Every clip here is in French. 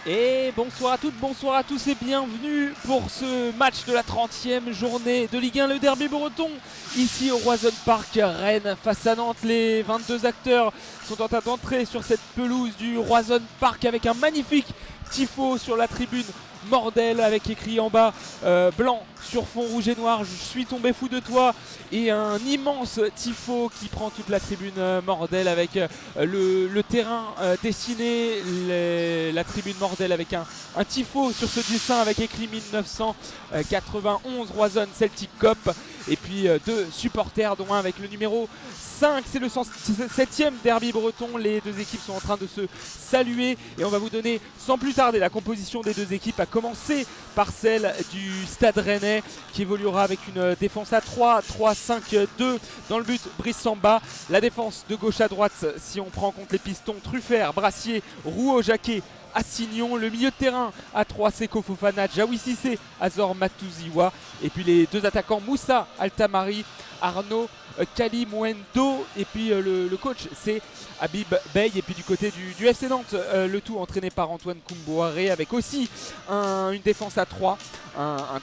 Et bonsoir à toutes, bonsoir à tous et bienvenue pour ce match de la 30e journée de Ligue 1, le derby breton. Ici au Roison Park, Rennes face à Nantes. Les 22 acteurs sont en train d'entrer sur cette pelouse du Roison Park avec un magnifique tifo sur la tribune Mordel avec écrit en bas blanc sur fond rouge et noir, je suis tombé fou de toi, et un immense tifo qui prend toute la tribune Mordel avec le terrain dessiné, la tribune Mordel avec un tifo sur ce dessin avec écrit 1991 Roison Celtic Cup, et puis deux supporters dont un avec le numéro 5, c'est le 107e derby breton. Les deux équipes sont en train de se saluer et on va vous donner sans plus tarder la composition des deux équipes, à commencer par celle du Stade Rennais qui évoluera avec une défense à 3-3-5-2 dans le but Brice Samba. La défense de gauche à droite, si on prend en compte les pistons, Truffert, Brassier, Rouault, Jacquet, Assignon. Le milieu de terrain à 3, Seko Fofana, Jaoui Cissé, Azor Matouziwa, et puis les deux attaquants Moussa Altamari, Arnaud Kalimwendo, et puis le coach c'est Habib Bey, et puis du côté du FC Nantes, le tout entraîné par Antoine Koumboaré avec aussi une défense à 3, un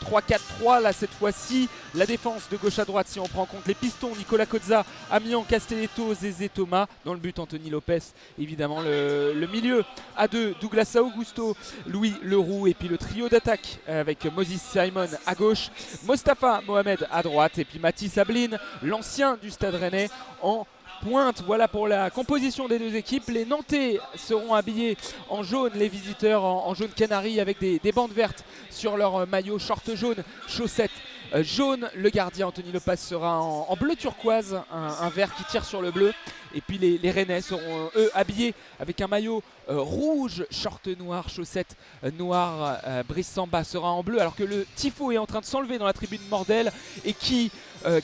3-4-3 là cette fois-ci. La défense de gauche à droite, si on prend en compte les pistons, Nicolas Cozza, Amian Castelletto, Zézé Thomas. Dans le but, Anthony Lopez, évidemment. Le milieu à 2, Douglas Augusto, Louis Leroux, et puis le trio d'attaque avec Moses Simon à gauche, Mostafa Mohamed à droite, et puis Mathis Ablin, l'ancien du Stade Rennais, en pointe. Voilà pour la composition des deux équipes. Les Nantais seront habillés en jaune, les visiteurs en jaune canari avec des bandes vertes sur leur maillot, short jaune, chaussettes jaune. Le gardien Anthony Lopez sera en bleu turquoise, un vert qui tire sur le bleu. Et puis les Rennais seront eux habillés avec un maillot rouge, short noir, chaussettes noires. Brice Samba sera en bleu, alors que le tifo est en train de s'enlever dans la tribune Mordel et qui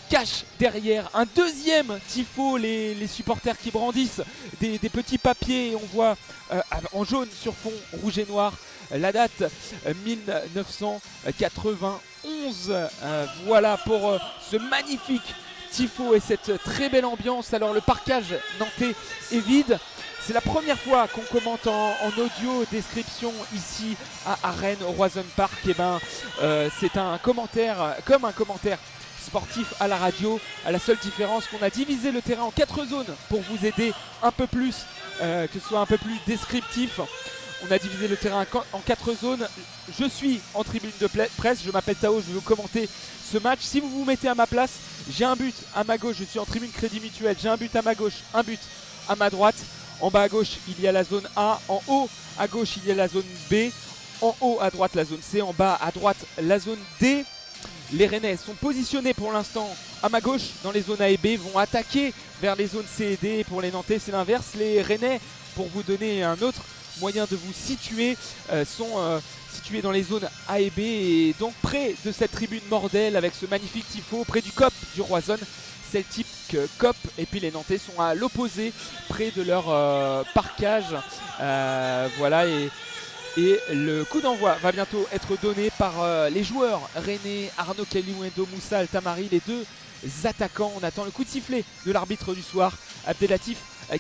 cache derrière un deuxième tifo les supporters qui brandissent des petits papiers, et on voit en jaune sur fond rouge et noir la date 1991. Voilà pour ce magnifique tifo et cette très belle ambiance. Alors le parquage nantais est vide. C'est la première fois qu'on commente en audio description ici à Rennes au Roison Park. Et c'est un commentaire comme un commentaire sportif à la radio, à la seule différence qu'on a divisé le terrain en 4 zones pour vous aider un peu plus, que ce soit un peu plus descriptif. On a divisé le terrain en 4 zones. Je suis en tribune de presse, je m'appelle Tao, je vais vous commenter ce match. Si vous vous mettez à ma place, j'ai un but à ma gauche, je suis en tribune Crédit Mutuel, j'ai un but à ma gauche, un but à ma droite. En bas à gauche, il y a la zone A, en haut à gauche, il y a la zone B, en haut à droite, la zone C, en bas à droite, la zone D. Les Rennais sont positionnés pour l'instant à ma gauche dans les zones A et B, vont attaquer vers les zones C et D. Pour les Nantais, c'est l'inverse. Les Rennais, pour vous donner un autre moyen de vous situer, sont situés dans les zones A et B, et donc près de cette tribune Mordel avec ce magnifique tifo, près du COP du Roison Celtic Cup. Et puis les Nantais sont à l'opposé, près de leur parquage. Voilà, et le coup d'envoi va bientôt être donné par les joueurs rennais, Arnaud Kalimwendo, Moussa Altamari, les deux attaquants. On attend le coup de sifflet de l'arbitre du soir, Abdelatif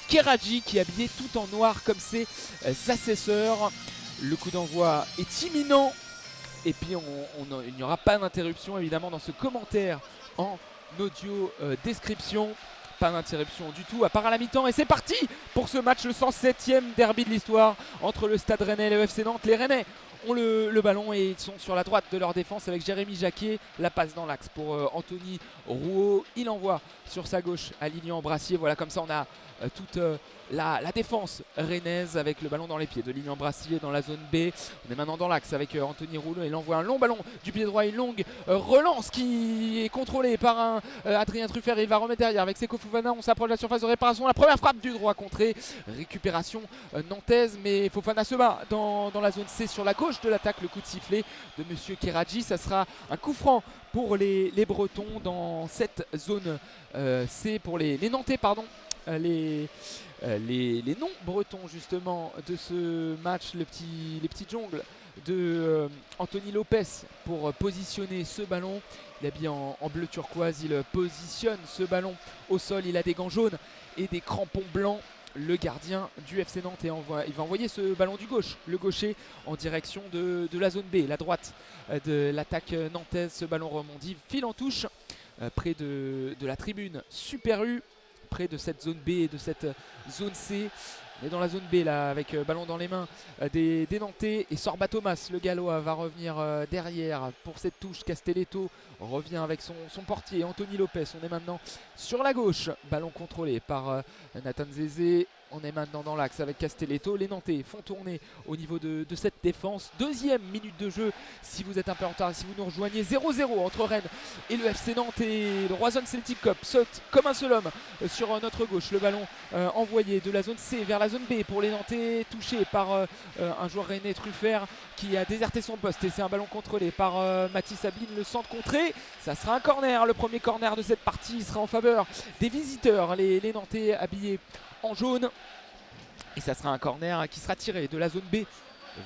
Keradji, qui est habillé tout en noir comme ses assesseurs. Le coup d'envoi est imminent, et puis il n'y aura pas d'interruption évidemment dans ce commentaire en audio description. Pas d'interruption du tout à part à la mi-temps, et c'est parti pour ce match, le 107e derby de l'histoire entre le Stade Rennais et le FC Nantes. Les Rennais ont le ballon et ils sont sur la droite de leur défense avec Jérémy Jacquet. La passe dans l'axe pour Anthony Rouault. Il envoie sur sa gauche à Lilian Brassier. Voilà, comme ça on a toute la défense rennaise avec le ballon dans les pieds de Lilian Brassier dans la zone B. On est maintenant dans l'axe avec Anthony Rouault. Il envoie un long ballon du pied droit, une longue relance qui est contrôlée par un Adrien Truffert. Il va remettre derrière avec Seko Fofana. On s'approche de la surface de réparation. La première frappe du droit contrée. Récupération nantaise, mais Fofana se bat dans la zone C sur la gauche de l'attaque. Le coup de sifflet de Monsieur Keradji. Ça sera un coup franc pour les Bretons dans cette zone C pour les Nantais, pardon. Les non-bretons justement de ce match, les petits jongles de Anthony Lopez pour positionner ce ballon. Il est habillé en bleu turquoise, il positionne ce ballon au sol, il a des gants jaunes et des crampons blancs. le gardien du FC Nantes, et il va envoyer ce ballon du gauche, le gaucher, en direction de la zone B, la droite de l'attaque nantaise. Ce ballon rebondit, file en touche près de la tribune Super U, près de cette zone B et de cette zone C. On est dans la zone B là, avec ballon dans les mains des Nantais, et Sorba Thomas, le Gallois, va revenir derrière pour cette touche. Castelletto revient avec son portier Anthony Lopez. On est maintenant sur la gauche, ballon contrôlé par Nathan Zézé. On est maintenant dans l'axe avec Castelletto. Les Nantais font tourner au niveau de cette défense. Deuxième minute de jeu, si vous êtes un peu en retard, si vous nous rejoignez. 0-0 entre Rennes et le FC Nantes, et le Roison Celtic Cup saute comme un seul homme sur notre gauche. Le ballon envoyé de la zone C vers la zone B pour les Nantais, touché par un joueur rennais, Truffert, qui a déserté son poste, et c'est un ballon contrôlé par Mathis Abline. Le centre contré, ça sera un corner. Le premier corner de cette partie sera en faveur des visiteurs, les Nantais habillés en jaune, et ça sera un corner qui sera tiré de la zone B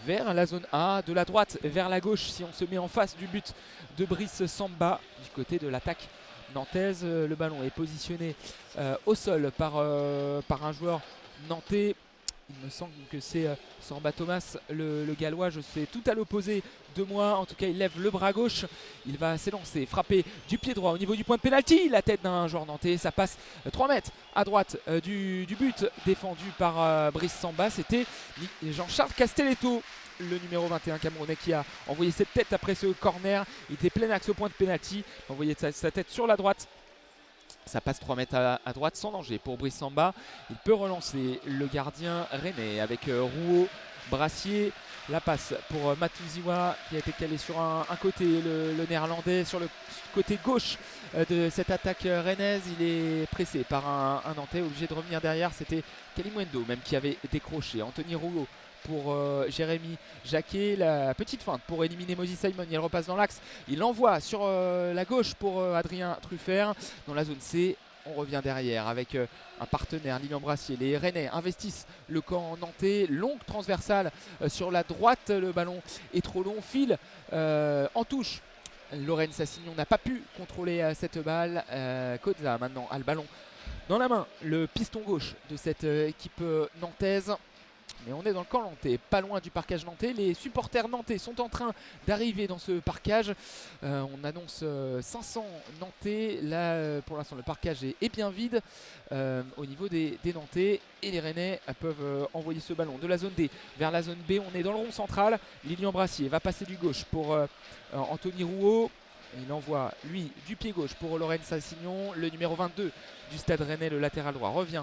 vers la zone A, de la droite vers la gauche, si on se met en face du but de Brice Samba du côté de l'attaque nantaise. Le ballon est positionné au sol par un joueur nantais. Il me semble que c'est Sorba Thomas, le Gallois. Je sais tout à l'opposé de moi. En tout cas, il lève le bras gauche. Il va s'élancer, frapper du pied droit au niveau du point de pénalty. La tête d'un joueur nantais. Ça passe 3 mètres à droite du but défendu par Brice Samba. C'était Jean-Charles Castelletto, le numéro 21 camerounais, qui a envoyé cette tête après ce corner. Il était plein axe au point de pénalty. Il a envoyé sa tête sur la droite. Ça passe 3 mètres à droite sans danger pour Brice Samba. Il peut relancer le gardien rennais avec Rouault, Brassier. La passe pour Matuziwa, qui a été calé sur un côté, le néerlandais sur le côté gauche de cette attaque rennaise. Il est pressé par un Nantais, obligé de revenir derrière. C'était Kalimwendo même qui avait décroché. Anthony Rouault pour Jérémy Jacquet, la petite feinte pour éliminer Moses Simon. Il repasse dans l'axe, il envoie sur la gauche pour Adrien Truffert dans la zone C. On revient derrière avec un partenaire, Lilian Brassier. Les Rennais investissent le camp nantais, longue transversale sur la droite. Le ballon est trop long, file en touche. Lorraine Sassignon n'a pas pu contrôler cette balle. Kodza maintenant a le ballon dans la main, le piston gauche de cette équipe nantaise. Mais on est dans le camp nantais, pas loin du parcage nantais. Les supporters nantais sont en train d'arriver dans ce parcage. On annonce 500 nantais. Là, pour l'instant, le parcage est bien vide au niveau des nantais. Et les Rennais peuvent envoyer ce ballon de la zone D vers la zone B. On est dans le rond central. Lilian Brassier va passer du gauche pour Anthony Rouault. Il envoie, lui, du pied gauche pour Lorraine Sassignon. Le numéro 22 du Stade Rennais, le latéral droit, revient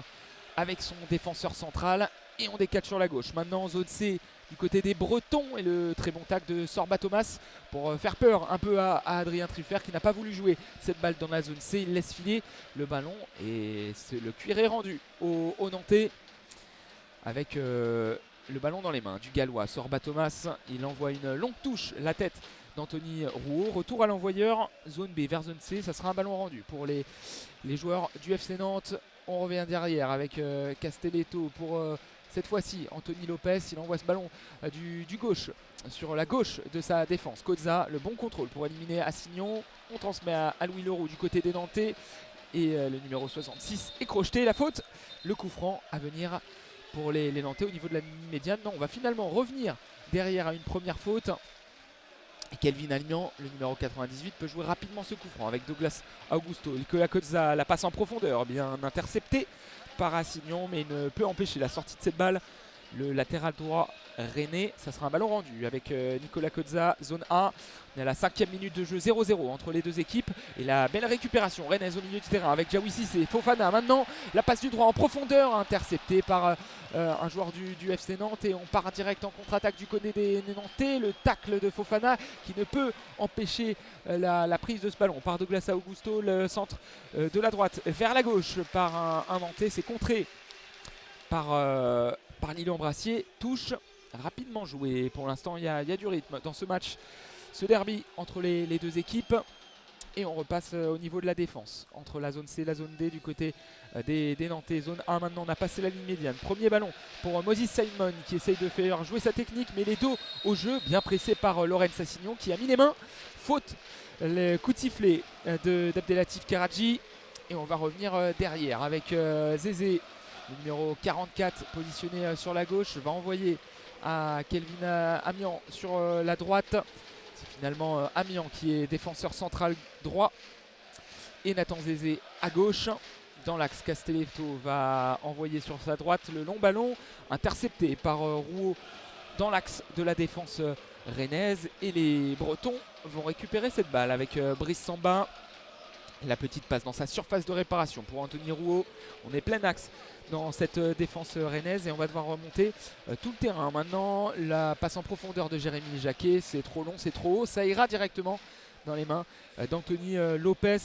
avec son défenseur central. Et on décale sur la gauche. Maintenant, zone C du côté des Bretons, et le très bon tac de Sorba Thomas pour faire peur un peu à Adrien Truffert, qui n'a pas voulu jouer cette balle dans la zone C. Il laisse filer le ballon, et le cuir est rendu au Nantais avec le ballon dans les mains du Gallois. Sorba Thomas, il envoie une longue touche, la tête d'Anthony Rouault. Retour à l'envoyeur, zone B vers zone C. Ça sera un ballon rendu pour les joueurs du FC Nantes. On revient derrière avec Castelletto pour cette fois-ci Anthony Lopez. Il envoie ce ballon du gauche sur la gauche de sa défense. Kodza, le bon contrôle pour éliminer Assignon. On transmet à Louis Leroux du côté des Nantais, et le numéro 66 est crocheté. La faute, le coup franc à venir pour les Nantais au niveau de la médiane. Non, on va finalement revenir derrière à une première faute. Et Kelvin Alignan, le numéro 98, peut jouer rapidement ce coup franc avec Douglas Augusto. Nicolas Kodza la passe en profondeur, bien intercepté par Assignon, mais il ne peut empêcher la sortie de cette balle. Le latéral droit rennais, ça sera un ballon rendu avec Nicolas Kodza, zone A. On est à la 5e minute de jeu, 0-0 entre les deux équipes. Et la belle récupération rennaise au milieu du terrain avec Jawissi et Fofana. Maintenant, la passe du droit en profondeur, interceptée par un joueur du FC Nantes. Et on part direct en contre-attaque du côté des Nantais. Le tacle de Fofana qui ne peut empêcher la prise de ce ballon par Douglas Augusto. Le centre de la droite vers la gauche par un Nantais. C'est contré par Lilian Brassier. Touche rapidement jouée. Pour l'instant, il y a du rythme dans ce match, ce derby entre les deux équipes. Et on repasse au niveau de la défense entre la zone C et la zone D du côté des Nantais. Zone 1 maintenant, on a passé la ligne médiane. Premier ballon pour Moses Simon qui essaye de faire jouer sa technique, mais les dos au jeu, bien pressé par Lorraine Sassignon qui a mis les mains. Faute, le coup de sifflet d'Abdelatif Karadji. Et on va revenir derrière avec Zézé. Le numéro 44 positionné sur la gauche va envoyer à Kelvin Amian sur la droite. C'est finalement Amian qui est défenseur central droit et Nathan Zézé à gauche. Dans l'axe, Castelletto va envoyer sur sa droite le long ballon intercepté par Rouault dans l'axe de la défense rennaise. Et les Bretons vont récupérer cette balle avec Brice Samba. La petite passe dans sa surface de réparation pour Anthony Rouault. On est plein axe dans cette défense rennaise et on va devoir remonter tout le terrain. Maintenant, la passe en profondeur de Jérémy Jacquet, c'est trop long, c'est trop haut. Ça ira directement dans les mains d'Anthony Lopez.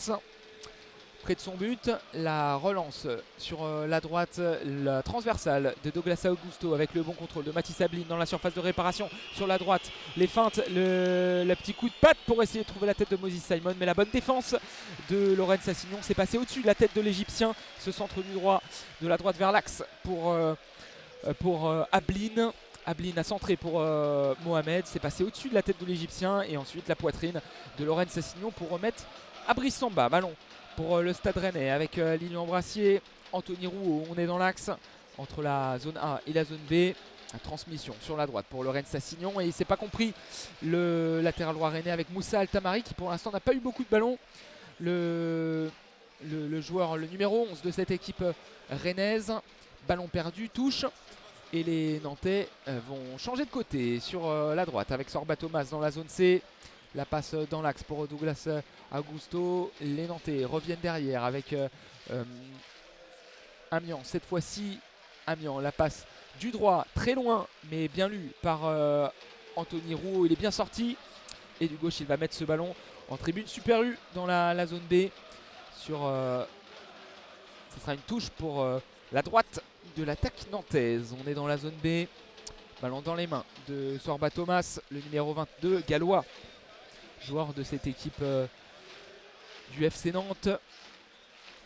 Près de son but, la relance sur la droite, la transversale de Douglas Augusto avec le bon contrôle de Mathis Ablin dans la surface de réparation sur la droite. Les feintes, le petit coup de patte pour essayer de trouver la tête de Moses Simon, mais la bonne défense de Laurent Assignon, c'est passé au-dessus de la tête de l'Égyptien. Ce centre du droit, de la droite vers l'axe pour Ablin. Ablin a centré pour Mohamed, c'est passé au-dessus de la tête de l'Égyptien et ensuite la poitrine de Laurent Assignon pour remettre à Brice Samba. Ballon pour le Stade Rennais avec Lilian Brassier, Anthony Rouault. On est dans l'axe entre la zone A et la zone B. La transmission sur la droite pour Laurent Assignon et il ne s'est pas compris le latéral droit rennais avec Moussa Altamari qui pour l'instant n'a pas eu beaucoup de ballons. Le joueur, le numéro 11 de cette équipe rennaise. Ballon perdu, touche. Et les Nantais vont changer de côté sur la droite avec Sorba Thomas dans la zone C. La passe dans l'axe pour Douglas Augusto. Les Nantais reviennent derrière avec Amian. Cette fois-ci, Amian, la passe du droit, très loin, mais bien lu par Anthony Rouault. Il est bien sorti. Et du gauche, il va mettre ce ballon en tribune Super U dans la zone B. Ce sera une touche pour la droite de l'attaque nantaise. On est dans la zone B. Ballon dans les mains de Sorba Thomas, le numéro 22, gallois. Joueur de cette équipe du FC Nantes.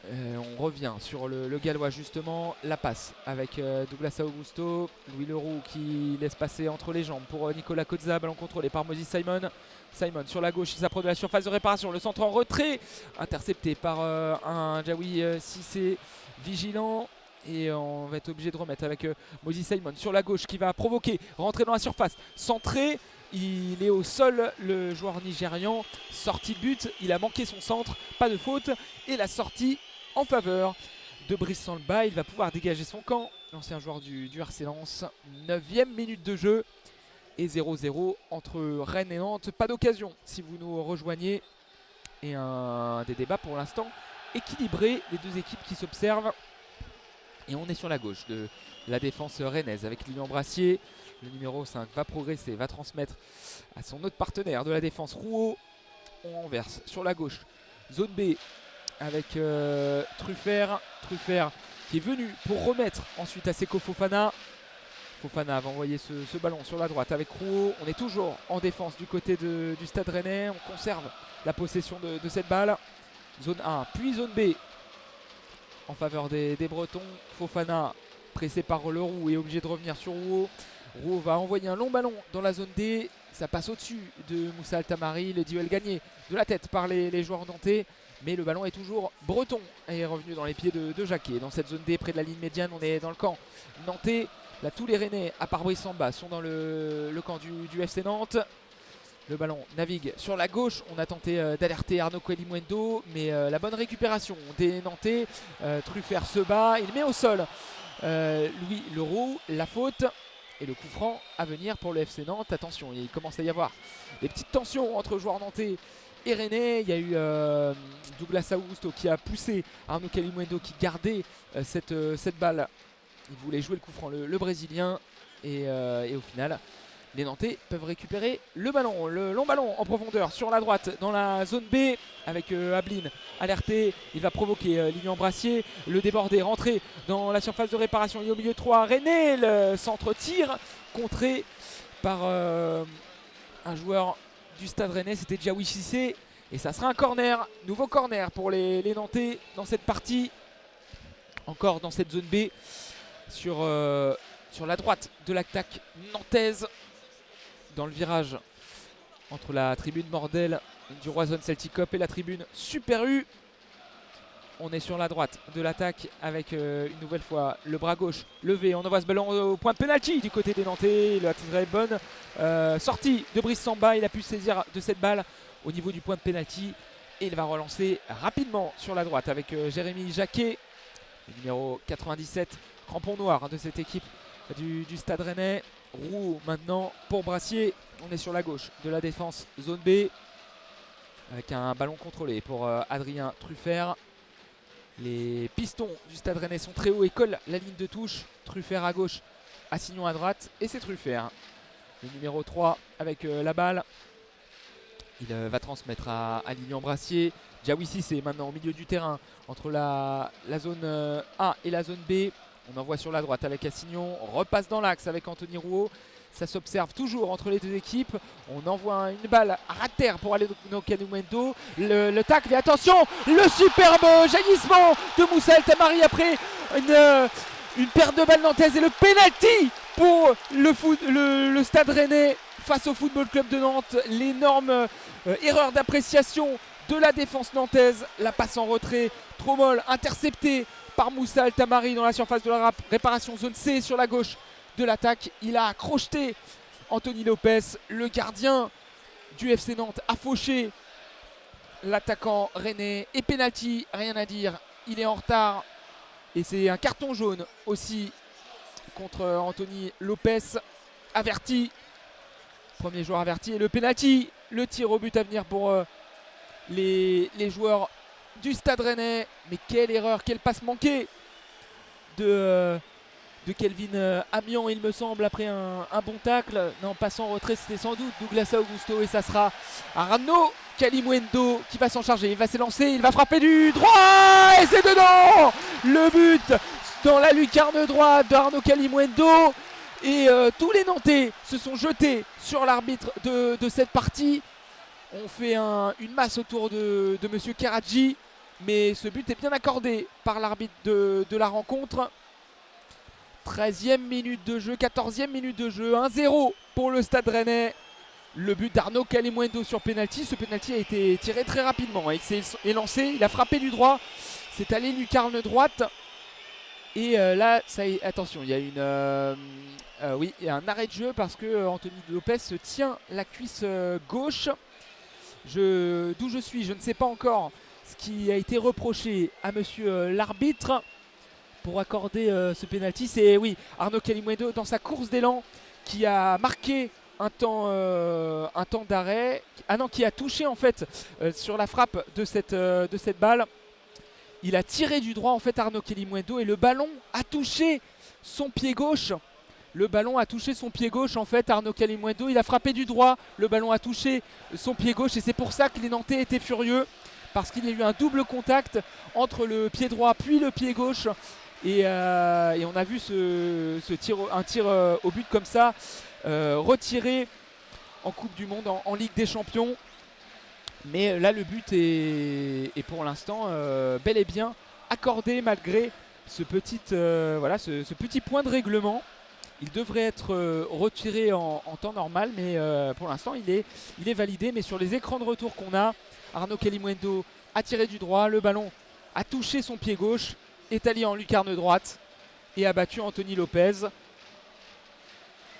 On revient sur le gallois justement. La passe avec Douglas Augusto. Louis Leroux qui laisse passer entre les jambes pour Nicolas Kozza. Ballon contrôlé par Moses Simon. Simon sur la gauche, il s'approche de la surface de réparation. Le centre en retrait. Intercepté par un Jaoui Cissé vigilant. Et on va être obligé de remettre avec Moses Simon sur la gauche qui va provoquer, rentrer dans la surface, centré. Il est au sol, le joueur nigérian. Sortie de but, il a manqué son centre, pas de faute. Et la sortie en faveur de Brice Samba. Il va pouvoir dégager son camp. L'ancien joueur du RC Lens. 9e minute de jeu. Et 0-0 entre Rennes et Nantes. Pas d'occasion si vous nous rejoignez. Et des débats pour l'instant équilibrés. Les deux équipes qui s'observent. Et on est sur la gauche de la défense rennaise avec Lilian Brassier. Le numéro 5 va progresser, va transmettre à son autre partenaire de la défense, Rouault. On renverse sur la gauche. Zone B avec Truffert. Truffert qui est venu pour remettre ensuite à Seko Fofana. Fofana va envoyer ce ballon sur la droite avec Rouault. On est toujours en défense du côté du Stade Rennais. On conserve la possession de cette balle. Zone A, puis zone B. En faveur des Bretons, Fofana pressé par Leroux est obligé de revenir sur Rouault. Rouault va envoyer un long ballon dans la zone D. Ça passe au-dessus de Moussa Altamari. Le duel gagné de la tête par les joueurs nantais. Mais le ballon est toujours breton et est revenu dans les pieds de Jacquet. Dans cette zone D, près de la ligne médiane, on est dans le camp nantais. Là, tous les Rennais, à part Brice Samba, sont dans le camp du FC Nantes. Le ballon navigue sur la gauche. On a tenté d'alerter Arnaud Kwelimwendo, mais la bonne récupération des Nantais. Truffert se bat, il met au sol Louis Leroux, la faute et le coup franc à venir pour le FC Nantes. Attention, il commence à y avoir des petites tensions entre joueurs nantais et rennais. Il y a eu Douglas Augusto qui a poussé Arnaud Kwelimwendo qui gardait cette balle. Il voulait jouer le coup franc, le Brésilien, et au final les Nantais peuvent récupérer le ballon. Le long ballon en profondeur sur la droite dans la zone B avec Ablin alerté. Il va provoquer Lilian Brassier. Le débordé, rentré dans la surface de réparation. Il est au milieu de 3. Rennais, le centre tir contré par un joueur du Stade Rennais. C'était Jaoui Cissé. Et ça sera un corner. Nouveau corner pour les Nantais dans cette partie. Encore dans cette zone B sur la droite de l'attaque nantaise. Dans le virage entre la tribune Mordel du Roison Celtic Cup et la tribune Super U. On est sur la droite de l'attaque avec une nouvelle fois le bras gauche levé. On envoie ce ballon au point de pénalty du côté des Nantais. La très bonne sortie de Brice Samba. Il a pu saisir de cette balle au niveau du point de pénalty. Et il va relancer rapidement sur la droite avec Jérémy Jacquet, le numéro 97, crampon noir de cette équipe du Stade Rennais. Roux maintenant pour Brassier. On est sur la gauche de la défense zone B avec un ballon contrôlé pour Adrien Truffert. Les pistons du Stade Rennais sont très hauts et collent la ligne de touche. Truffert à gauche, Assignon à droite et c'est Truffert, le numéro 3 avec la balle. Il va transmettre à Lilian Brassier. Diawissi c'est maintenant au milieu du terrain entre la zone A et la zone B. On envoie sur la droite avec Assignon. Repasse dans l'axe avec Anthony Rouault. Ça s'observe toujours entre les deux équipes. On envoie une balle à terre pour aller au Kanumendo. Le tacle et attention, le superbe jaillissement de Moussa El Tamari après une perte de balle nantaise et le penalty pour le Stade Rennais face au Football Club de Nantes. L'énorme erreur d'appréciation de la défense nantaise. La passe en retrait trop molle, interceptée par Moussa El Tamari dans la surface de la réparation zone C sur la gauche de l'attaque. Il a crocheté Anthony Lopez, le gardien du FC Nantes a fauché l'attaquant rennais et penalty, rien à dire, il est en retard et c'est un carton jaune aussi contre Anthony Lopez, averti, premier joueur averti et le penalty, le tir au but à venir pour les joueurs du Stade Rennais. Mais quelle erreur, quelle passe manquée de Kelvin Amian, il me semble, après un bon tacle. Non, passe en retrait, c'était sans doute Douglas Augusto et ça sera Arnaud Kalimwendo qui va s'en charger. Il va s'élancer, il va frapper du droit et c'est dedans. Le but dans la lucarne droite d'Arnaud Kalimwendo et tous les Nantais se sont jetés sur l'arbitre de cette partie. On fait une masse autour de Monsieur Keradji, mais ce but est bien accordé par l'arbitre de la rencontre. 13e minute de jeu, 14e minute de jeu, 1-0 pour le Stade Rennais. Le but d'Arnaud Kalimwendo sur penalty. Ce penalty a été tiré très rapidement. Il s'est élancé, il a frappé du droit. C'est allé lucarne droite. Et là, attention, il y a il y a un arrêt de jeu parce que Anthony Lopez se tient la cuisse gauche. D'où je suis, je ne sais pas encore ce qui a été reproché à monsieur l'arbitre pour accorder ce penalty. C'est Arnaud Kalimwendo dans sa course d'élan qui a marqué un temps d'arrêt. Ah non, qui a touché en fait sur la frappe de cette balle. Il a tiré du droit en fait Arnaud Kalimwendo et le ballon a touché son pied gauche. Le ballon a touché son pied gauche en fait, Arnaud Kalimwendo. Il a frappé du droit, le ballon a touché son pied gauche et c'est pour ça que les Nantais étaient furieux. Parce qu'il y a eu un double contact entre le pied droit puis le pied gauche. Et on a vu un tir au but comme ça, retiré en Coupe du Monde, en Ligue des Champions. Mais là le but est pour l'instant bel et bien accordé malgré ce petit point de règlement. Il devrait être retiré en temps normal, mais pour l'instant il est validé. Mais sur les écrans de retour qu'on a, Arnaud Kalimwendo a tiré du droit, le ballon a touché son pied gauche, est allé en lucarne droite et a battu Anthony Lopez.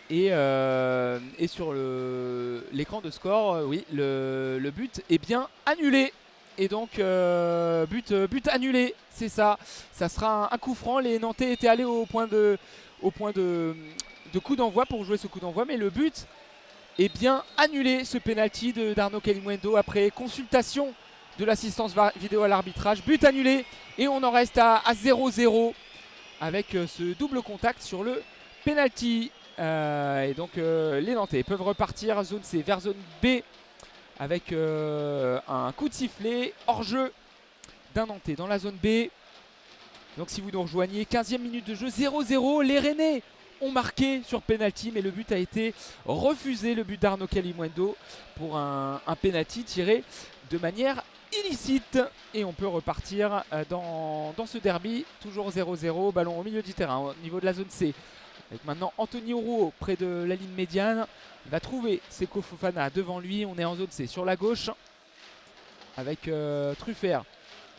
Et sur l'écran de score, le but est bien annulé. Et donc but annulé, c'est ça. Ça sera un coup franc. Les Nantais étaient allés au point de coup d'envoi pour jouer ce coup d'envoi, mais le but est bien annulé. Ce penalty d'Arnaud Kalimwendo après consultation de l'assistance vidéo à l'arbitrage. But annulé et on en reste à 0-0 avec ce double contact sur le penalty. Et donc les Nantais peuvent repartir zone C vers zone B avec un coup de sifflet hors jeu d'un Nantais dans la zone B. Donc si vous nous rejoignez, 15e minute de jeu, 0-0. Les Rennais ont marqué sur penalty, mais le but a été refusé, le but d'Arnaud Kalimwendo pour un penalty tiré de manière illicite. Et on peut repartir dans ce derby, toujours 0-0, ballon au milieu du terrain, au niveau de la zone C. Avec maintenant Anthony Rouault près de la ligne médiane. Il va trouver Seko Fofana devant lui. On est en zone C sur la gauche avec Truffert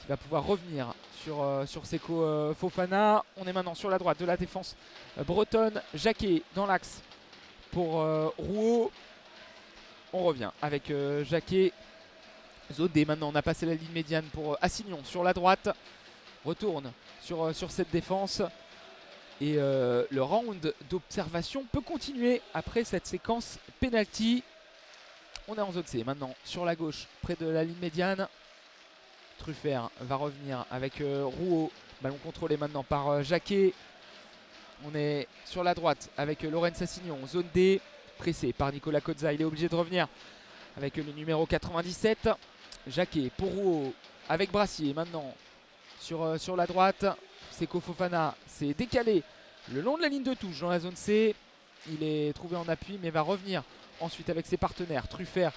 qui va pouvoir revenir sur Seko Fofana. On est maintenant sur la droite de la défense bretonne. Jacquet dans l'axe pour Rouault. On revient avec Jacquet. Zodé maintenant, on a passé la ligne médiane pour Assignon sur la droite. Retourne sur cette défense. Et le round d'observation peut continuer après cette séquence penalty. On est en zone C maintenant sur la gauche près de la ligne médiane. Truffert va revenir avec Rouault. Ballon contrôlé maintenant par Jacquet. On est sur la droite avec Laurent Assignon. Zone D, pressé par Nicolas Cozza. Il est obligé de revenir avec le numéro 97. Jacquet pour Rouault avec Brassier maintenant sur la droite. Seko Fofana s'est décalé le long de la ligne de touche dans la zone C. Il est trouvé en appui mais va revenir ensuite avec ses partenaires. Truffert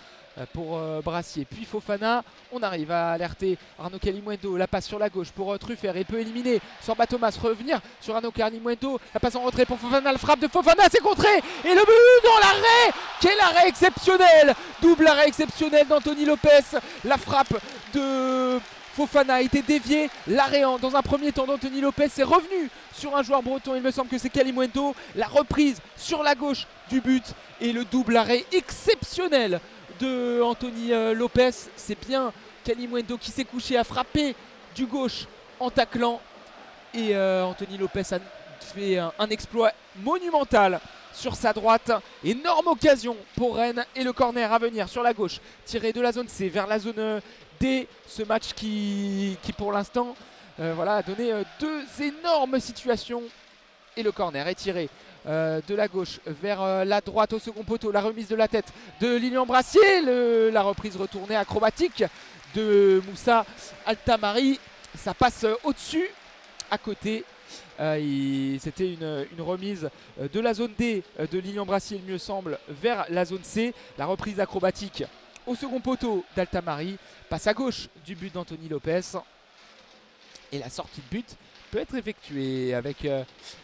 pour Brassier puis Fofana. On arrive à alerter Arnaud Kalimuendo. La passe sur la gauche pour Truffert. Il peut éliminer Sorba Thomas. Revenir sur Arnaud Kalimuendo. La passe en retrait pour Fofana. Le frappe de Fofana. C'est contré. Et le but dans l'arrêt. Quel arrêt exceptionnel. Double arrêt exceptionnel d'Anthony Lopez. La frappe de Fofana a été dévié. L'arrêt dans un premier temps d'Anthony Lopez est revenu sur un joueur breton. Il me semble que c'est Kalimuendo. La reprise sur la gauche du but. Et le double arrêt exceptionnel de Anthony Lopez. C'est bien Kalimuendo qui s'est couché, a frappé du gauche en taclant. Et Anthony Lopez a fait un exploit monumental sur sa droite. Énorme occasion pour Rennes. Et le corner à venir sur la gauche. Tiré de la zone C vers la zone D. Ce match qui pour l'instant a donné deux énormes situations. Et le corner est tiré de la gauche vers la droite au second poteau. La remise de la tête de Lilian Brassier. La reprise retournée acrobatique de Moussa Altamari. Ça passe au-dessus, à côté. C'était une remise de la zone D de Lilian Brassier, il me semble, vers la zone C. La reprise acrobatique au second poteau d'Altamari. Passe à gauche du but d'Anthony Lopez. Et la sortie de but peut être effectuée avec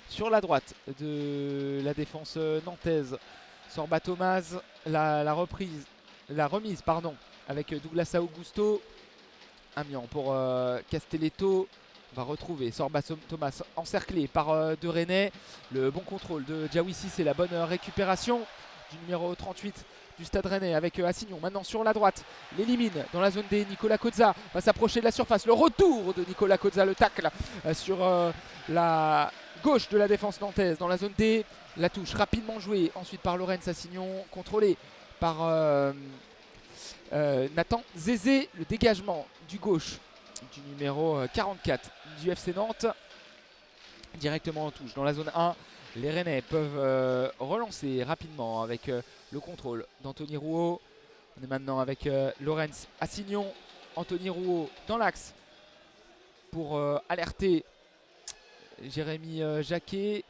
sur la droite de la défense nantaise Sorba Thomas. La remise avec Douglas Augusto. Amiens pour Castelletto. On va retrouver Sorba Thomas encerclé par De Rennais. Le bon contrôle de Diawissi, c'est la bonne récupération du numéro 38 du Stade Rennais avec Assignon. Maintenant sur la droite, il élimine dans la zone D. Nicolas Cozza va s'approcher de la surface. Le retour de Nicolas Cozza, le tacle sur la gauche de la défense nantaise dans la zone D. La touche rapidement jouée ensuite par Laurent Assignon, contrôlé par Nathan Zézé. Le dégagement du gauche du numéro 44 du FC Nantes directement en touche dans la zone 1. Les Rennais peuvent relancer rapidement avec le contrôle d'Anthony Rouault. On est maintenant avec Laurent Assignon. Anthony Rouault dans l'axe pour alerter Jérémy Jacquet.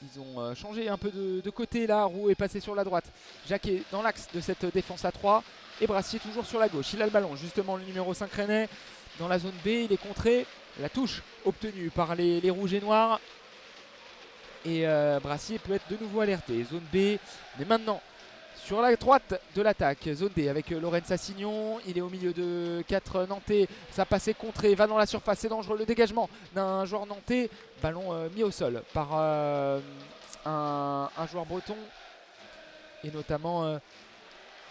Ils ont changé un peu de côté là. Rouault est passé sur la droite. Jacquet dans l'axe de cette défense à 3. Et Brassier toujours sur la gauche. Il a le ballon justement, le numéro 5 Rennais. Dans la zone B, il est contré. La touche obtenue par les rouges et noirs. Et Brassier peut être de nouveau alerté. Zone B, mais maintenant sur la droite de l'attaque. Zone D avec Laurent Assignon. Il est au milieu de 4 Nantais. Ça passé contré, va dans la surface. C'est dangereux. Le dégagement d'un joueur nantais. Ballon mis au sol par un joueur breton. Et notamment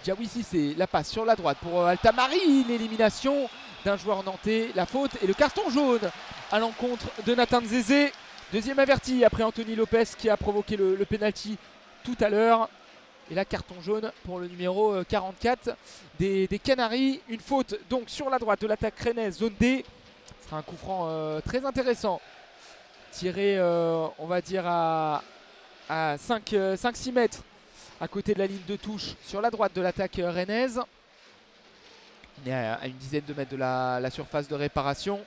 Diawissi. C'est la passe sur la droite pour Altamari. L'élimination d'un joueur nantais. La faute et le carton jaune à l'encontre de Nathan Zézé. Deuxième averti après Anthony Lopez qui a provoqué le penalty tout à l'heure. Et là, carton jaune pour le numéro 44 des Canaries. Une faute donc sur la droite de l'attaque rennaise, zone D. Ce sera un coup franc très intéressant. Tiré, on va dire, à 5-6 mètres à côté de la ligne de touche sur la droite de l'attaque rennaise. On est à une dizaine de mètres de la surface de réparation.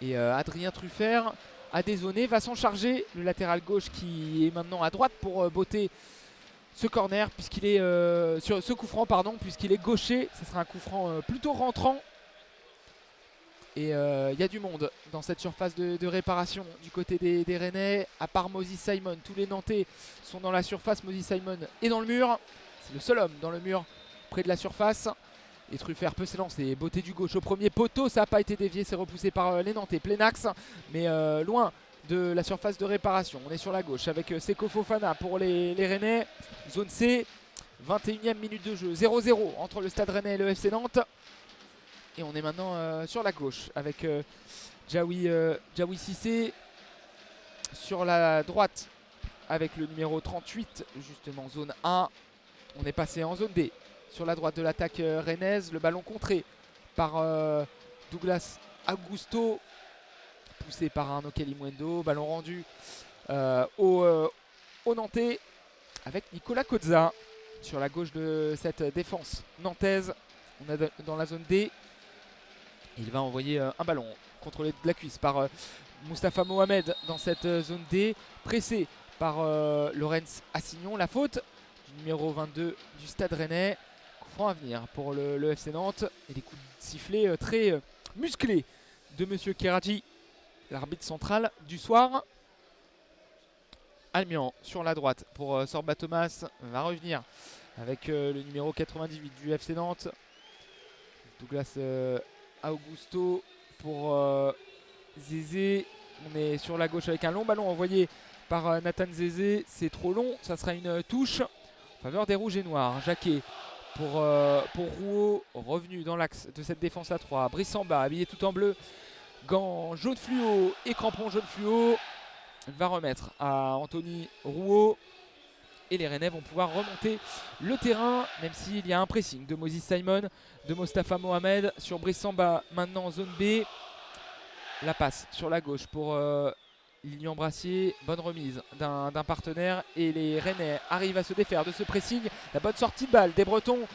Et Adrien Truffert a dézonné, va s'en charger. Le latéral gauche qui est maintenant à droite pour botter ce corner, puisqu'il est sur ce coup franc, pardon, puisqu'il est gaucher. Ce sera un coup franc plutôt rentrant. Et il y a du monde dans cette surface de réparation du côté des Rennais. À part Moses Simon, tous les Nantais sont dans la surface. Moses Simon est dans le mur. C'est le seul homme dans le mur près de la surface. Et Truffert peut s'élancer, beauté du gauche au premier poteau, ça n'a pas été dévié, c'est repoussé par les Nantais, plein axe, mais loin de la surface de réparation. On est sur la gauche avec Seko Fofana pour les Rennais, zone C, 21e minute de jeu, 0-0 entre le Stade Rennais et le FC Nantes. Et on est maintenant sur la gauche avec Djaoui Cissé, sur la droite avec le numéro 38, justement zone A. On est passé en zone D. Sur la droite de l'attaque rennaise, le ballon contré par Douglas Augusto, poussé par Arnaud Kalimuendo. Ballon rendu au Nantais avec Nicolas Kozza sur la gauche de cette défense nantaise. On est dans la zone D. Il va envoyer un ballon contrôlé de la cuisse par Moustapha Mohamed dans cette zone D, pressé par Lorenz Assignon. La faute du numéro 22 du Stade Rennais. Coup franc à venir pour le FC Nantes. Et des coups de sifflet très musclés de Monsieur Keraji, l'arbitre central du soir. Almian sur la droite pour Sorba Thomas. Va revenir avec le numéro 98 du FC Nantes. Douglas Augusto pour Zézé. On est sur la gauche avec un long ballon envoyé par Nathan Zézé. C'est trop long, ça sera une touche en faveur des Rouges et Noirs. Jacquet pour Rouault, revenu dans l'axe de cette défense à 3. Brissamba habillé tout en bleu, gants jaune fluo et crampons jaune fluo. Il va remettre à Anthony Rouault. Et les Rennais vont pouvoir remonter le terrain, même s'il y a un pressing de Moses Simon, de Mostafa Mohamed sur Brissamba, maintenant en zone B. La passe sur la gauche pour Lilian Brassier, bonne remise d'un partenaire. Et les Rennais arrivent à se défaire de ce pressing. La bonne sortie de balle des Bretons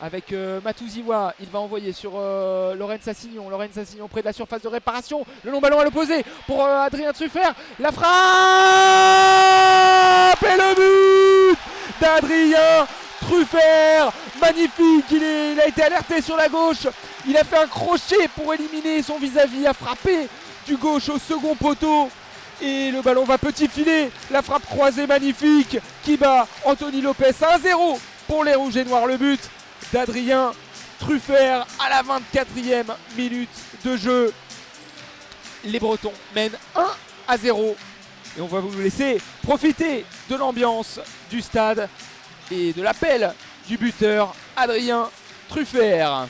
avec Matouziwa. Il va envoyer sur Lorenz Assignon. Lorenz Assignon près de la surface de réparation. Le long ballon à l'opposé pour Adrien Truffert. La frappe et le but d'Adrien Truffert. Magnifique, il a été alerté sur la gauche. Il a fait un crochet pour éliminer son vis-à-vis, a frappé du gauche au second poteau. Et le ballon va petit filet. La frappe croisée magnifique qui bat Anthony Lopez. 1-0 pour les Rouges et Noirs. Le but d'Adrien Truffert à la 24e minute de jeu. Les Bretons mènent 1-0. Et on va vous laisser profiter de l'ambiance du stade et de l'appel du buteur Adrien Truffert.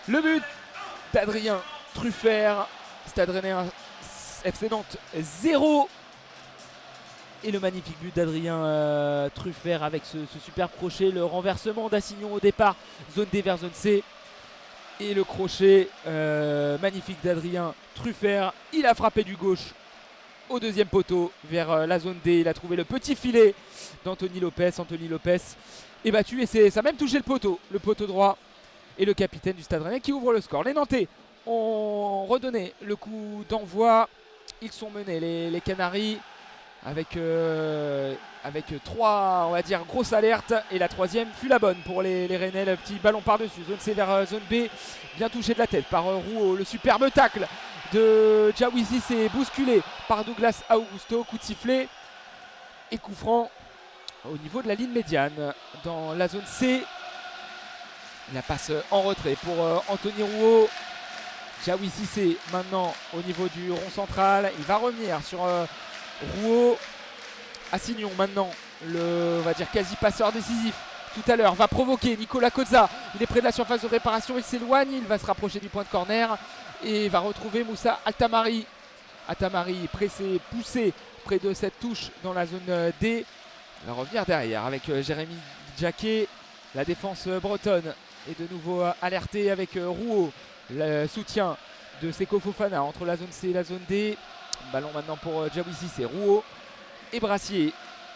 Le but d'Adrien Truffert, Stade Rennais FC Nantes 0. Et le magnifique but d'Adrien Truffert avec ce superbe crochet, le renversement d'Assignon au départ, zone D vers zone C. Et le crochet magnifique d'Adrien Truffert, il a frappé du gauche au deuxième poteau vers la zone D. Il a trouvé le petit filet d'Anthony Lopez. Anthony Lopez est battu et ça a même touché le poteau droit. Et le capitaine du Stade Rennais qui ouvre le score. Les Nantais ont redonné le coup d'envoi. Ils sont menés, les Canaries, avec 3, on va dire, grosses alertes. Et la troisième fut la bonne pour les Rennais. Le petit ballon par-dessus, zone C vers zone B. Bien touché de la tête par Rouault. Le superbe tacle de Djaoui Cissé, bousculé par Douglas Augusto. Coup de sifflet et coup franc au niveau de la ligne médiane dans la zone C. La passe en retrait pour Anthony Rouault. Djaoui Cissé maintenant au niveau du rond central. Il va revenir sur Rouault. Assignon maintenant, on va dire quasi passeur décisif tout à l'heure, va provoquer Nicolas Kozza. Il est près de la surface de réparation, il s'éloigne, il va se rapprocher du point de corner et va retrouver Moussa Altamari. Altamari pressé, poussé près de cette touche dans la zone D. Il va revenir derrière avec Jérémy Jacquet. La défense bretonne est de nouveau alertée avec Rouault. Le soutien de Seko Fofana entre la zone C et la zone D. Ballon maintenant pour Djaoui Cissé, Rouault et Brassier.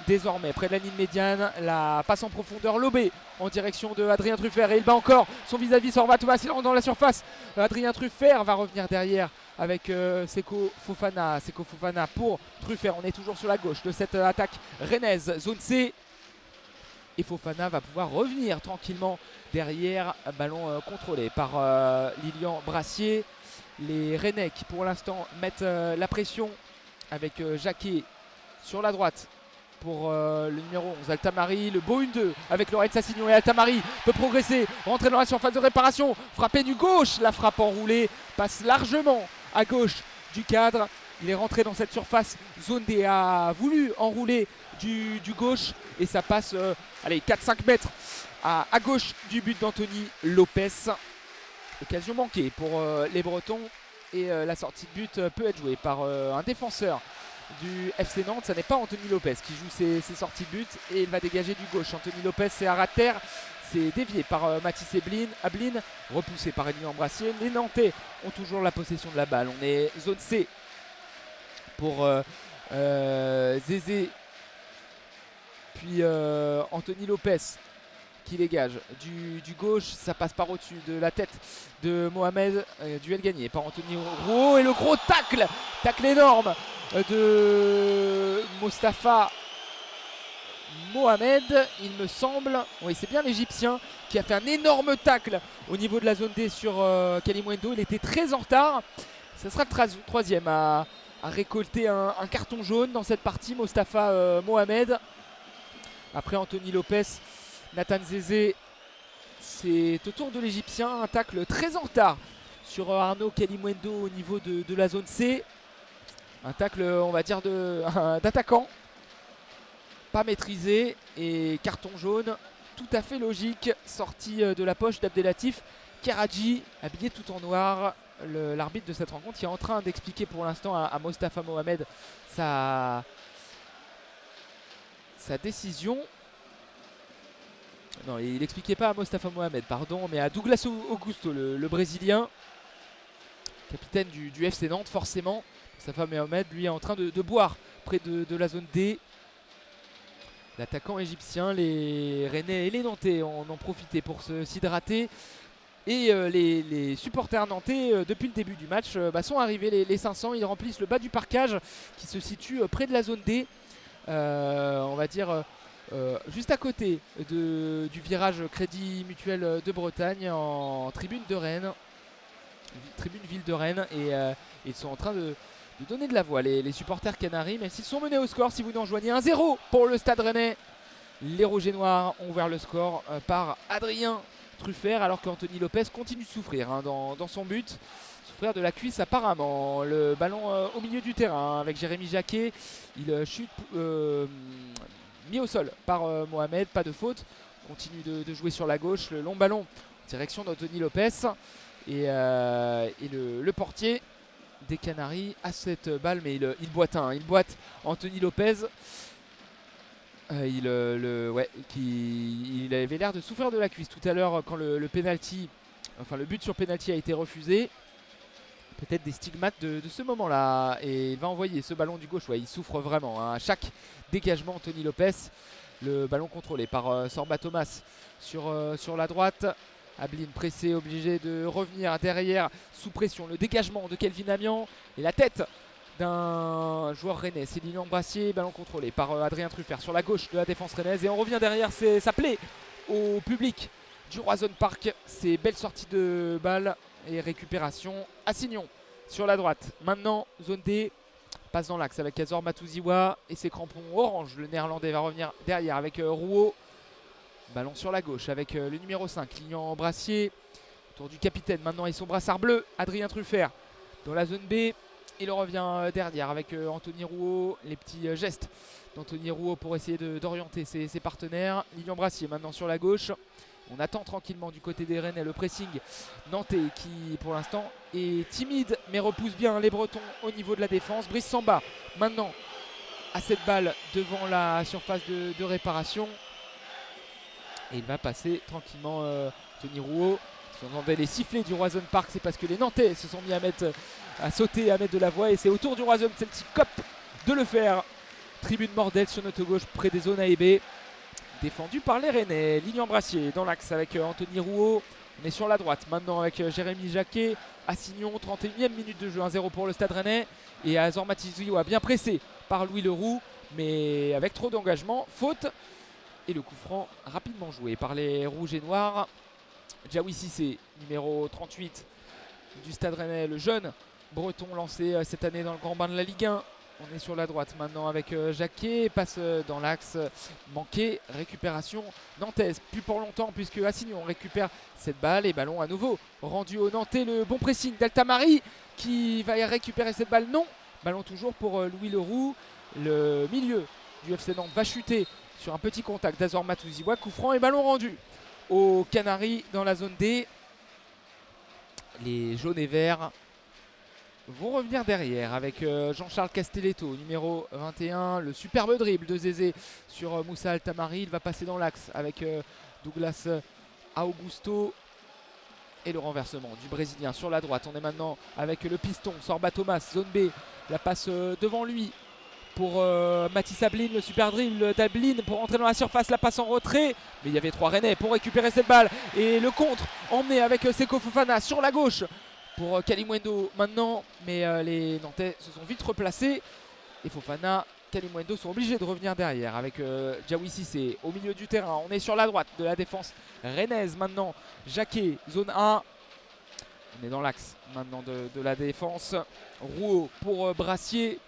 Désormais près de la ligne médiane, la passe en profondeur lobée en direction de Adrien Truffert. Et il bat encore son vis-à-vis Sorba Thomas dans la surface. Adrien Truffert va revenir derrière avec Seko Fofana. Seko Fofana pour Truffert. On est toujours sur la gauche de cette attaque rennaise. Zone C. Et Fofana va pouvoir revenir tranquillement derrière. Ballon contrôlé par Lilian Brassier. Les Rennais qui pour l'instant mettent la pression avec Jacquet sur la droite pour le numéro 11 Altamari, le beau 1-2 avec Lorenz Assignon, et Altamari peut progresser, rentrer dans la surface de réparation, frapper du gauche, la frappe enroulée passe largement à gauche du cadre. Il est rentré dans cette surface, zone D a voulu enrouler du gauche et ça passe 4-5 mètres à gauche du but d'Anthony Lopez. Occasion manquée pour les Bretons et la sortie de but peut être jouée par un défenseur du FC Nantes. Ça n'est pas Anthony Lopez qui joue ses sorties de but et il va dégager du gauche. Anthony Lopez c'est à ras de terre, c'est dévié par Mathis Ablin, repoussé par Lilian Brassier. Les Nantais ont toujours la possession de la balle. On est zone C pour Zézé, puis Anthony Lopez qui dégage du gauche, ça passe par au-dessus de la tête de Mohamed, duel gagné par Anthony Rouault et le gros tacle énorme de Mostafa Mohamed, il me semble. Oui, c'est bien l'Égyptien qui a fait un énorme tacle au niveau de la zone D sur Kalimwendo. Il était très en retard. Ce sera le troisième à récolter un carton jaune dans cette partie, Mostafa Mohamed. Après Anthony Lopez, Nathan Zézé, c'est au tour de l'Égyptien. Un tacle très en retard sur Arnaud Kalimwendo au niveau de la zone C. Un tacle, on va dire, d'attaquant. Pas maîtrisé et carton jaune tout à fait logique, sorti de la poche d'Abdelatif Karaji, habillé tout en noir. L'arbitre de cette rencontre qui est en train d'expliquer pour l'instant à Mostafa Mohamed sa décision. Non, il n'expliquait pas à Mostafa Mohamed, pardon, mais à Douglas Augusto, le Brésilien, capitaine du FC Nantes, forcément. Mostafa Mohamed, lui, est en train de boire près de la zone D. L'attaquant égyptien, les Rennais et les Nantais en ont profité pour s'hydrater. Et les supporters nantais, depuis le début du match, sont arrivés, les 500. Ils remplissent le bas du parcage qui se situe près de la zone D. On va dire juste à côté du virage Crédit Mutuel de Bretagne en tribune de Rennes. Tribune ville de Rennes. Et ils sont en train de donner de la voix, les supporters canaris, même s'ils sont menés au score. Si vous nous rejoignez, 1-0 pour le Stade Rennais. Les Rouges et Noirs ont ouvert le score par Adrien Truffert, alors qu'Anthony Lopez continue de souffrir dans son but. Souffrir de la cuisse apparemment. Le ballon au milieu du terrain avec Jérémy Jacquet. Il chute mis au sol par Mohamed, pas de faute. Continue de jouer sur la gauche. Le long ballon direction d'Anthony Lopez. Et le portier des Canaries a cette balle, mais il boite il boite Anthony Lopez. Il avait l'air de souffrir de la cuisse tout à l'heure quand le but sur penalty a été refusé. Peut-être des stigmates de ce moment-là. Et il va envoyer ce ballon du gauche. Ouais, il souffre vraiment. À chaque dégagement, Anthony Lopez. Le ballon contrôlé par Sorba Thomas sur la droite. Ablin pressé, obligé de revenir derrière sous pression. Le dégagement de Kelvin Amian et la tête d'un joueur rennais, c'est Lilian Brassier. Ballon contrôlé par Adrien Truffert sur la gauche de la défense rennaise. Et on revient derrière, ça plaît au public du Roison Park. C'est belle sortie de balle et récupération. Assignon sur la droite. Maintenant, zone D. Passe dans l'axe avec Azor Matouziwa et ses crampons orange. Le néerlandais va revenir derrière avec Rouault. Ballon sur la gauche avec le numéro 5, Lilian Brassier. Autour du capitaine maintenant et son brassard bleu, Adrien Truffert. Dans la zone B, il revient derrière avec Anthony Rouault. Les petits gestes d'Anthony Rouault pour essayer d'orienter ses partenaires. Lilian Brassier maintenant sur la gauche. On attend tranquillement du côté des Rennais le pressing nantais qui pour l'instant est timide mais repousse bien les Bretons au niveau de la défense. Brice Samba maintenant à cette balle devant la surface de réparation. Et il va passer tranquillement Anthony Rouault. Si on entendait les sifflets du Roison Park, c'est parce que les Nantais se sont mis à sauter, à mettre de la voix. Et c'est au tour du Roison Celtic Cup de le faire. Tribune Mordel sur notre gauche près des zones A et B. Défendu par les Rennais. Lilian Brassier dans l'axe avec Anthony Rouault. On est sur la droite maintenant avec Jérémy Jacquet. Assignon, 31e minute de jeu, 1-0 pour le Stade Rennais. Et Azor Matizio a bien pressé par Louis Leroux, mais avec trop d'engagement. Faute Et le coup franc rapidement joué par les rouges et noirs. Diawy Cissé, numéro 38 du Stade Rennais, le jeune breton lancé cette année dans le grand bain de la Ligue 1. On est sur la droite maintenant avec Jacquet, passe dans l'axe manqué, récupération nantaise. Plus pour longtemps puisque Assignon récupère cette balle et ballon à nouveau rendu au Nantais. Le bon pressing d'Altamari qui va récupérer cette balle. Non, ballon toujours pour Louis Leroux. Le milieu du FC Nantes va chuter sur un petit contact d'Azor Matouziwa. Coup franc et ballon rendu aux Canaries dans la zone D. Les jaunes et verts vont revenir derrière avec Jean-Charles Castelletto, numéro 21. Le superbe dribble de Zézé sur Moussa Altamari. Il va passer dans l'axe avec Douglas Augusto. Et le renversement du Brésilien sur la droite. On est maintenant avec le piston. Sorba Thomas, zone B. La passe devant lui pour Mathis Ablin. Le super dribble d'Ablin pour entrer dans la surface. La passe en retrait. Mais il y avait 3 Rennais pour récupérer cette balle. Et le contre emmené avec Seko Fofana sur la gauche pour Kalimuendo maintenant, mais les Nantais se sont vite replacés et Fofana, Kalimuendo sont obligés de revenir derrière avec Diawy Cissé au milieu du terrain. On est sur la droite de la défense rennaise maintenant. Jacquet, zone A. On est dans l'axe maintenant de la défense. Rouault pour Brassier.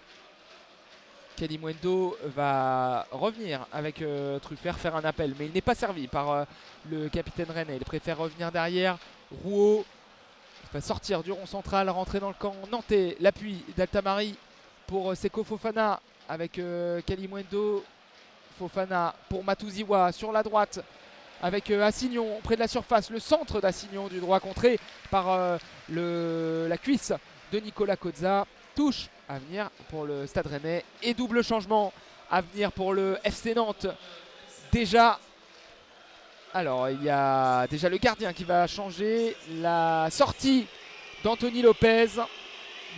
Kalimuendo va revenir avec Truffert, faire un appel, mais il n'est pas servi par le capitaine rennais. Il préfère revenir derrière. Rouault va sortir du rond central, rentrer dans le camp nantais. L'appui d'Altamari pour Seko Fofana avec Kalimuendo. Fofana pour Matouziwa sur la droite avec Assignon près de la surface. Le centre d'Assignon du droit contré par la cuisse de Nicolas Cozza. Touche à venir pour le Stade Rennais et double changement à venir pour le FC Nantes. Déjà, alors il y a déjà le gardien qui va changer. La sortie d'Anthony Lopez,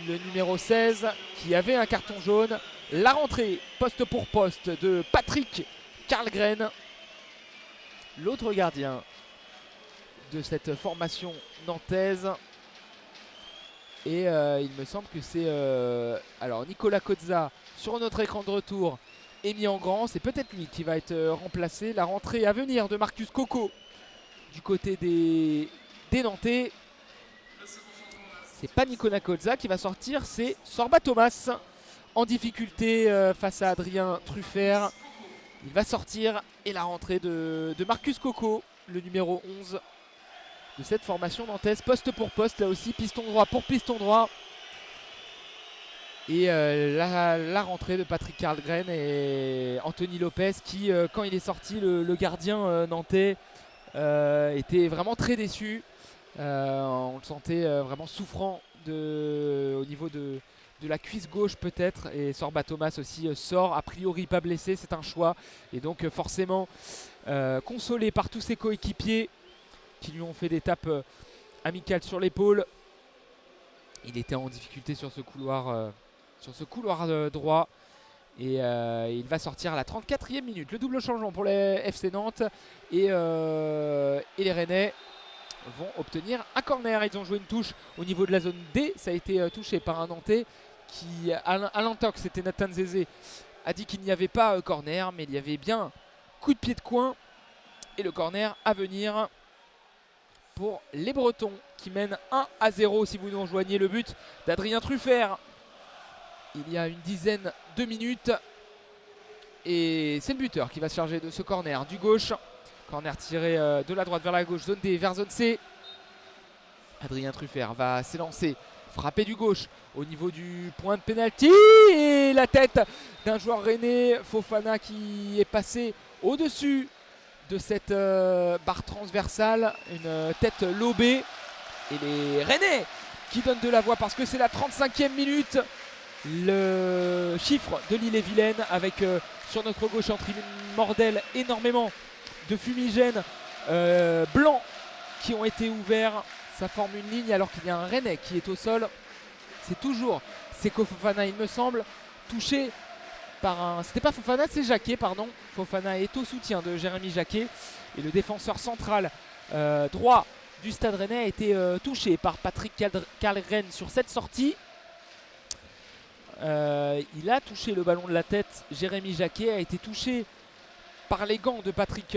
le numéro 16, qui avait un carton jaune. La rentrée poste pour poste de Patrick Karlgren, l'autre gardien de cette formation nantaise. Et il me semble que c'est alors Nicolas Cozza sur notre écran de retour est mis en grand. C'est peut-être lui qui va être remplacé. La rentrée à venir de Marcus Coco du côté des Nantais. C'est pas Nicolas Cozza qui va sortir, c'est Sorba Thomas en difficulté face à Adrien Truffert. Il va sortir et la rentrée de Marcus Coco, le numéro 11 de cette formation nantaise, poste pour poste, là aussi piston droit pour piston droit. Et la rentrée de Patrick Karlgren et Anthony Lopez qui, quand il est sorti, le gardien nantais était vraiment très déçu. On le sentait vraiment souffrant au niveau de la cuisse gauche peut-être. Et Sorba Thomas aussi sort, a priori pas blessé, c'est un choix. Et donc forcément consolé par tous ses coéquipiers qui lui ont fait des tapes amicales sur l'épaule. Il était en difficulté sur ce couloir, droit. Et il va sortir à la 34e minute. Le double changement pour les FC Nantes. Et les Rennais vont obtenir un corner. Ils ont joué une touche au niveau de la zone D. Ça a été touché par un Nantais qui, à l'intox, c'était Nathan Zézé, a dit qu'il n'y avait pas corner. Mais il y avait bien coup de pied de coin. Et le corner à venir pour les Bretons qui mènent 1-0 si vous nous rejoignez. Le but d'Adrien Truffert il y a une dizaine de minutes. Et c'est le buteur qui va se charger de ce corner du gauche. Corner tiré de la droite vers la gauche, zone D vers zone C. Adrien Truffert va s'élancer, frapper du gauche au niveau du point de pénalty. Et la tête d'un joueur rennais, Fofana, qui est passé au-dessus de cette barre transversale, une tête lobée. Et les Rennais qui donnent de la voix parce que c'est la 35e minute. Le chiffre de l'Ille-et-Vilaine avec sur notre gauche en tribune Mordel énormément de fumigènes blancs qui ont été ouverts. Ça forme une ligne alors qu'il y a un Rennais qui est au sol. C'est toujours Seko Fofana, il me semble, touché par un... C'était pas Fofana, c'est Jacquet, pardon. Fofana est au soutien de Jérémy Jacquet. Et le défenseur central droit du Stade Rennais a été touché par Patrick Karlgren sur cette sortie. Il a touché le ballon de la tête. Jérémy Jacquet a été touché par les gants de Patrick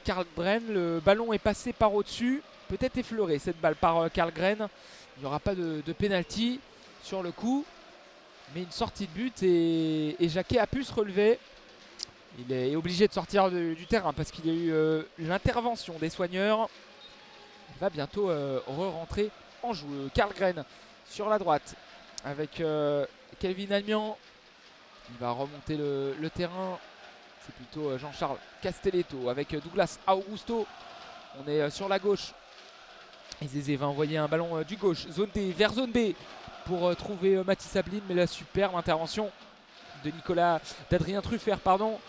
Karlgren. Le ballon est passé par au-dessus, peut-être effleuré cette balle par Karlgren. Il n'y aura pas de penalty sur le coup, mais une sortie de but et Jacquet a pu se relever. Il est obligé de sortir du terrain parce qu'il y a eu l'intervention des soigneurs. Il va bientôt re-rentrer en jeu. Karlgren sur la droite avec Kelvin Almian. Il va remonter le terrain. C'est plutôt Jean-Charles Castelletto avec Douglas Augusto. On est sur la gauche. Et Zézé va envoyer un ballon du gauche, zone D vers zone B pour trouver Mathis Abline. Mais la superbe intervention de d'Adrien Truffert, pardon.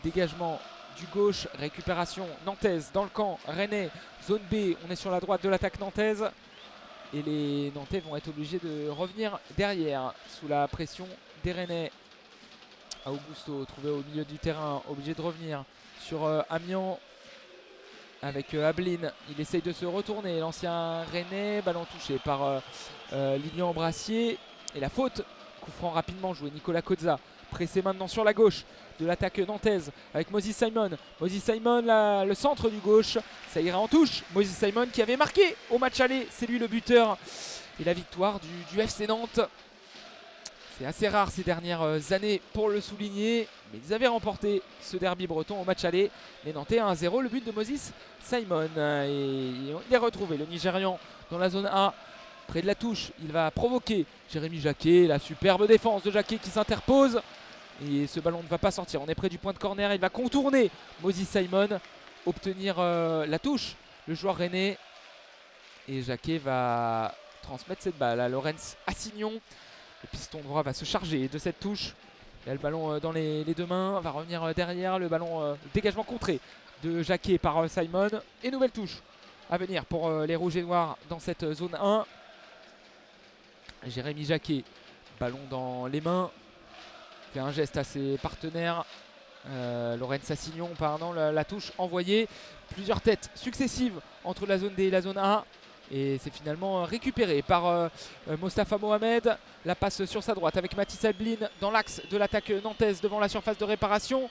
Dégagement du gauche, récupération nantaise dans le camp rennais, zone B. On est sur la droite de l'attaque nantaise. Et les Nantais vont être obligés de revenir derrière sous la pression des Rennais. Augusto trouvé au milieu du terrain, obligé de revenir sur Amiens avec Abline. Il essaye de se retourner, l'ancien Rennais, ballon touché par Lilian Brassier. Et la faute, coup franc rapidement joué, Nicolas Kozza. Pressé maintenant sur la gauche de l'attaque nantaise avec Moses Simon. Moses Simon, le centre du gauche, ça ira en touche. Moses Simon qui avait marqué au match aller, c'est lui le buteur. Et la victoire du FC Nantes. C'est assez rare ces dernières années pour le souligner, mais ils avaient remporté ce derby breton au match aller. Les Nantais 1-0, le but de Moses Simon. Et il est retrouvé, le Nigérian, dans la zone A. Près de la touche, il va provoquer Jérémy Jacquet. La superbe défense de Jacquet qui s'interpose. Et ce ballon ne va pas sortir. On est près du point de corner. Il va contourner Moses Simon, obtenir la touche. Le joueur rennais. Et Jacquet va transmettre cette balle à Lorenz Assignon. Le piston droit va se charger de cette touche. Il a le ballon dans les deux mains. Va revenir derrière. Le ballon dégagement contré de Jacquet par Simon. Et nouvelle touche à venir pour les Rouges et Noirs dans cette zone 1. Jérémy Jacquet, ballon dans les mains, fait un geste à ses partenaires. Lorenz Assignon, pardon, la touche envoyée. Plusieurs têtes successives entre la zone D et la zone A. Et c'est finalement récupéré par Mostafa Mohamed. La passe sur sa droite avec Mathis Abline dans l'axe de l'attaque nantaise devant la surface de réparation.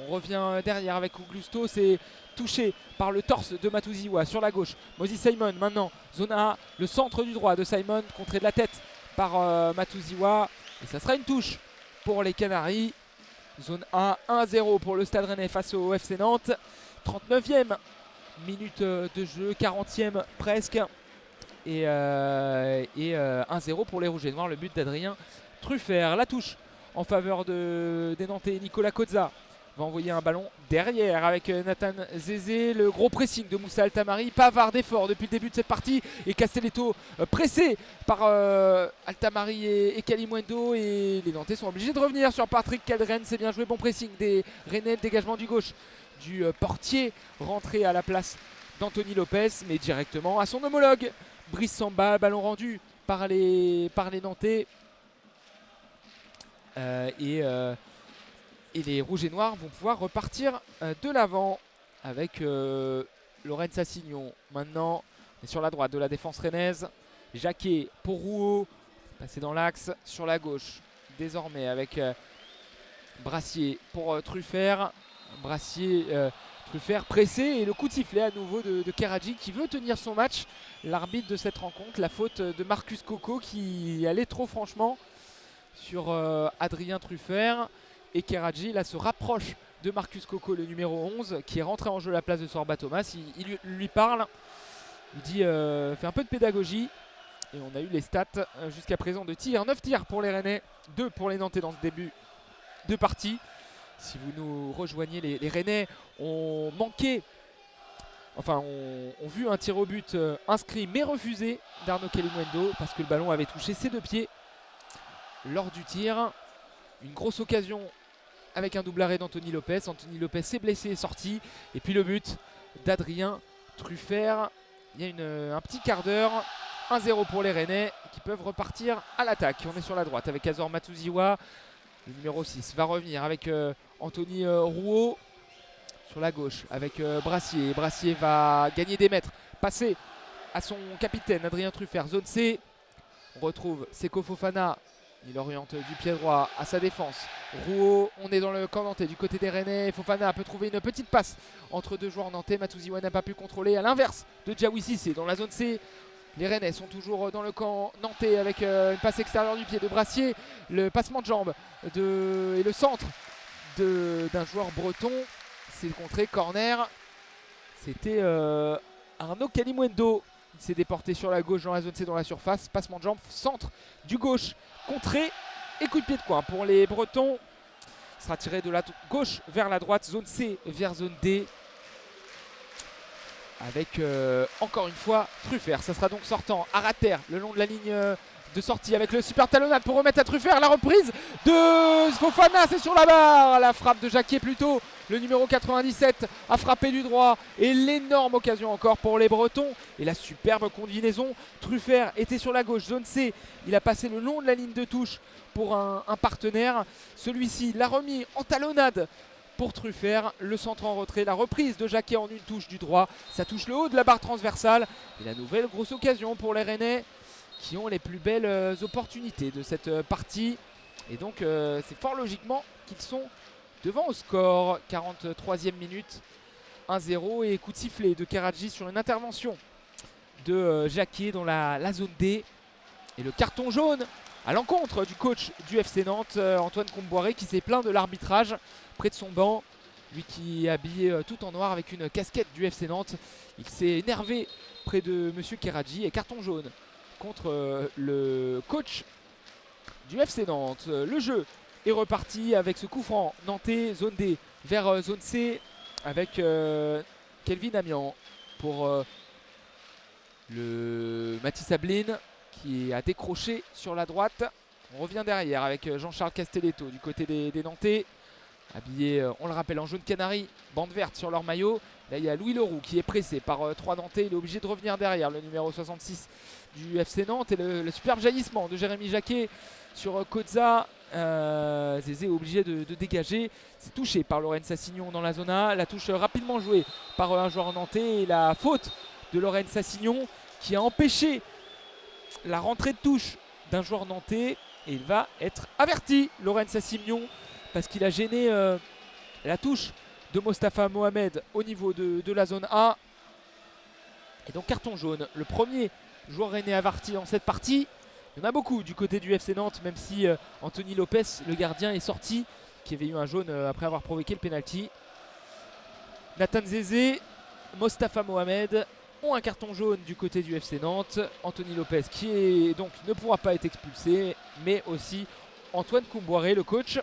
On revient derrière avec Augusto. C'est touché par le torse de Matouziwa sur la gauche. Moses Simon maintenant, zone A, le centre du droit de Simon, contré de la tête par Matouziwa. Et ça sera une touche pour les Canaries. Zone A, 1-0 pour le Stade Rennais face au FC Nantes. 39e minute de jeu, 40e presque. Et 1-0 pour les Rouges et Noirs, le but d'Adrien Truffert. La touche en faveur des Nantais, Nicolas Kozza va envoyer un ballon derrière avec Nathan Zézé. Le gros pressing de Moussa Altamari, Pavard d'effort depuis le début de cette partie. Et Castelletto pressé par Altamari et Kalimundo. Et les Nantais sont obligés de revenir sur Patrick Karlgren. C'est bien joué, bon pressing des Rennais, le dégagement du gauche du portier rentré à la place d'Anthony Lopez, mais directement à son homologue Brice Samba. Ballon rendu par les Nantais. Et les Rouges et Noirs vont pouvoir repartir de l'avant avec Lorenz Assignon. Maintenant, on est sur la droite de la défense rennaise. Jacquet pour Rouault, passé dans l'axe sur la gauche. Désormais avec Brassier pour Truffert. Brassier, Truffert pressé et le coup de sifflet à nouveau de Keradji qui veut tenir son match. L'arbitre de cette rencontre, la faute de Marcus Coco qui allait trop franchement sur Adrien Truffert. Et Keradji là se rapproche de Marcus Coco, le numéro 11, qui est rentré en jeu à la place de Sorba Thomas. Il lui parle, il dit fait un peu de pédagogie. Et on a eu les stats jusqu'à présent de tirs, 9 tirs pour les Rennais, 2 pour les Nantais dans ce début de partie. Si vous nous rejoignez, les Rennais ont manqué, enfin ont vu un tir au but inscrit mais refusé d'Arnaud Kalimundo parce que le ballon avait touché ses deux pieds lors du tir. Une grosse occasion avec un double arrêt d'Anthony Lopez. Anthony Lopez s'est blessé et sorti. Et puis le but d'Adrien Truffert. Il y a un petit quart d'heure. 1-0 pour les Rennais qui peuvent repartir à l'attaque. On est sur la droite avec Azor Matouziwa. Le numéro 6 va revenir avec Anthony Rouault. Sur la gauche avec Brassier. Brassier va gagner des mètres. Passer à son capitaine Adrien Truffert. Zone C. On retrouve Seko Fofana Il oriente du pied droit à sa défense. Rouault, on est dans le camp nantais du côté des Rennais. Fofana peut trouver une petite passe entre deux joueurs nantais. Matouziwa n'a pas pu contrôler. À l'inverse de Diawy Cissé dans la zone C. Les Rennais sont toujours dans le camp nantais avec une passe extérieure du pied de Brassier. Le passement de jambes et le centre d'un joueur breton. C'est contré, corner. C'était Arnaud Kalimwendo. Il s'est déporté sur la gauche dans la zone C dans la surface. Passement de jambes, centre du gauche, contré et coup de pied de coin pour les Bretons. Il sera tiré de la gauche vers la droite, zone C vers zone D. Avec encore une fois Truffert. Ça sera donc sortant à rater le long de la ligne de sortie avec le super talonnade pour remettre à Truffert. La reprise de Fofana, c'est sur la barre. La frappe de Jacquet plutôt. Le numéro 97 a frappé du droit et l'énorme occasion encore pour les Bretons. Et la superbe combinaison. Truffert était sur la gauche, zone C. Il a passé le long de la ligne de touche pour un partenaire. Celui-ci l'a remis en talonnade pour Truffert. Le centre en retrait, la reprise de Jacquet en une touche du droit. Ça touche le haut de la barre transversale. Et la nouvelle grosse occasion pour les Rennais qui ont les plus belles opportunités de cette partie. Et donc c'est fort logiquement qu'ils sont devant au score. 43e minute, 1-0 et coup de sifflet de Karadji sur une intervention de Jacquet dans la zone D. Et le carton jaune à l'encontre du coach du FC Nantes, Antoine Comboiré, qui s'est plaint de l'arbitrage près de son banc. Lui qui est habillé tout en noir avec une casquette du FC Nantes. Il s'est énervé près de monsieur Karadji et carton jaune contre le coach du FC Nantes. Le jeu est reparti avec ce coup franc nantais, zone D vers zone C avec Kelvin Amian pour le Mathis Abline qui a décroché sur la droite. On revient derrière avec Jean-Charles Castelletto du côté des Nantais, habillé, on le rappelle, en jaune canari, bande verte sur leur maillot. Là il y a Louis Leroux qui est pressé par trois Nantais, il est obligé de revenir derrière, le numéro 66 du FC Nantes. Et le superbe jaillissement de Jérémy Jacquet sur Koza. Zézé est obligé de dégager. C'est touché par Lorraine Sassignon dans la zone A. La touche rapidement jouée par un joueur nantais. Et la faute de Lorraine Sassignon qui a empêché la rentrée de touche d'un joueur nantais. Et il va être averti, Lorraine Sassignon, parce qu'il a gêné la touche de Mostafa Mohamed au niveau de la zone A. Et donc carton jaune. Le premier joueur rennais averti en cette partie. Il y en a beaucoup du côté du FC Nantes, même si Anthony Lopez, le gardien, est sorti, qui avait eu un jaune après avoir provoqué le pénalty. Nathan Zézé, Mostafa Mohamed ont un carton jaune du côté du FC Nantes. Anthony Lopez donc ne pourra pas être expulsé, mais aussi Antoine Comboiré, le coach.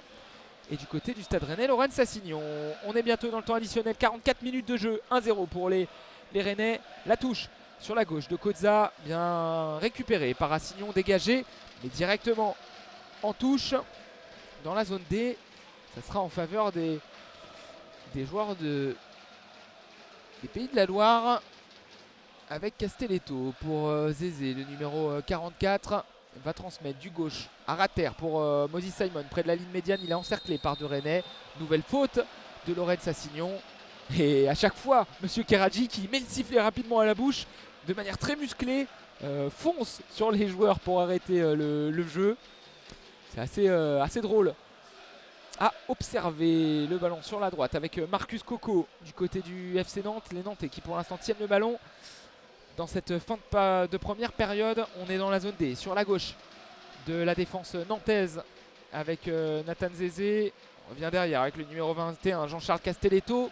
Et du côté du Stade Rennais, Lorraine Sassignon. On est bientôt dans le temps additionnel, 44 minutes de jeu, 1-0 pour les Rennais. La touche sur la gauche de Koza, bien récupéré par Assignon, dégagé, mais directement en touche dans la zone D. Ça sera en faveur des joueurs des Pays de la Loire avec Castelletto pour Zézé, le numéro 44. Va transmettre du gauche à rater pour Moses Simon près de la ligne médiane. Il est encerclé par deux Rennais. Nouvelle faute de Lorraine Sassignon. Et à chaque fois, monsieur Karadji qui met le sifflet rapidement à la bouche de manière très musclée, fonce sur les joueurs pour arrêter le jeu. C'est assez drôle à observer. Le ballon sur la droite avec Marcus Coco du côté du FC Nantes. Les Nantais qui pour l'instant tiennent le ballon. Dans cette fin de première période, on est dans la zone D, sur la gauche de la défense nantaise avec Nathan Zézé. On revient derrière avec le numéro 21, Jean-Charles Castelletto.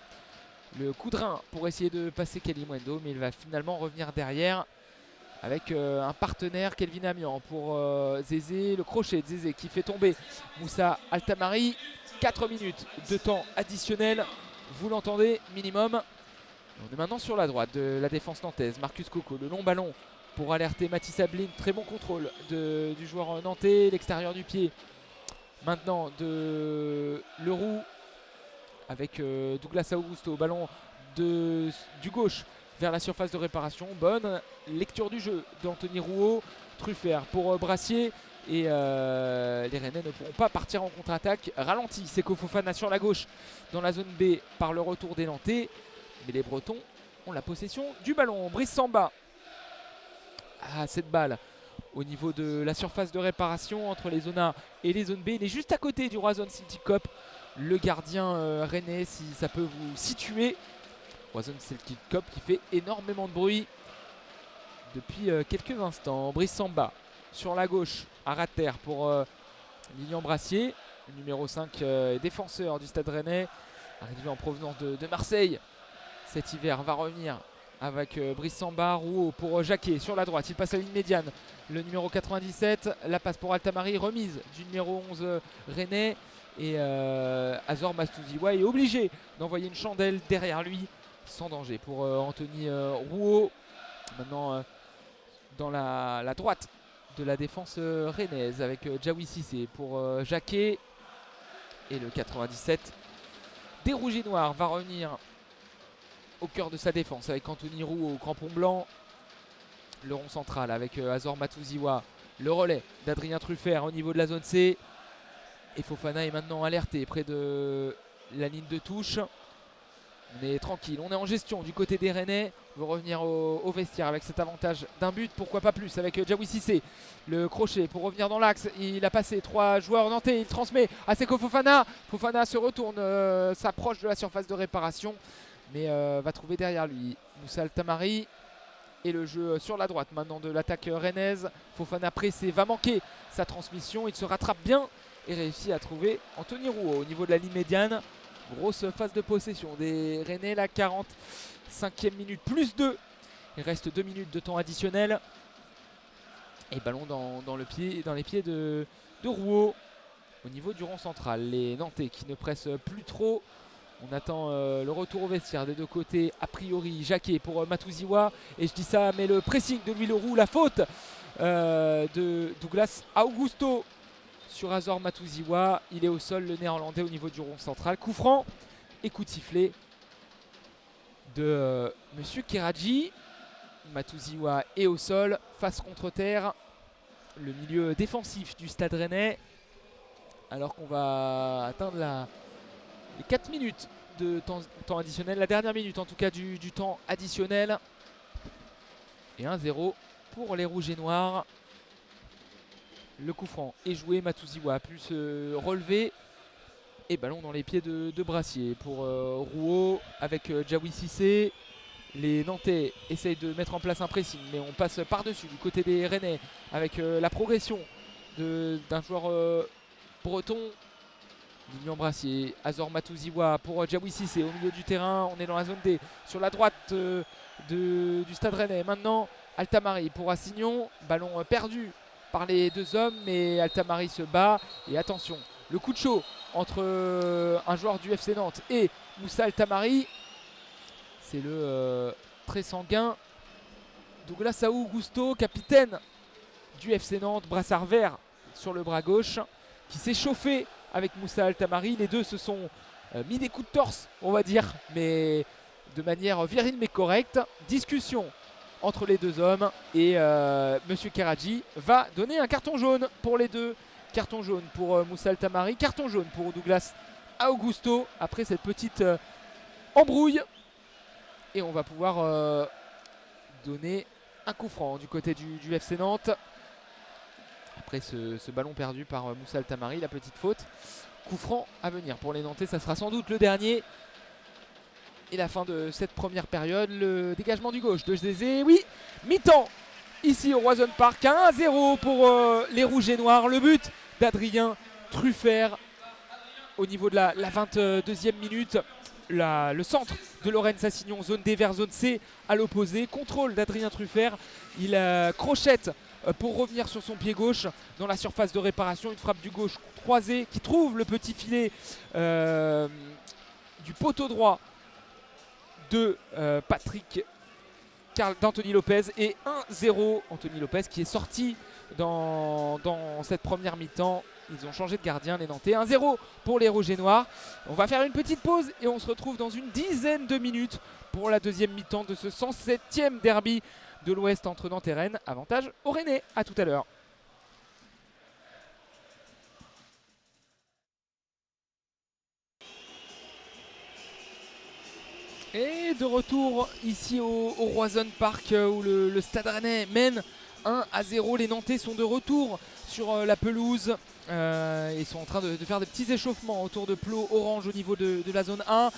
Le coup de rein pour essayer de passer Kalimwendo, mais il va finalement revenir derrière avec un partenaire, Kelvin Amian pour Zézé. Le crochet de Zézé qui fait tomber Moussa Altamari. 4 minutes de temps additionnel, vous l'entendez, minimum. On est maintenant sur la droite de la défense nantaise. Marcus Coco, le long ballon pour alerter Mathis Abline. Très bon contrôle du joueur nantais. L'extérieur du pied maintenant de Leroux avec Douglas Augusto. Ballon du gauche vers la surface de réparation. Bonne lecture du jeu d'Anthony Rouault. Truffert pour Brassier. Et les Rennais ne pourront pas partir en contre-attaque. Ralenti, Seko Fofana sur la gauche dans la zone B par le retour des Nantais. Mais les Bretons ont la possession du ballon. Brice Samba. Ah, cette balle au niveau de la surface de réparation entre les zones A et les zones B. Il est juste à côté du Roison Celtic Cup. Le gardien rennais, si ça peut vous situer. Roison Celtic Cup qui fait énormément de bruit depuis quelques instants. Brice Samba sur la gauche à ras de terre pour Lilian Brassier, le numéro 5 défenseur du Stade Rennais, arrivé en provenance de Marseille cet hiver, va revenir avec Brice Samba. Rouault pour Jacquet sur la droite, il passe la ligne médiane, le numéro 97, la passe pour Altamari, remise du numéro 11 Rennais, et Azor Mastouziwa est obligé d'envoyer une chandelle derrière lui, sans danger pour Anthony Rouault. Maintenant dans la droite de la défense rennaise avec Djawi Cissé pour Jacquet, et le 97 des Rouges et Noirs va revenir au cœur de sa défense avec Anthony Rouault au crampon blanc. Le rond central avec Azor Mastouziwa, le relais d'Adrien Truffert au niveau de la zone C, et Fofana est maintenant alerté près de la ligne de touche. On est tranquille, on est en gestion du côté des Rennais. On veut revenir au vestiaire avec cet avantage d'un but, pourquoi pas plus, avec Djawi Cissé. Le crochet pour revenir dans l'axe, il a passé 3 joueurs nantais, il transmet à Seko Fofana. Fofana se retourne, s'approche de la surface de réparation, mais va trouver derrière lui Moussa Altamari. Et le jeu sur la droite maintenant de l'attaque rennaise. Fofana pressé, va manquer sa transmission, il se rattrape bien et réussit à trouver Anthony Rouault au niveau de la ligne médiane. Grosse phase de possession des Rennais, la 45e minute, plus 2. Il reste 2 minutes de temps additionnel. Et ballon dans les pieds de Rouault au niveau du rond central. Les Nantais qui ne pressent plus trop. On attend le retour au vestiaire des deux côtés. A priori, Jacquet pour Mastouziwa. Et je dis ça, mais le pressing de Louis Leroux, la faute de Douglas Augusto sur Azor Mastouziwa. Il est au sol, le néerlandais, au niveau du rond central. Coup franc et coup de sifflet de Monsieur Keradji. Mastouziwa est au sol, face contre terre. Le milieu défensif du Stade Rennais. Alors qu'on va atteindre les 4 minutes de temps additionnel. La dernière minute en tout cas du temps additionnel. Et 1-0 pour les Rouges et Noirs. Le coup franc est joué, Mastouziwa a pu se relever. Et ballon dans les pieds de Brassier pour Rouault avec Djawi Cissé. Les Nantais essayent de mettre en place un pressing, mais on passe par-dessus du côté des Rennais avec la progression d'un joueur breton. Lilian Brassier, Azor Mastouziwa pour Djawi Cissé au milieu du terrain. On est dans la zone D sur la droite du Stade Rennais. Maintenant Altamari pour Assignon, ballon perdu par les deux hommes, mais Altamari se bat. Et attention, le coup de chaud entre un joueur du FC Nantes et Moussa Altamari. C'est le très sanguin Douglas Augusto, capitaine du FC Nantes, brassard vert sur le bras gauche, qui s'est chauffé avec Moussa Altamari. Les deux se sont mis des coups de torse, on va dire, mais de manière virile mais correcte. Discussion entre les deux hommes et Monsieur Keradji va donner un carton jaune pour les deux. Carton jaune pour Moussa Altamari, carton jaune pour Douglas Augusto après cette petite embrouille. Et on va pouvoir donner un coup franc du côté du FC Nantes. Après ce ballon perdu par Moussa Altamari, la petite faute. Coup franc à venir pour les Nantais, ça sera sans doute le dernier. Et la fin de cette première période, le dégagement du gauche de Zézé. Oui, mi-temps ici au Roison Park, 1-0 pour les Rouges et Noirs. Le but d'Adrien Truffert au niveau de la 22e minute. Le centre de Laurent Assignon, zone D vers zone C à l'opposé. Contrôle d'Adrien Truffert. Il crochette pour revenir sur son pied gauche dans la surface de réparation. Une frappe du gauche croisée qui trouve le petit filet du poteau droit de d'Anthony Lopez. Et 1-0, Anthony Lopez qui est sorti dans cette première mi-temps. Ils ont changé de gardien, les Nantais. 1-0 pour les Rouges et Noirs. On va faire une petite pause et on se retrouve dans une dizaine de minutes pour la deuxième mi-temps de ce 107e derby de l'Ouest entre Nantes et Rennes. Avantage aux Rennais. A tout à l'heure. Et de retour ici au Roison Park où le Stade Rennais mène 1-0. Les Nantais sont de retour sur la pelouse. Ils sont en train de faire des petits échauffements autour de plots orange au niveau de la zone 1.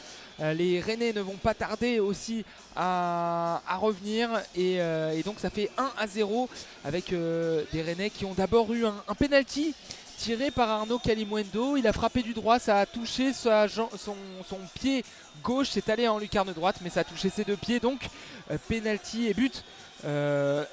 Les Rennais ne vont pas tarder aussi à revenir. Et donc ça fait 1-0 avec des Rennais qui ont d'abord eu un penalty tiré par Arnaud Kalimuendo. Il a frappé du droit, ça a touché son pied gauche, c'est allé en lucarne droite, mais ça a touché ses 2 pieds. Donc penalty et but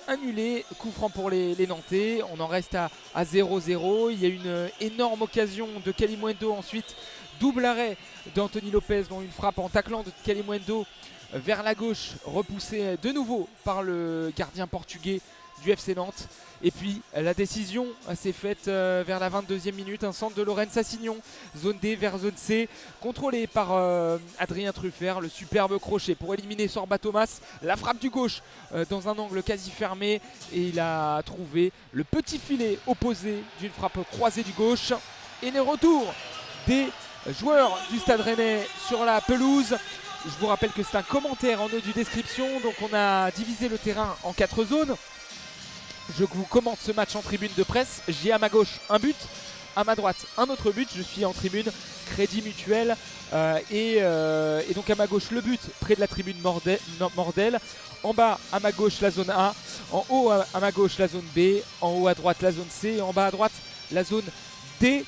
annulé, coup franc pour les Nantais. On en reste à 0-0. Il y a une énorme occasion de Kalimuendo ensuite. Double arrêt d'Anthony Lopez, dont une frappe en taclant de Kalimuendo vers la gauche, repoussé de nouveau par le gardien portugais du FC Nantes. Et puis la décision s'est faite vers la 22e minute, un centre de Lorraine Sassignon, zone D vers zone C, contrôlé par Adrien Truffert, le superbe crochet pour éliminer Sorba Thomas, la frappe du gauche dans un angle quasi fermé, et il a trouvé le petit filet opposé d'une frappe croisée du gauche. Et les retours des joueurs du Stade Rennais sur la pelouse. Je vous rappelle que c'est un commentaire en audio description, donc on a divisé le terrain en 4 zones. Je vous commente ce match en tribune de presse. J'ai à ma gauche un but, à ma droite un autre but. Je suis en tribune Crédit Mutuel et donc à ma gauche le but près de la tribune Mordel. En bas à ma gauche la zone A, en haut à ma gauche la zone B, en haut à droite la zone C et en bas à droite la zone D.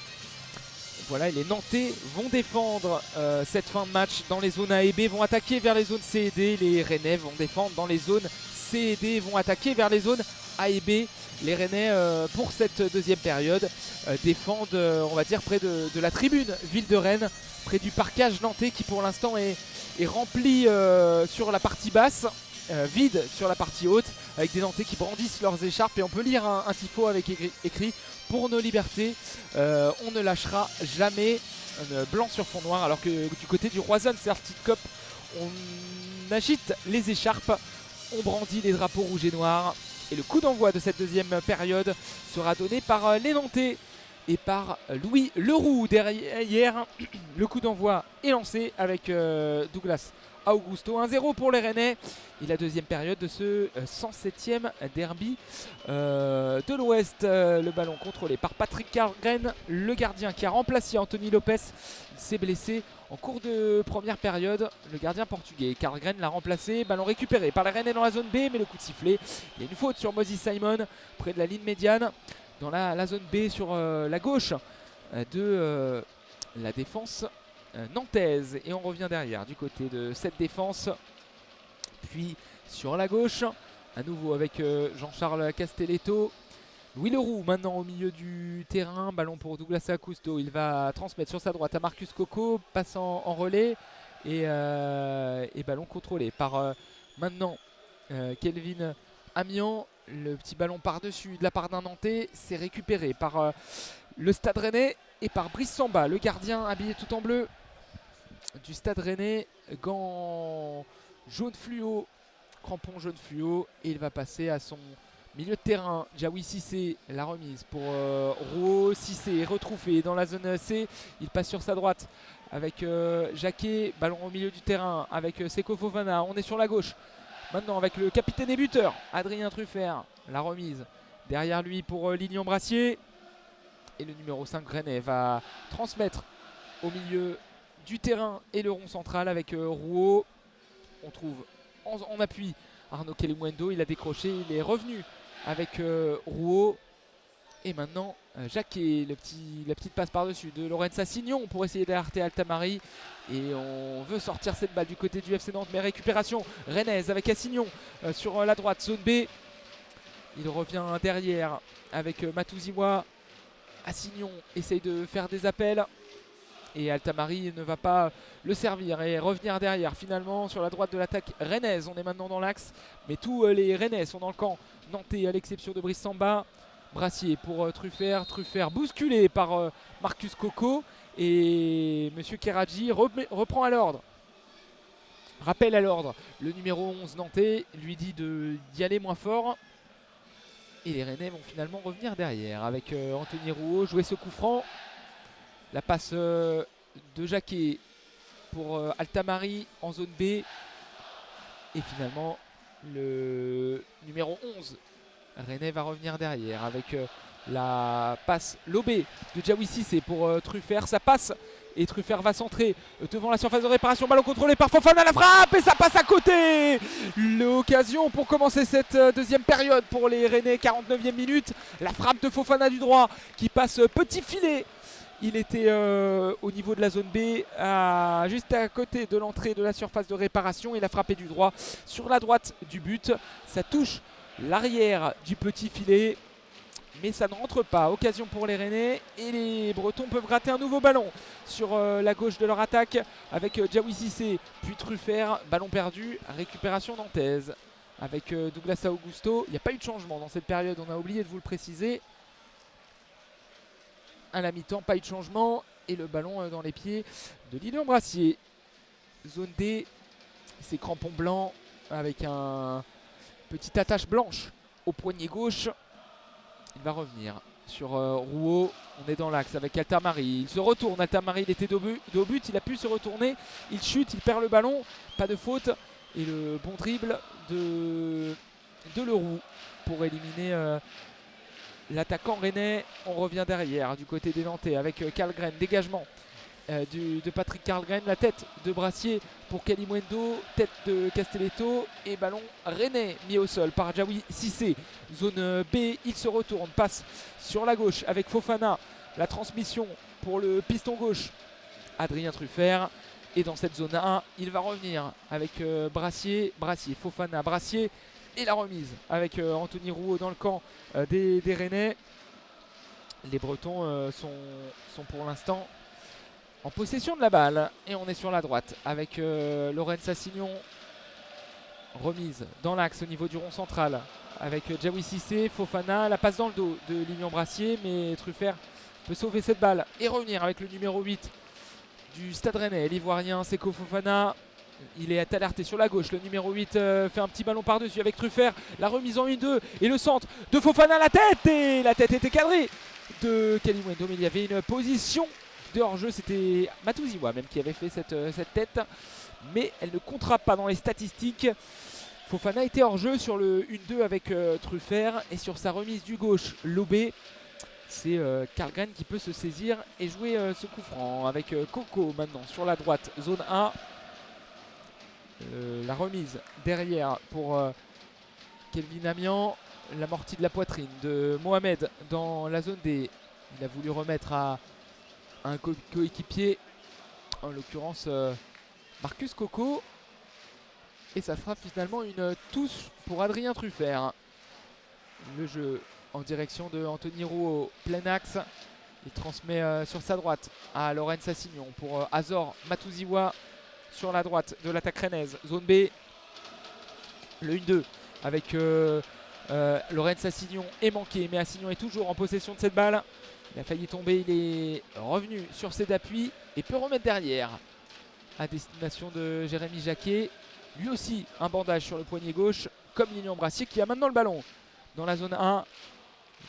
Voilà, et les Nantais vont défendre cette fin de match dans les zones A et B, vont attaquer vers les zones C et D. Les Rennais vont défendre dans les zones C et D, vont attaquer vers les zones A et B. Les Rennais pour cette deuxième période défendent on va dire près de la tribune Ville de Rennes, près du parcage nantais qui pour l'instant est rempli sur la partie basse, vide sur la partie haute, avec des Nantais qui brandissent leurs écharpes, et on peut lire un tifo avec écrit pour nos libertés, on ne lâchera jamais, blanc sur fond noir, alors que du côté du Roison Celtic Cup on agite les écharpes, on brandit les drapeaux rouges et noirs. Et le coup d'envoi de cette deuxième période sera donné par les Nantais et par Louis Leroux derrière. Le coup d'envoi est lancé avec Douglas Augusto. 1-0 pour les Rennais. Et la deuxième période de ce 107e derby de l'Ouest. Le ballon contrôlé par Patrick Cargren, le gardien qui a remplacé Anthony Lopez. Il s'est blessé en cours de première période, le gardien portugais. Cargren l'a remplacé, ballon récupéré par les Rennais dans la zone B, mais le coup de sifflet. Il y a une faute sur Moses Simon près de la ligne médiane dans la zone B sur la gauche de la défense nantaise. Et on revient derrière du côté de cette défense. Puis sur la gauche, à nouveau avec Jean-Charles Castelletto. Louis Leroux maintenant au milieu du terrain, ballon pour Douglas Augusto, il va transmettre sur sa droite à Marcus Coco, passant en relais et ballon contrôlé par maintenant Kelvin Amiens. Le petit ballon par-dessus de la part d'un Nantais, c'est récupéré par le Stade Rennais et par Brice Samba, le gardien habillé tout en bleu du Stade Rennais, gants jaune fluo, crampons jaune fluo, et il va passer à son milieu de terrain. Jaoui Cissé, la remise pour Rouault. Cissé est retrouvé dans la zone C. Il passe sur sa droite avec Jacquet. Ballon au milieu du terrain avec Seko Fofana. On est sur la gauche. Maintenant avec le capitaine et buteur, Adrien Truffert. La remise derrière lui pour Lignon Brassier. Et le numéro 5 Rennais va transmettre au milieu du terrain et le rond central avec Rouault. On trouve en appui Arnaud Kalimuendo. Il a décroché, il est revenu avec Rouault. Et maintenant Jacquet, la petite passe par-dessus de Lorraine Sassignon pour essayer d'alerter Altamari. Et on veut sortir cette balle du côté du FC Nantes, mais récupération rennaise avec Assignon sur la droite, zone B. Il revient derrière avec Matouziwa. Assignon essaye de faire des appels et Altamari ne va pas le servir et revenir derrière finalement sur la droite de l'attaque rennaise. On est maintenant dans l'axe, mais tous les Rennais sont dans le camp nantais à l'exception de Brice Samba. Brassier pour Truffert bousculé par Marcus Coco, et Monsieur Keradji reprend à l'ordre. Rappel à l'ordre, le numéro 11 nantais lui dit d'y aller moins fort. Et les Rennais vont finalement revenir derrière avec Anthony Rouault jouer ce coup franc. La passe de Jacquet pour Altamari en zone B. Et finalement le numéro 11 Rennais va revenir derrière avec la passe lobée de Diawy Cissé pour Truffert. Ça passe et Truffert va centrer devant la surface de réparation. Ballon contrôlé par Fofana, la frappe et ça passe à côté. L'occasion pour commencer cette deuxième période pour les Rennais, 49e minute. La frappe de Fofana du droit qui passe petit filet. Il était au niveau de la zone B, juste à côté de l'entrée de la surface de réparation. Il a frappé du droit sur la droite du but. Ça touche l'arrière du petit filet, mais ça ne rentre pas. Occasion pour les Rennais et les Bretons peuvent gratter un nouveau ballon sur la gauche de leur attaque avec Diawy Cissé puis Truffert. Ballon perdu, récupération nantaise avec Douglas Augusto. Il n'y a pas eu de changement dans cette période, on a oublié de vous le préciser. À la mi-temps, pas eu de changement et le ballon dans les pieds de Lilian Brassier. Zone D, c'est crampon blanc avec un petite attache blanche au poignet gauche. Il va revenir sur Rouault. On est dans l'axe avec Altamari. Il se retourne. Altamari, il était dos but. Il a pu se retourner. Il chute, il perd le ballon. Pas de faute. Et le bon dribble de Leroux pour éliminer l'attaquant rennais. On revient derrière du côté des Nantais avec Karlgren. Dégagement de Patrick Karlgren. La tête de Brassier pour Kalimundo. Tête de Castelletto. Et ballon rennais mis au sol par Diawy Cissé. Zone B, il se retourne. Passe sur la gauche avec Fofana. La transmission pour le piston gauche. Adrien Truffert. Et dans cette zone 1, il va revenir avec Brassier, Fofana, Brassier. Et la remise avec Anthony Rouault dans le camp des Rennais. Les Bretons sont pour l'instant en possession de la balle. Et on est sur la droite avec Laurent Assignon. Remise dans l'axe au niveau du rond central avec Diawy Cissé, Fofana. La passe dans le dos de Lilian Brassier. Mais Truffert peut sauver cette balle et revenir avec le numéro 8 du Stade Rennais, l'Ivoirien Seko Fofana. Il est alerté sur la gauche. Le numéro 8 fait un petit ballon par-dessus avec Truffert. La remise en 1-2 et le centre de Fofana. La tête, et la tête était cadrée de Kalimundo. Mais il y avait une position de hors-jeu. C'était Matouziwa même qui avait fait cette tête. Mais elle ne comptera pas dans les statistiques. Fofana était hors-jeu sur le 1-2 avec Truffert. Et sur sa remise du gauche lobé, c'est Karlgren qui peut se saisir et jouer ce coup franc avec Coco maintenant sur la droite, zone 1. La remise derrière pour Kelvin Amian. L'amorti de la poitrine de Mohamed dans la zone D. Il a voulu remettre à un coéquipier, en l'occurrence Marcus Coco. Et ça sera finalement une touche pour Adrien Truffert. Le jeu en direction de Anthony Rouault, plein axe. Il transmet sur sa droite à Laurent Assignon pour Azor Matouziwa sur la droite de l'attaque rennaise. Zone B, le 1-2 avec Laurent Assignon est manqué, mais Assignon est toujours en possession de cette balle. Il a failli tomber, il est revenu sur ses appuis et peut remettre derrière à destination de Jérémy Jacquet. Lui aussi un bandage sur le poignet gauche comme Lilian Brassier qui a maintenant le ballon dans la zone 1.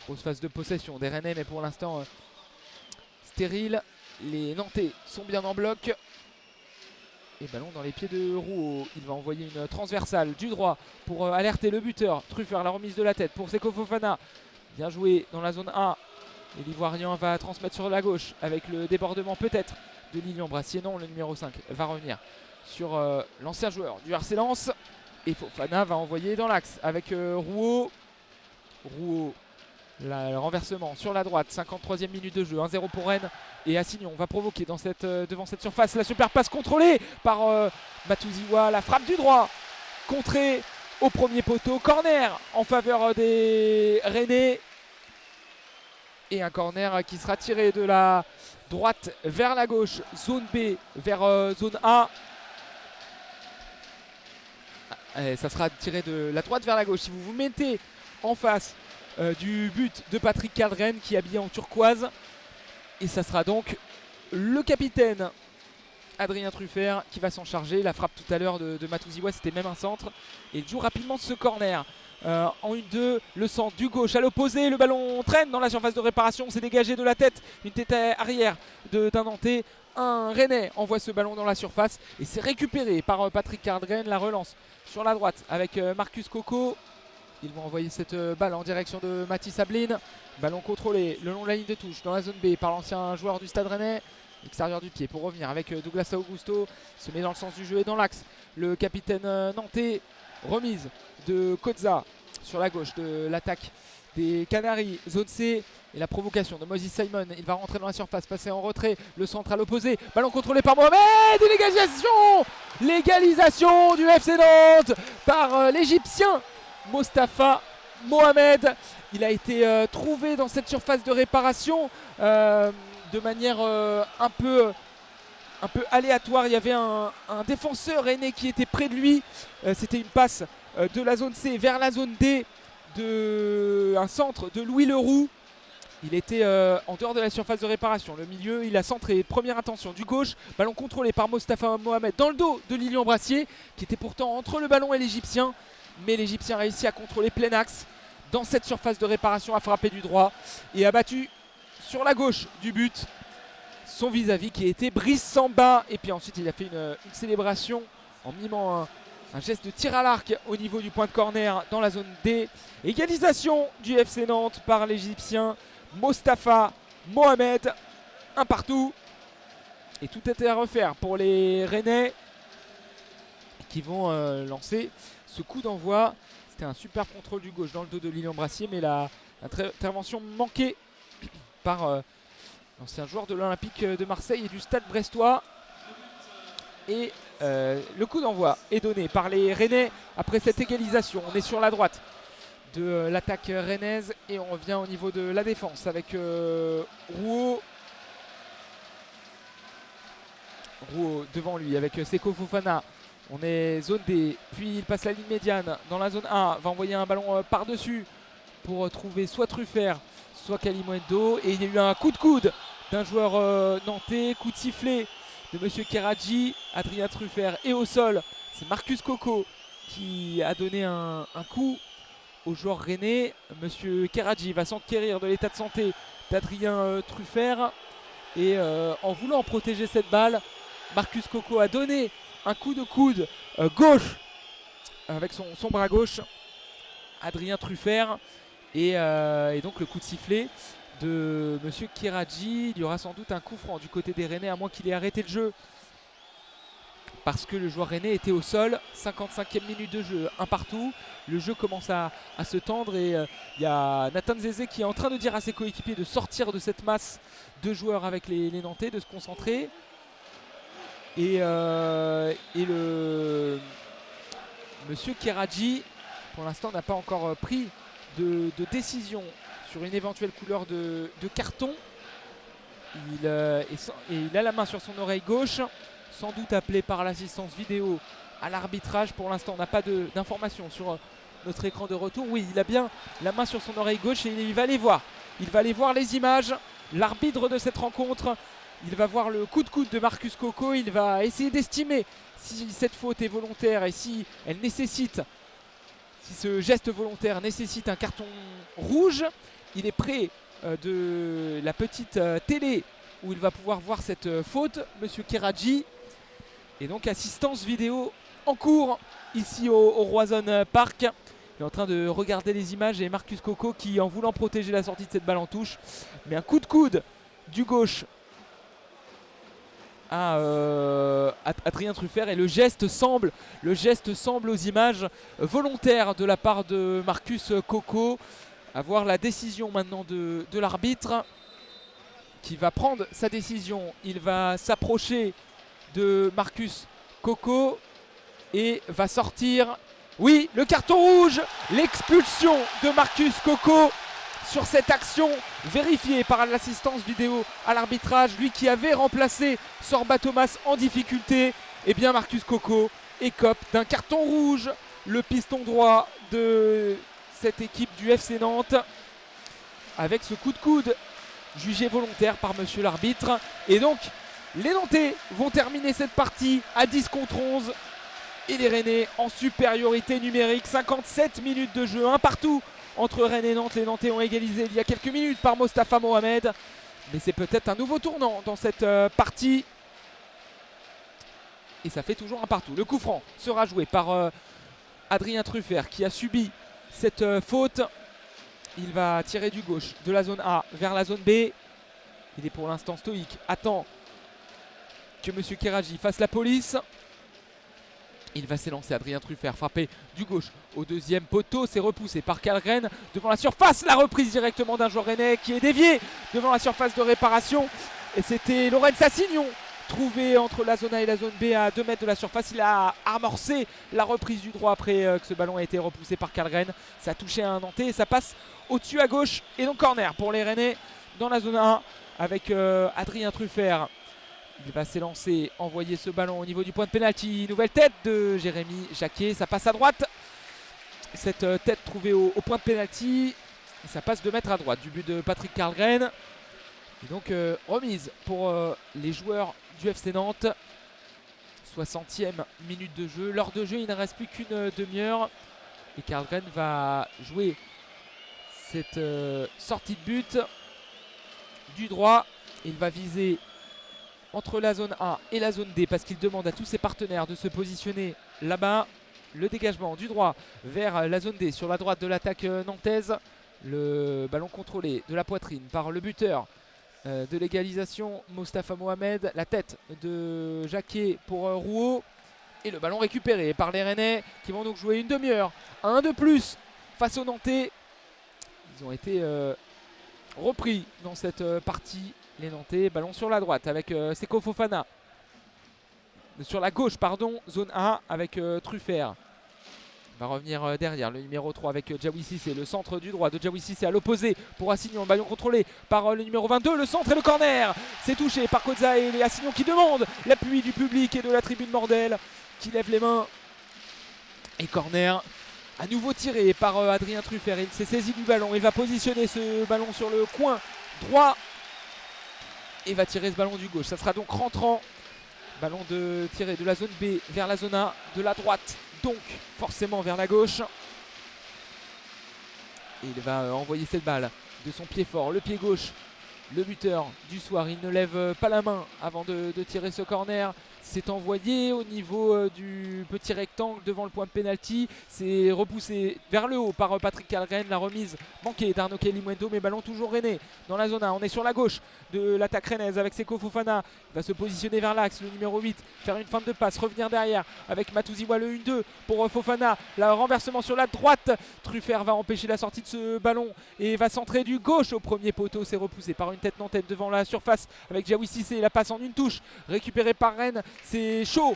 Grosse phase de possession des Rennais, mais pour l'instant stérile. Les Nantais sont bien en bloc. Et ballon dans les pieds de Rouault. Il va envoyer une transversale du droit pour alerter le buteur. Truffert, la remise de la tête pour Seko Fofana. Bien joué dans la zone A. Et l'Ivoirien va transmettre sur la gauche avec le débordement peut-être de Lilian Brassier. Non, le numéro 5 va revenir sur l'ancien joueur du RC Lens. Et Fofana va envoyer dans l'axe avec Rouault. Rouault. Le renversement sur la droite, 53e minute de jeu, 1-0 pour Rennes. Et Assignon va provoquer devant cette surface la super passe contrôlée par Matouziwa. La frappe du droit, contrée au premier poteau. Corner en faveur des Rennais. Et un corner qui sera tiré de la droite vers la gauche, zone B vers zone A. Et ça sera tiré de la droite vers la gauche. Si vous vous mettez en face du but de Patrick Karlgren qui est habillé en turquoise. Et ça sera donc le capitaine Adrien Truffert qui va s'en charger. La frappe tout à l'heure de Matouziwa, c'était même un centre. Et il joue rapidement ce corner. En 1-2, le centre du gauche à l'opposé. Le ballon traîne dans la surface de réparation. C'est dégagé de la tête. Une tête arrière d'un Nantais. Un Rennais envoie ce ballon dans la surface. Et c'est récupéré par Patrick Karlgren. La relance sur la droite avec Marcus Coco. Ils vont envoyer cette balle en direction de Mathis Abline. Ballon contrôlé le long de la ligne de touche dans la zone B par l'ancien joueur du Stade Rennais. Extérieur du pied pour revenir avec Douglas Augusto. Se met dans le sens du jeu et dans l'axe. Le capitaine nantais. Remise de Koza sur la gauche de l'attaque des Canaries. Zone C. Et la provocation de Moses Simon. Il va rentrer dans la surface, passer en retrait. Le centre à l'opposé. Ballon contrôlé par Mohamed. Et l'égalisation du FC Nantes par l'Égyptien Mostafa Mohamed. Il a été trouvé dans cette surface de réparation de manière un peu aléatoire. Il y avait un défenseur rennais qui était près de lui. C'était une passe de la zone C vers la zone D un centre de Louis Leroux. Il était en dehors de la surface de réparation. Le milieu, il a centré. Première intention du gauche. Ballon contrôlé par Mostafa Mohamed dans le dos de Lilian Brassier, qui était pourtant entre le ballon et l'Égyptien. Mais l'Égyptien a réussi à contrôler plein axe dans cette surface de réparation, a frappé du droit et a battu sur la gauche du but son vis-à-vis qui était Brice Samba. Et puis ensuite, il a fait une célébration en mimant un geste de tir à l'arc au niveau du point de corner dans la zone D. Égalisation du FC Nantes par l'Égyptien Mostafa Mohamed. Un partout. Et tout était à refaire pour les Rennais qui vont lancer ce coup d'envoi. C'était un super contrôle du gauche dans le dos de Lilian Brassier, mais l'intervention manquée par l'ancien joueur de l'Olympique de Marseille et du Stade brestois. Et le coup d'envoi est donné par les Rennais après cette égalisation. On est sur la droite de l'attaque rennaise et on revient au niveau de la défense avec Rouault devant lui avec Seko Fofana. On est zone D, puis il passe la ligne médiane dans la zone A, va envoyer un ballon par-dessus pour trouver soit Truffert, soit Kalimundo. Et il y a eu un coup de coude d'un joueur nantais, coup de sifflet de Monsieur Keradji. Adrien Truffert est au sol, c'est Marcus Coco qui a donné un coup au joueur rennais. Monsieur Keradji va s'enquérir de l'état de santé d'Adrien Truffert. Et en voulant protéger cette balle, Marcus Coco a donné un coup de coude gauche avec son bras gauche, Adrien Truffert. Et donc le coup de sifflet de Monsieur Keradji. Il y aura sans doute un coup franc du côté des Rennais, à moins qu'il ait arrêté le jeu parce que le joueur rennais était au sol. 55e minute de jeu, un partout. Le jeu commence à se tendre et il y a Nathan Zézé qui est en train de dire à ses coéquipiers de sortir de cette masse de joueurs avec les Nantais, de se concentrer. Et le Monsieur Keradji, pour l'instant, n'a pas encore pris de décision sur une éventuelle couleur de carton. Il a la main sur son oreille gauche, sans doute appelé par l'assistance vidéo à l'arbitrage. Pour l'instant, on n'a pas d'informations sur notre écran de retour. Oui, il a bien la main sur son oreille gauche et il va aller voir. Il va aller voir les images. L'arbitre de cette rencontre, il va voir le coup de coude de Marcus Coco. Il va essayer d'estimer si cette faute est volontaire et si ce geste volontaire nécessite un carton rouge. Il est près de la petite télé où il va pouvoir voir cette faute, Monsieur Keradji. Et donc assistance vidéo en cours ici au Roazhon Park. Il est en train de regarder les images et Marcus Coco qui, en voulant protéger la sortie de cette balle en touche, met un coup de coude du gauche à Adrien Truffert. Et le geste semble aux images volontaire de la part de Marcus Coco. À voir la décision maintenant de l'arbitre qui va prendre sa décision. Il va s'approcher de Marcus Coco et va sortir. Oui, le carton rouge, l'expulsion de Marcus Coco sur cette action vérifiée par l'assistance vidéo à l'arbitrage. Lui qui avait remplacé Sorba Thomas en difficulté. Et bien Marcus Coco écope d'un carton rouge, le piston droit de cette équipe du FC Nantes, avec ce coup de coude jugé volontaire par monsieur l'arbitre. Et donc les Nantais vont terminer cette partie à 10 contre 11 et les Rennais en supériorité numérique. 57 minutes de jeu, un partout entre Rennes et Nantes. Les Nantais ont égalisé il y a quelques minutes par Mostafa Mohamed, mais c'est peut-être un nouveau tournant dans cette partie. Et ça fait toujours un partout. Le coup franc sera joué par Adrien Truffert qui a subi cette faute. Il va tirer du gauche de la zone A vers la zone B. Il est pour l'instant stoïque. Attend que M. Keraji fasse la police. Il va s'élancer. Adrien Truffert frappé du gauche au deuxième poteau. C'est repoussé par Karlgren devant la surface. La reprise directement d'un joueur rennais qui est dévié devant la surface de réparation. Et c'était Lorenz Assignon, trouvé entre la zone A et la zone B à 2 mètres de la surface. Il a amorcé la reprise du droit après que ce ballon a été repoussé par Karlgren. Ça a touché un Nantais et ça passe au-dessus à gauche. Et donc corner pour les Rennais dans la zone 1 avec Adrien Truffert. Il va s'élancer, envoyer ce ballon au niveau du point de pénalty. Nouvelle tête de Jérémy Jacquet. Ça passe à droite. Cette tête trouvée au point de pénalty. Et ça passe 2 mètres à droite du but de Patrick Karlgren. Et donc remise pour les joueurs du FC Nantes. 60e minute de jeu. L'heure de jeu, il ne reste plus qu'une demi-heure. Et Karlgren va jouer cette sortie de but du droit. Il va viser entre la zone A et la zone D parce qu'il demande à tous ses partenaires de se positionner là-bas. Le dégagement du droit vers la zone D sur la droite de l'attaque nantaise. Le ballon contrôlé de la poitrine par le buteur de l'égalisation, Mostafa Mohamed. La tête de Jacquet pour Rouault. Et le ballon récupéré par les Rennais qui vont donc jouer une demi-heure. Un de plus face aux Nantais. Ils ont été repris dans cette partie. Les Nantais, ballon sur la droite avec Seko Fofana. Sur la gauche, pardon, zone A avec Truffert. Il va revenir derrière le numéro 3 avec Djaoui Cissé. Le centre du droit de Djaoui Cissé à l'opposé pour Assignon. Ballon contrôlé par le numéro 22. Le centre et le corner. C'est touché par Koza et Assignon qui demandent l'appui du public et de la tribune Mordel qui lève les mains. Et corner à nouveau tiré par Adrien Truffert. Il s'est saisi du ballon. Il va positionner ce ballon sur le coin droit. Et va tirer ce ballon du gauche. Ça sera donc rentrant. Ballon tiré de la zone B vers la zone A. De la droite, donc forcément vers la gauche. Et il va envoyer cette balle de son pied fort. Le pied gauche. Le buteur du soir. Il ne lève pas la main avant de tirer ce corner. C'est envoyé au niveau du petit rectangle devant le point de pénalty. C'est repoussé vers le haut par Patrick Karlgren. La remise manquée d'Arnaud Kelimwendo, mais ballon toujours rennais dans la zone A. On est sur la gauche de l'attaque rennaise avec Seko Fofana. Il va se positionner vers l'axe, le numéro 8, faire une feinte de passe, revenir derrière avec Matouziwa le 1-2 pour Fofana. Le renversement sur la droite. Truffert va empêcher la sortie de ce ballon et va centrer du gauche au premier poteau. C'est repoussé par une tête nantaise devant la surface avec Djaoui Cissé. La passe en une touche, récupérée par Rennes. C'est chaud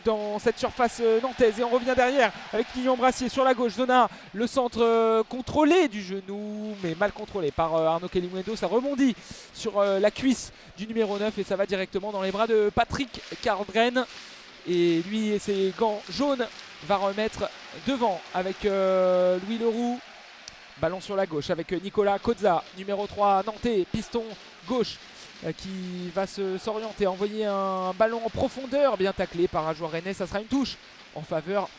dans cette surface nantaise et on revient derrière avec Lilian Brassier sur la gauche. Zona, le centre contrôlé du genou mais mal contrôlé par Arnaud Kelimwendo. Ça rebondit sur la cuisse du numéro 9 et ça va directement dans les bras de Patrick Karlgren. Et lui et ses gants jaunes va remettre devant avec Louis Leroux. Ballon sur la gauche avec Nicolas Koza, numéro 3 nantais, piston gauche. Qui va s'orienter, envoyer un ballon en profondeur, bien taclé par un joueur rennais. Ça sera une touche en faveur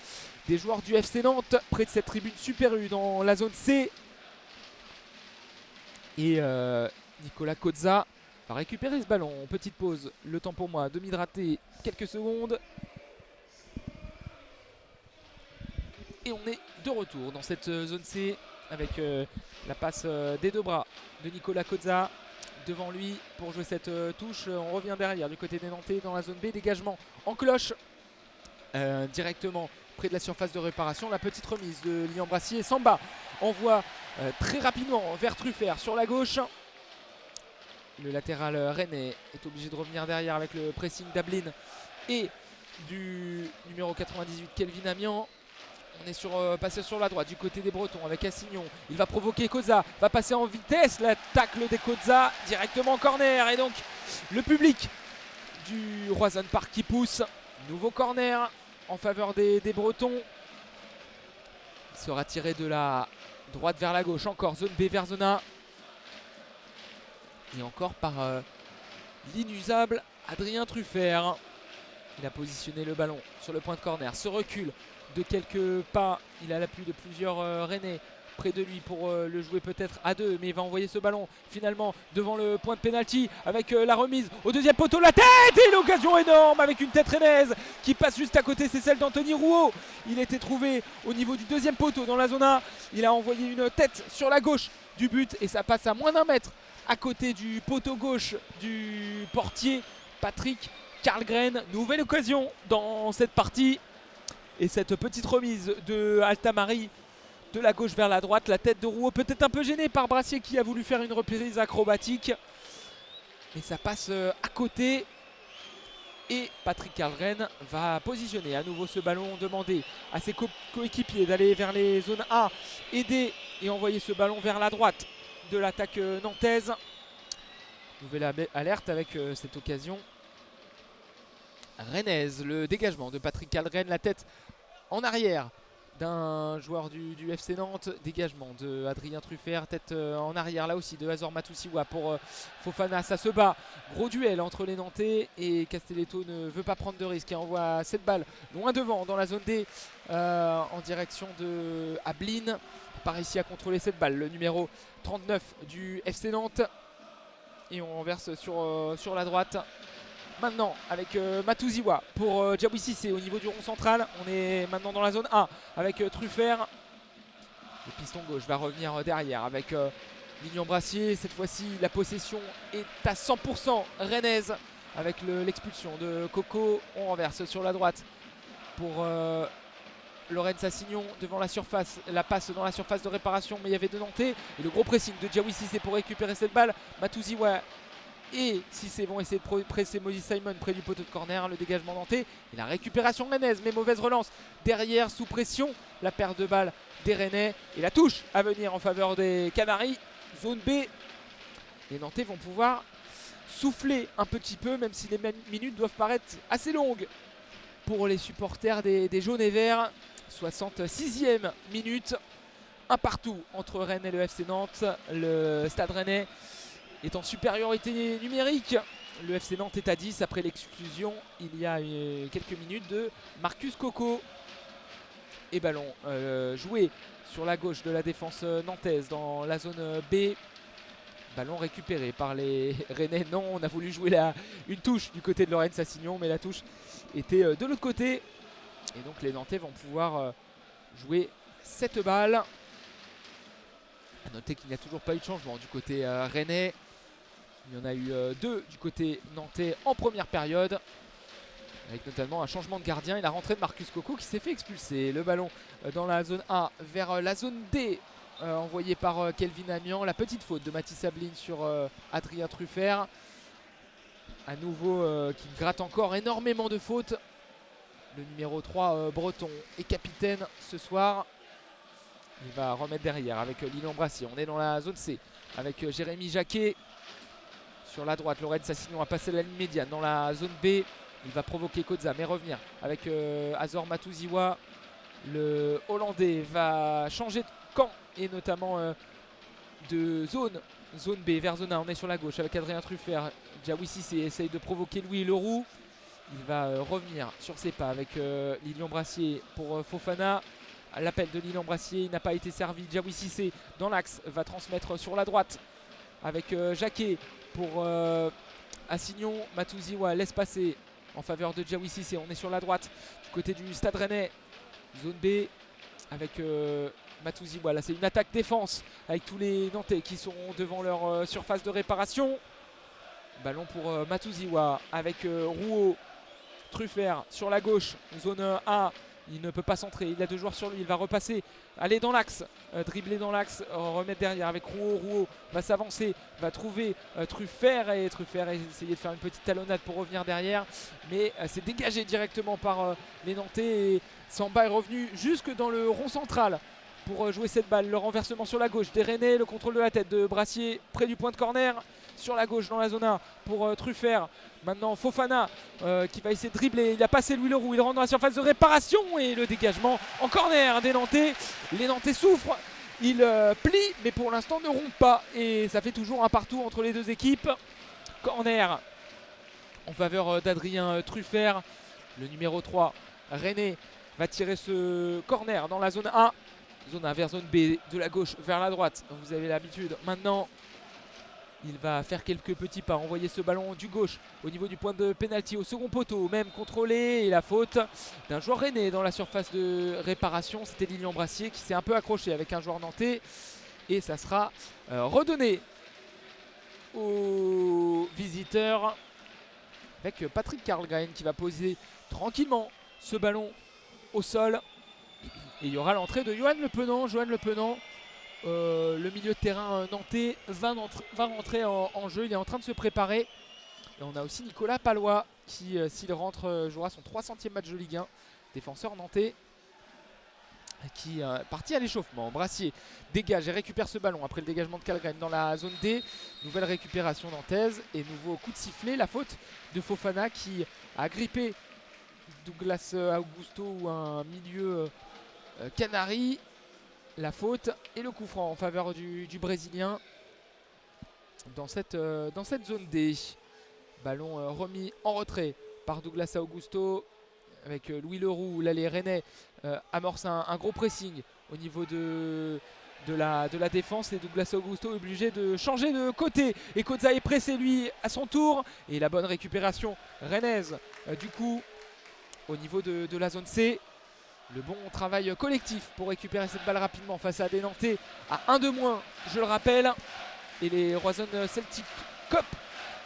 des joueurs du FC Nantes, près de cette tribune Super U dans la zone C. Et Nicolas Koza va récupérer ce ballon. Petite pause, le temps pour moi de m'hydrater quelques secondes. Et on est de retour dans cette zone C avec la passe des deux bras de Nicolas Koza. Devant lui pour jouer cette touche. On revient derrière du côté des Nantais dans la zone B. Dégagement en cloche directement près de la surface de réparation. La petite remise de Lilian Brassier. Samba envoie très rapidement vers Truffert sur la gauche. Le latéral rennais est obligé de revenir derrière avec le pressing d'Ablin et du numéro 98 Kelvin Amian. On est passé sur la droite du côté des Bretons avec Assignon. Il va provoquer Koza, va passer en vitesse. La tacle des Koza directement en corner. Et donc le public du Roison Park qui pousse. Nouveau corner en faveur des Bretons. Il sera tiré de la droite vers la gauche. Encore zone B vers zone A. Et encore par l'inusable Adrien Truffert. Il a positionné le ballon sur le point de corner. Se recule de quelques pas. Il a l'appui de plusieurs Rennais près de lui pour le jouer peut-être à deux, mais il va envoyer ce ballon finalement devant le point de pénalty avec la remise au deuxième poteau, la tête et l'occasion énorme avec une tête rennaise qui passe juste à côté, c'est celle d'Anthony Rouault. Il était trouvé au niveau du deuxième poteau dans la zone A, il a envoyé une tête sur la gauche du but et ça passe à moins d'1 mètre à côté du poteau gauche du portier Patrick Karlgren. Nouvelle occasion dans cette partie et cette petite remise de Altamari de la gauche vers la droite, la tête de Rouault peut-être un peu gêné par Brassier qui a voulu faire une reprise acrobatique, mais ça passe à côté et Patrick Karlgren va positionner à nouveau ce ballon, demander à ses coéquipiers d'aller vers les zones A, aider et envoyer ce ballon vers la droite de l'attaque nantaise. Nouvelle alerte avec cette occasion rennaise, le dégagement de Patrick Karlgren, la tête en arrière d'un joueur du FC Nantes, dégagement de Adrien Truffert, tête en arrière là aussi de Azor Matusiwa pour Fofana, ça se bat, gros duel entre les Nantais et Castelletto ne veut pas prendre de risque et envoie cette balle loin devant dans la zone D en direction de Ablin, pas réussi à contrôler cette balle, le numéro 39 du FC Nantes et on renverse sur la droite. Maintenant avec Matusiwa pour Diaby Cissé au niveau du rond central. On est maintenant dans la zone A avec Truffert. Le piston gauche va revenir derrière avec Lilian Brassier. Cette fois-ci la possession est à 100% rennaise avec l'expulsion de Coco. On renverse sur la droite pour Lorenz Assignon devant la surface. La passe dans la surface de réparation mais il y avait deux Nantais. Et le gros pressing de Diaby Cissé pour récupérer cette balle. Matusiwa et Cissé vont essayer de presser Moses Simon près du poteau de corner, le dégagement nantais et la récupération rennaise, mais mauvaise relance derrière sous pression, la perte de balle des Rennais et la touche à venir en faveur des Canaries, zone B. Les Nantais vont pouvoir souffler un petit peu même si les minutes doivent paraître assez longues pour les supporters des jaunes et verts. 66e minute, un partout entre Rennes et le FC Nantes. Le Stade Rennais est en supériorité numérique. Le FC Nantes est à 10 après l'exclusion il y a quelques minutes de Marcus Coco. Et ballon joué sur la gauche de la défense nantaise dans la zone B. Ballon récupéré par les Rennais. Non, on a voulu jouer une touche du côté de Lorenz Assignon, mais la touche était de l'autre côté. Et donc les Nantais vont pouvoir jouer cette balle. A noter qu'il n'y a toujours pas eu de changement du côté rennais. Il y en a eu deux du côté nantais en première période, avec notamment un changement de gardien et la rentrée de Marcus Coco qui s'est fait expulser. Le ballon dans la zone A vers la zone D, envoyé par Kelvin Amian. La petite faute de Mathis Ablin sur Adrien Truffert. À nouveau qui gratte encore énormément de fautes. Le numéro 3 breton est capitaine ce soir. Il va remettre derrière avec Lilian Brassier. On est dans la zone C avec Jérémy Jacquet. Sur la droite, Lorenz Assignon a passé la ligne médiane dans la zone B. Il va provoquer Koza, mais revenir avec Azor Matusiwa. Le Hollandais va changer de camp et notamment de zone B vers zone A. On est sur la gauche avec Adrien Truffert. Diaby Cissé essaye de provoquer Louis Leroux. Il va revenir sur ses pas avec Lilian Brassier pour Fofana. L'appel de Lilian Brassier, il n'a pas été servi. Diaby Cissé dans l'axe va transmettre sur la droite avec Jacquet pour Assignon. Matusiwa laisse passer en faveur de Diaby Cissé. On est sur la droite du côté du Stade Rennais. Zone B avec Matusiwa. Là c'est une attaque défense avec tous les Nantais qui sont devant leur surface de réparation. Ballon pour Matusiwa avec Rouault. Truffert sur la gauche, zone A. Il ne peut pas centrer, il a deux joueurs sur lui, il va repasser, aller dans l'axe, dribbler dans l'axe, remettre derrière avec Rouault. Rouault va s'avancer, va trouver Truffert et Truffert a essayé de faire une petite talonnade pour revenir derrière, mais c'est dégagé directement par les Nantais et Samba est revenu jusque dans le rond central pour jouer cette balle. Le renversement sur la gauche des Rennais, le contrôle de la tête de Brassier près du point de corner. Sur la gauche dans la zone A pour Truffert. Maintenant Fofana qui va essayer de dribbler. Il a passé Louis Leroux, il rentre dans la surface de réparation et le dégagement en corner des Nantais. Les Nantais souffrent, ils plient mais pour l'instant ne rompent pas. Et ça fait toujours un partout entre les deux équipes. Corner en faveur d'Adrien Truffert. Le numéro 3 Rennais va tirer ce corner dans la zone A. Zone A vers zone B, de la gauche vers la droite. Vous avez l'habitude. Maintenant, il va faire quelques petits pas, envoyer ce ballon du gauche au niveau du point de pénalty au second poteau, même contrôlé, et la faute d'un joueur rennais dans la surface de réparation. C'était Lilian Brassier qui s'est un peu accroché avec un joueur nantais, et ça sera redonné aux visiteurs avec Patrick Karlgren qui va poser tranquillement ce ballon au sol, et il y aura l'entrée de Johan Le Penant. Le milieu de terrain nantais va rentrer en jeu. Il est en train de se préparer. Et on a aussi Nicolas Palois qui, s'il rentre, jouera son 300e match de Ligue 1. Défenseur nantais qui est parti à l'échauffement. Brassier dégage et récupère ce ballon après le dégagement de Karlgren dans la zone D. Nouvelle récupération nantaise et nouveau coup de sifflet. La faute de Fofana qui a grippé Douglas Augusto ou un milieu Canari. La faute et le coup franc en faveur du Brésilien dans cette zone D. Ballon remis en retrait par Douglas Augusto avec Louis Leroux. Là, les Rennais amorcent un gros pressing au niveau de la défense, et Douglas Augusto est obligé de changer de côté. Et Koza est pressé lui à son tour. Et la bonne récupération rennaise du coup au niveau de la zone C. Le bon travail collectif pour récupérer cette balle rapidement face à des Nantais à 1 de moins, je le rappelle. Et les Roison Celtic Cop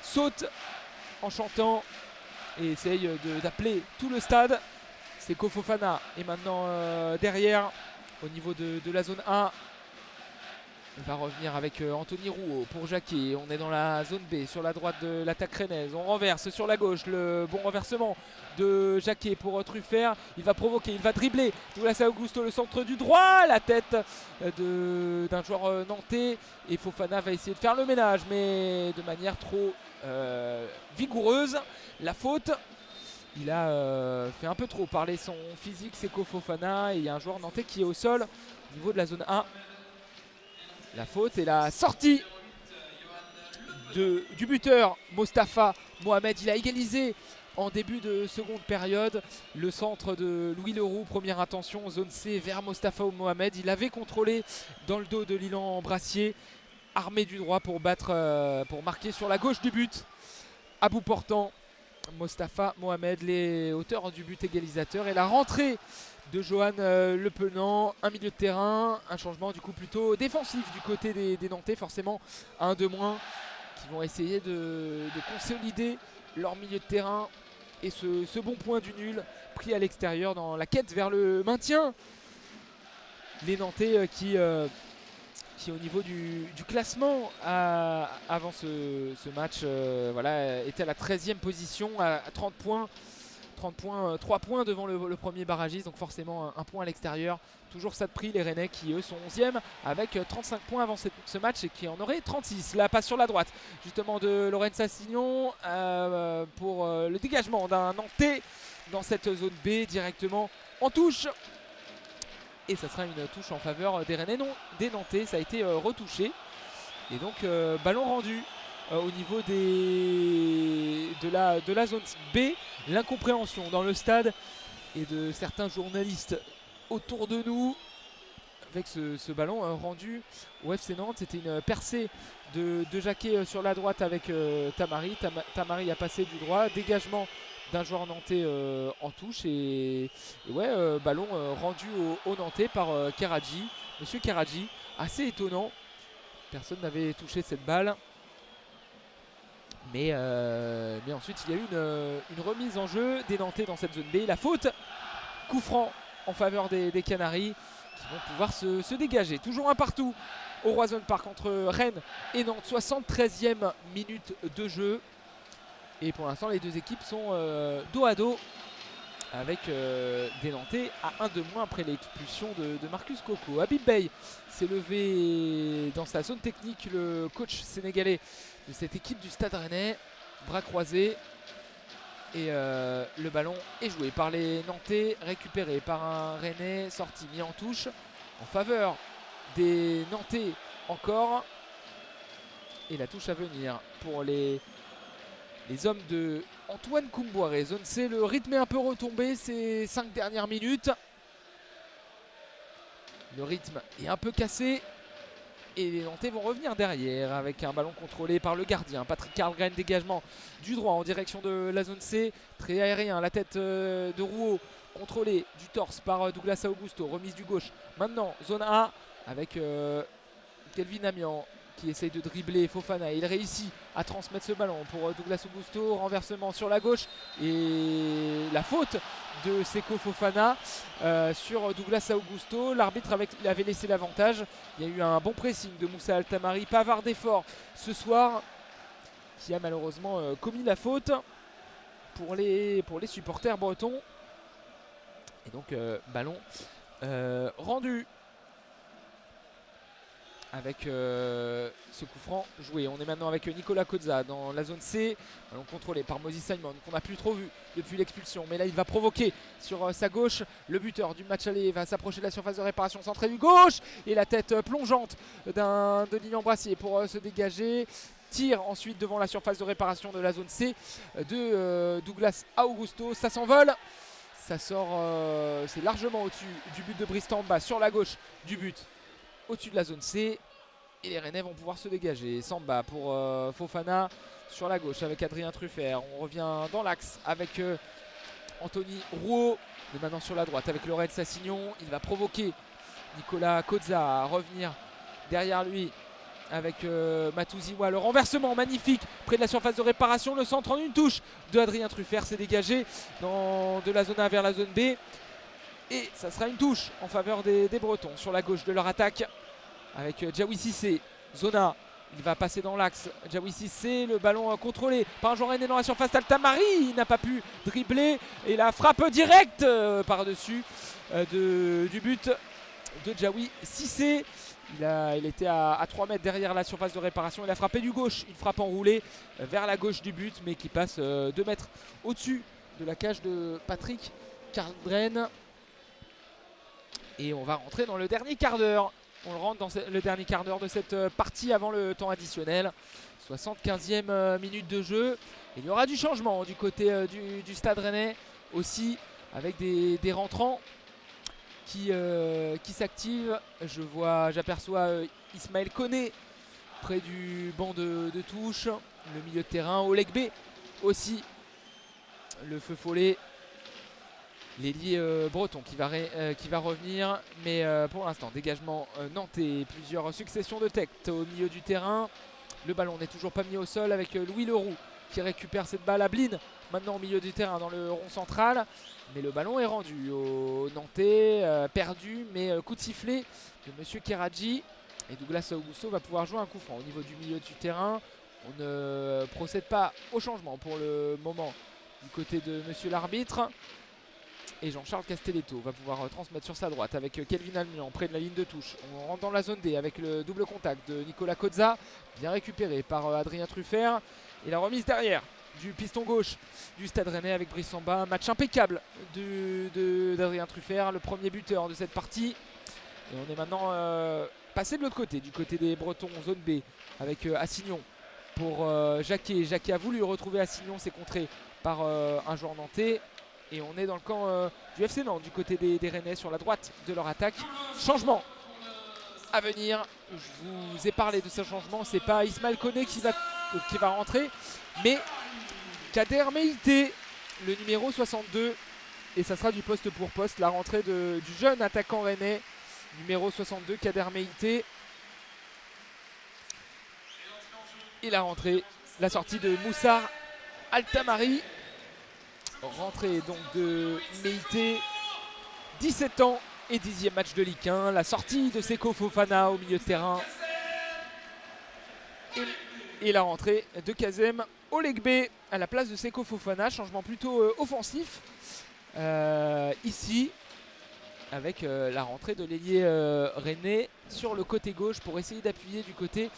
sautent en chantant et essayent d'appeler tout le stade. C'est Fofana et maintenant derrière au niveau de la zone A. Il va revenir avec Anthony Rouault pour Jacquet. On est dans la zone B sur la droite de l'attaque rennaise. On renverse sur la gauche. Le bon renversement de Jacquet pour Truffert. Il va provoquer, il va dribbler. Douglas Augusto, le centre du droit. La tête d'un joueur nantais. Et Fofana va essayer de faire le ménage, mais de manière trop vigoureuse. La faute. Il a fait un peu trop parler son physique, c'est Fofana. Et il y a un joueur nantais qui est au sol au niveau de la zone A. La faute et la sortie du buteur Mostafa Mohamed. Il a égalisé en début de seconde période. Le centre de Louis Leroux, première intention, zone C vers Mostafa Mohamed. Il avait contrôlé dans le dos de Lilian Brassier, armé du droit pour marquer sur la gauche du but. À bout portant, Mostafa Mohamed, les auteurs du but égalisateur, et la rentrée de Johan Le Penant, un milieu de terrain, un changement du coup plutôt défensif du côté des Nantais, forcément un de moins, qui vont essayer de consolider leur milieu de terrain et ce bon point du nul pris à l'extérieur dans la quête vers le maintien. Les Nantais qui au niveau du classement avant ce match était à la 13e position à 30 points. 3 points devant le premier barragiste, donc forcément un point à l'extérieur. Toujours ça de prix, les Rennais qui eux sont 11e avec 35 points avant ce match et qui en auraient 36. La passe sur la droite justement de Lorenz Assignon pour le dégagement d'un Nantais dans cette zone B directement en touche. Et ça sera une touche en faveur des Rennais, non des Nantais. Ça a été retouché. Et donc ballon rendu au niveau de la zone B. L'incompréhension dans le stade et de certains journalistes autour de nous avec ce ballon rendu au FC Nantes. C'était une percée de Jacquet sur la droite avec Tamari. Tamari a passé du droit. Dégagement d'un joueur nantais en touche. Et ballon rendu au Nantais par Karadji. Monsieur Karadji, assez étonnant. Personne n'avait touché cette balle. Mais ensuite il y a eu une remise en jeu des Nantais dans cette zone B. La faute, coup franc en faveur des Canaries qui vont pouvoir se dégager. Toujours un partout au Roison Park entre Rennes et Nantes. 73e minute de jeu. Et pour l'instant les deux équipes sont dos à dos avec des Nantais à 1 de moins après l'expulsion de Marcus Coco. Habib Beye s'est levé dans sa zone technique, le coach sénégalais de cette équipe du Stade Rennais, bras croisés, et le ballon est joué par les Nantais, récupéré par un Rennais, sorti, mis en touche en faveur des Nantais encore, et la touche à venir pour les hommes de Antoine Koumboiré. Zone C, le rythme est un peu retombé ces 5 dernières minutes. Le rythme est un peu cassé. Et les Nantais vont revenir derrière avec un ballon contrôlé par le gardien. Patrick Karlgren, dégagement du droit en direction de la zone C. Très aérien, la tête de Rouault contrôlée du torse par Douglas Augusto. Remise du gauche. Maintenant, zone A avec Kelvin Amian qui essaye de dribbler Fofana. Il réussit à transmettre ce ballon pour Douglas Augusto. Renversement sur la gauche. Et la faute de Seko Fofana sur Douglas Augusto. L'arbitre avait laissé l'avantage. Il y a eu un bon pressing de Moussa Altamari. Pavard d'effort ce soir qui a malheureusement commis la faute pour les supporters bretons. Et donc ballon rendu avec ce coup franc joué. On est maintenant avec Nicolas Kozza dans la zone C. Ballon contrôlé par Moses Simon qu'on n'a plus trop vu depuis l'expulsion. Mais là il va provoquer sur sa gauche. Le buteur du match aller va s'approcher de la surface de réparation centrée du gauche. Et la tête plongeante de Lilian Brassier pour se dégager. Tire ensuite devant la surface de réparation de la zone C de Douglas Augusto. Ça s'envole. Ça sort, c'est largement au-dessus du but de Brice Tamba sur la gauche du but. Au-dessus de la zone C et les Rennais vont pouvoir se dégager. Samba pour Fofana sur la gauche avec Adrien Truffert. On revient dans l'axe avec Anthony Rouault. Et maintenant sur la droite avec Laurent Sassignon. Il va provoquer Nicolas Kozza à revenir derrière lui avec Matouziwa. Le renversement magnifique près de la surface de réparation. Le centre en une touche de Adrien Truffert s'est dégagé de la zone A vers la zone B. Et ça sera une touche en faveur des Bretons sur la gauche de leur attaque avec Djaoui Cissé. Zona, il va passer dans l'axe. Djaoui Cissé, le ballon contrôlé par un joueur rennais dans la surface. Altamari, il n'a pas pu dribbler. Et la frappe directe par-dessus du but de Djaoui Cissé. Il était à 3 mètres derrière la surface de réparation. Il a frappé du gauche, une frappe enroulée vers la gauche du but, mais qui passe 2 mètres au-dessus de la cage de Patrick Karlgren. Et on va rentrer dans le dernier quart d'heure. On rentre dans le dernier quart d'heure de cette partie avant le temps additionnel. 75e minute de jeu. Il y aura du changement du côté du Stade Rennais aussi, avec des rentrants qui s'activent. J'aperçois Ismaël Koné près du banc de touche. Le milieu de terrain, Oleg B aussi. Le feu follet. L'ailier breton qui va revenir, mais pour l'instant dégagement nantais, plusieurs successions de tête au milieu du terrain. Le ballon n'est toujours pas mis au sol avec Louis Leroux qui récupère cette balle à Blin, maintenant au milieu du terrain dans le rond central. Mais le ballon est rendu au Nantais, perdu, mais coup de sifflet de Monsieur Keradji. Et Douglas Augusto va pouvoir jouer un coup franc au niveau du milieu du terrain. On ne procède pas au changement pour le moment du côté de Monsieur l'arbitre. Et Jean-Charles Castelletto va pouvoir transmettre sur sa droite avec Kelvin Amian près de la ligne de touche. On rentre dans la zone D avec le double contact de Nicolas Kozza, bien récupéré par Adrien Truffert. Et la remise derrière du piston gauche du Stade Rennais avec Brice Samba. Un match impeccable d'Adrien Truffert, le premier buteur de cette partie. Et on est maintenant passé de l'autre côté, du côté des Bretons, zone B, avec Assignon pour Jacquet. Jacquet a voulu retrouver Assignon, c'est contré par un joueur nantais. Et on est dans le camp du FC Nantes, du côté des Rennais sur la droite de leur attaque. Changement à venir. Je vous ai parlé de ce changement. C'est pas Ismaël Koné qui va rentrer, mais Kader Meïté, le numéro 62. Et ça sera du poste pour poste. La rentrée du jeune attaquant rennais, numéro 62, Kader Meïté. Et la sortie de Moussa Altamari. Rentrée donc de Meïté, 17 ans et 10e match de Ligue 1. La sortie de Seko Fofana au milieu de terrain. Et la rentrée de Kazem Olegbe à la place de Seko Fofana. Changement plutôt offensif ici, avec la rentrée de l'ailier rennais sur le côté gauche pour essayer d'appuyer du côté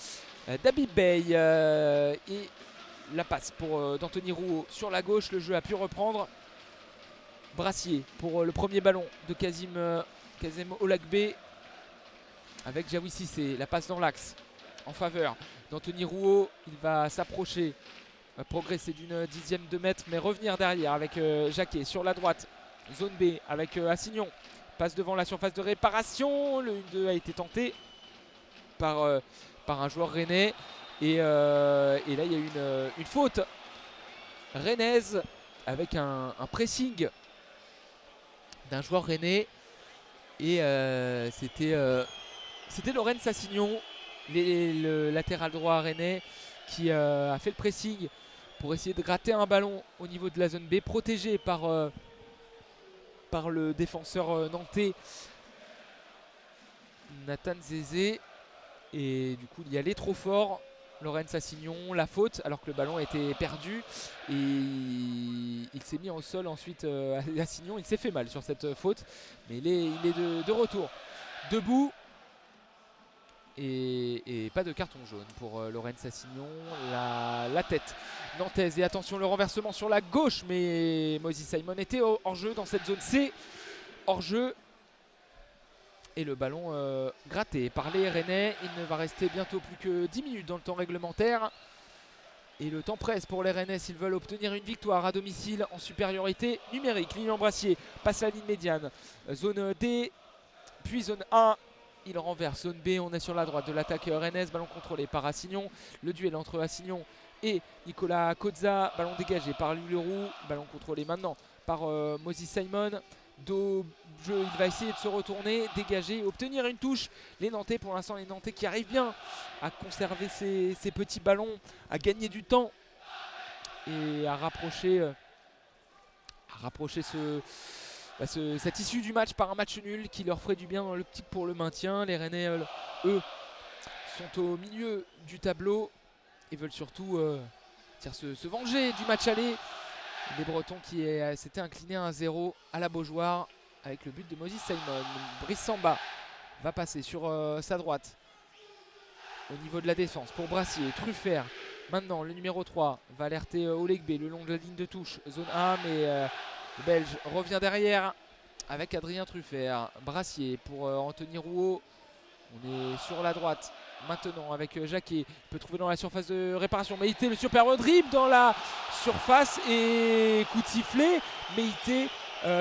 d'Habib Bey. Et la passe d'Anthony Rouault sur la gauche. Le jeu a pu reprendre. Brassier pour le premier ballon de Kazem Olagbe avec Djaoui Cissé. La passe dans l'axe en faveur d'Anthony Rouault. Il va s'approcher, progresser d'une 10e de mètre, mais revenir derrière avec Jacquet sur la droite. Zone B avec Assignon passe devant la surface de réparation. Le 1-2 a été tenté par un joueur rennais. Et là, il y a une faute rennaise avec un pressing d'un joueur rennais. Et c'était Lorraine Sassignon, le latéral droit rennais, qui a fait le pressing pour essayer de gratter un ballon au niveau de la zone B, protégé par le défenseur nantais Nathan Zézé. Et du coup, il y allait trop fort. Lorraine Sassignon, la faute, alors que le ballon était perdu. Et il s'est mis au sol ensuite. Sassignon, il s'est fait mal sur cette faute. Mais il est de retour. Debout. Et pas de carton jaune pour Lorraine Sassignon. La tête nantaise. Et attention, le renversement sur la gauche. Mais Moses Simon était hors jeu dans cette zone C. Hors jeu. Et le ballon gratté par les Rennais. Il ne va rester bientôt plus que 10 minutes dans le temps réglementaire. Et le temps presse pour les Rennais s'ils veulent obtenir une victoire à domicile en supériorité numérique. Lilian Brassier passe la ligne médiane. Zone D, puis zone A. Il renverse zone B. On est sur la droite de l'attaque rennaise. Ballon contrôlé par Assignon. Le duel entre Assignon et Nicolas Kozza. Ballon dégagé par Louis Leroux. Ballon contrôlé maintenant par Moses Simon. Dos jeu, il va essayer de se retourner, dégager, obtenir une touche. Les Nantais, pour l'instant, les Nantais qui arrivent bien à conserver ces petits ballons, à gagner du temps et à rapprocher cette issue du match par un match nul qui leur ferait du bien dans l'optique pour le maintien. Les Rennais, eux, sont au milieu du tableau et veulent surtout se venger du match aller. Les Bretons qui s'étaient inclinés 1-0 à la Beaujoire avec le but de Moses Simon. Brice Samba va passer sur sa droite au niveau de la défense pour Brassier. Truffert maintenant, le numéro 3 va alerter Olegbe le long de la ligne de touche. Zone A, mais le Belge revient derrière avec Adrien Truffert. Brassier pour Anthony Rouault. On est sur la droite maintenant avec Jacquet. Il peut trouver dans la surface de réparation Meïté, le superbe dribble dans la surface et coup de sifflet. Meïté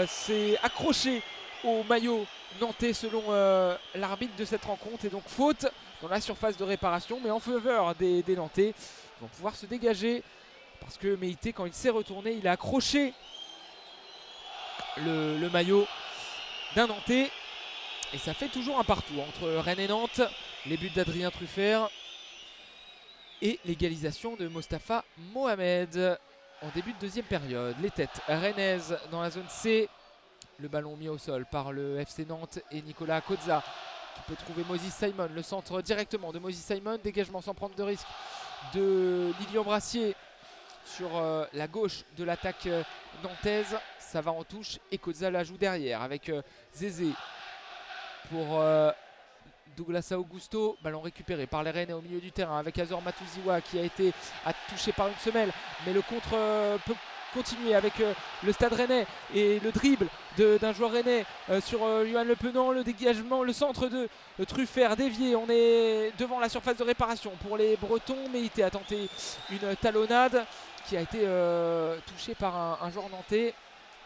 s'est accroché au maillot nantais selon l'arbitre de cette rencontre. Et donc faute dans la surface de réparation, mais en faveur des Nantais. Ils vont pouvoir se dégager parce que Meïté, quand il s'est retourné, il a accroché le maillot d'un Nantais. Et ça fait toujours un partout entre Rennes et Nantes. Les buts d'Adrien Truffert et l'égalisation de Mostafa Mohamed en début de deuxième période. Les têtes rennaises dans la zone C. Le ballon mis au sol par le FC Nantes et Nicolas Kozza qui peut trouver Moses Simon. Le centre directement de Moses Simon. Dégagement sans prendre de risque de Lilian Brassier sur la gauche de l'attaque nantaise. Ça va en touche et Kozza la joue derrière avec Zézé pour Douglas Augusto. Ballon récupéré par les Rennais au milieu du terrain avec Azor Matuziwa qui a été touché par une semelle, mais le contre peut continuer avec le Stade Rennais et le dribble d'un joueur rennais sur Yohan Le Penant. Le dégagement, le centre de Truffert dévié. On est devant la surface de réparation pour les Bretons. Meïté a tenté une talonnade qui a été touchée par un joueur nantais.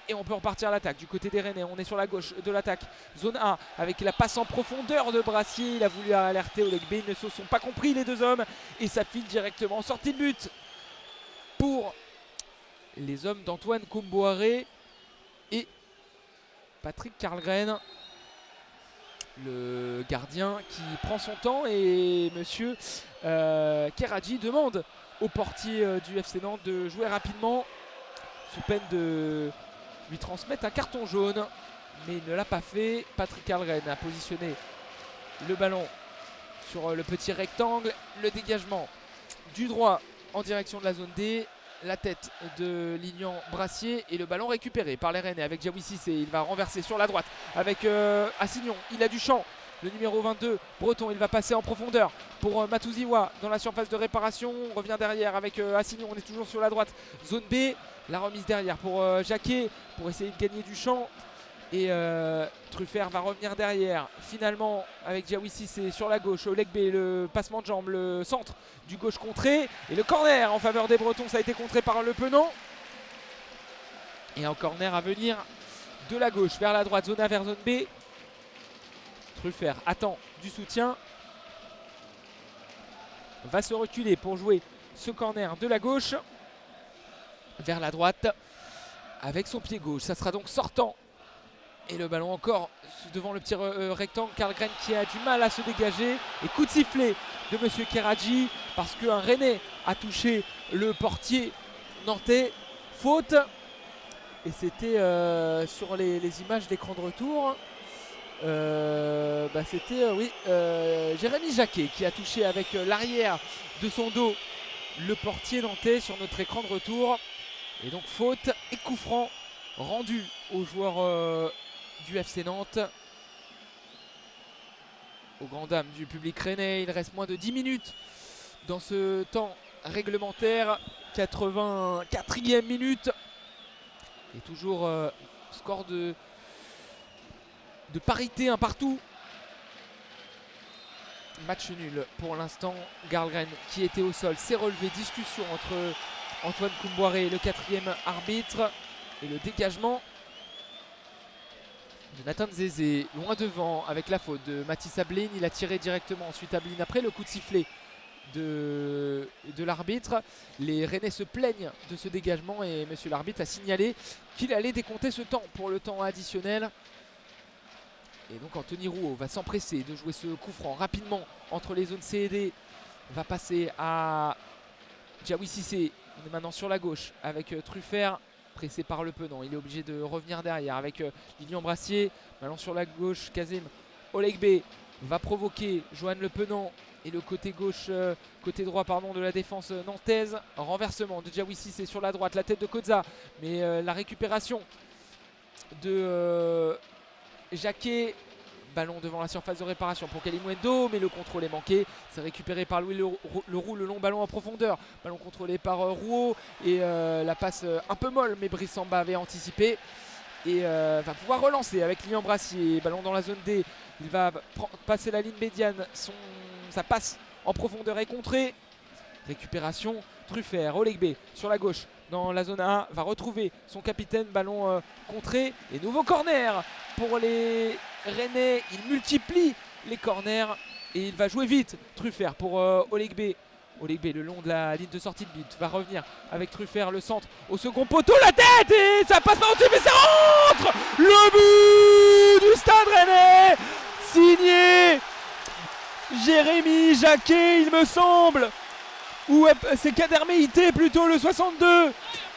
Et on peut repartir à l'attaque du côté des Rennais. On est sur la gauche de l'attaque. Zone A avec la passe en profondeur de Brassier. Il a voulu alerter Olegbe. Ils ne se sont pas compris les deux hommes. Et ça file directement en sortie de but pour les hommes d'Antoine Comboiré et Patrick Karlgren. Le gardien qui prend son temps. Et monsieur Keradji demande au portier du FC Nantes de jouer rapidement sous peine de lui transmettre un carton jaune, mais il ne l'a pas fait. Patrick Karlgren a positionné le ballon sur le petit rectangle. Le dégagement du droit en direction de la zone D. La tête de Lilian Brassier et le ballon récupéré par les Rennais avec Diawy Cissé. Il va renverser sur la droite avec Assignon. Il a du champ. Le numéro 22, Breton, il va passer en profondeur pour Matuziwa dans la surface de réparation. On revient derrière avec Assignon, on est toujours sur la droite. Zone B, la remise derrière pour Jacquet pour essayer de gagner du champ. Et Truffert va revenir derrière. Finalement, avec Diawy Cissé sur la gauche, Olegbe, le passement de jambe, le centre du gauche contré. Et le corner en faveur des Bretons, ça a été contré par Le Penant. Et un corner à venir de la gauche vers la droite, zone A vers zone B. Truffert attend du soutien. Va se reculer pour jouer ce corner de la gauche vers la droite avec son pied gauche. Ça sera donc sortant. Et le ballon encore devant le petit rectangle. Karlgren qui a du mal à se dégager. Et coup de sifflet de Monsieur Keradji parce qu'un Rennais a touché le portier nantais. Faute. Et c'était sur les images d'écran de retour. C'était Jérémy Jacquet qui a touché avec l'arrière de son dos le portier nantais sur notre écran de retour. Et donc faute et coup franc rendu aux joueurs du FC Nantes. Aux grandes dames du public rennais, il reste moins de 10 minutes dans ce temps réglementaire. 84e minute. Et toujours score de parité, un partout. Match nul pour l'instant. Karlgren qui était au sol s'est relevé. Discussion entre Antoine Koumboiré, le 4e arbitre, et le dégagement de Nathan Zézé loin devant avec la faute de Mathis Ablin. Il a tiré directement ensuite Ablin après le coup de sifflet de l'arbitre. Les Rennais se plaignent de ce dégagement et monsieur l'arbitre a signalé qu'il allait décompter ce temps pour le temps additionnel. Et donc Anthony Rouault va s'empresser de jouer ce coup franc rapidement entre les zones C et D. Va passer à Diawy Cissé. On est maintenant sur la gauche avec Truffert pressé par Le Penant. Il est obligé de revenir derrière avec Lilian Brassier. Ballon sur la gauche, Kazim Olegbe va provoquer Johan Le Penant. Et le côté gauche, côté droit pardon, de la défense nantaise. Renversement de Diawy Cissé sur la droite, la tête de Koza. Mais la récupération de Jacquet. Ballon devant la surface de réparation pour Kalimundo, mais le contrôle est manqué. C'est récupéré par Louis Leroux, le long ballon en profondeur. Ballon contrôlé par Rouault et la passe un peu molle, mais Brice Samba avait anticipé. Et va pouvoir relancer avec Lilian Brassier. Ballon dans la zone D. Il va passer la ligne médiane. Sa passe en profondeur est contrée. Récupération. Truffert, Olegbe sur la gauche dans la zone A. Va retrouver son capitaine. Ballon contré. Et nouveau corner pour les Rennais. Il multiplie les corners. Et il va jouer vite. Truffert pour Olegbe. Olegbe le long de la ligne de sortie de but va revenir avec Truffert, le centre au second poteau, la tête et ça passe pas au-dessus mais ça rentre. Le but du Stade Rennais signé Jérémy Jacquet il me semble, ou c'est Kader Meïté plutôt, le 62.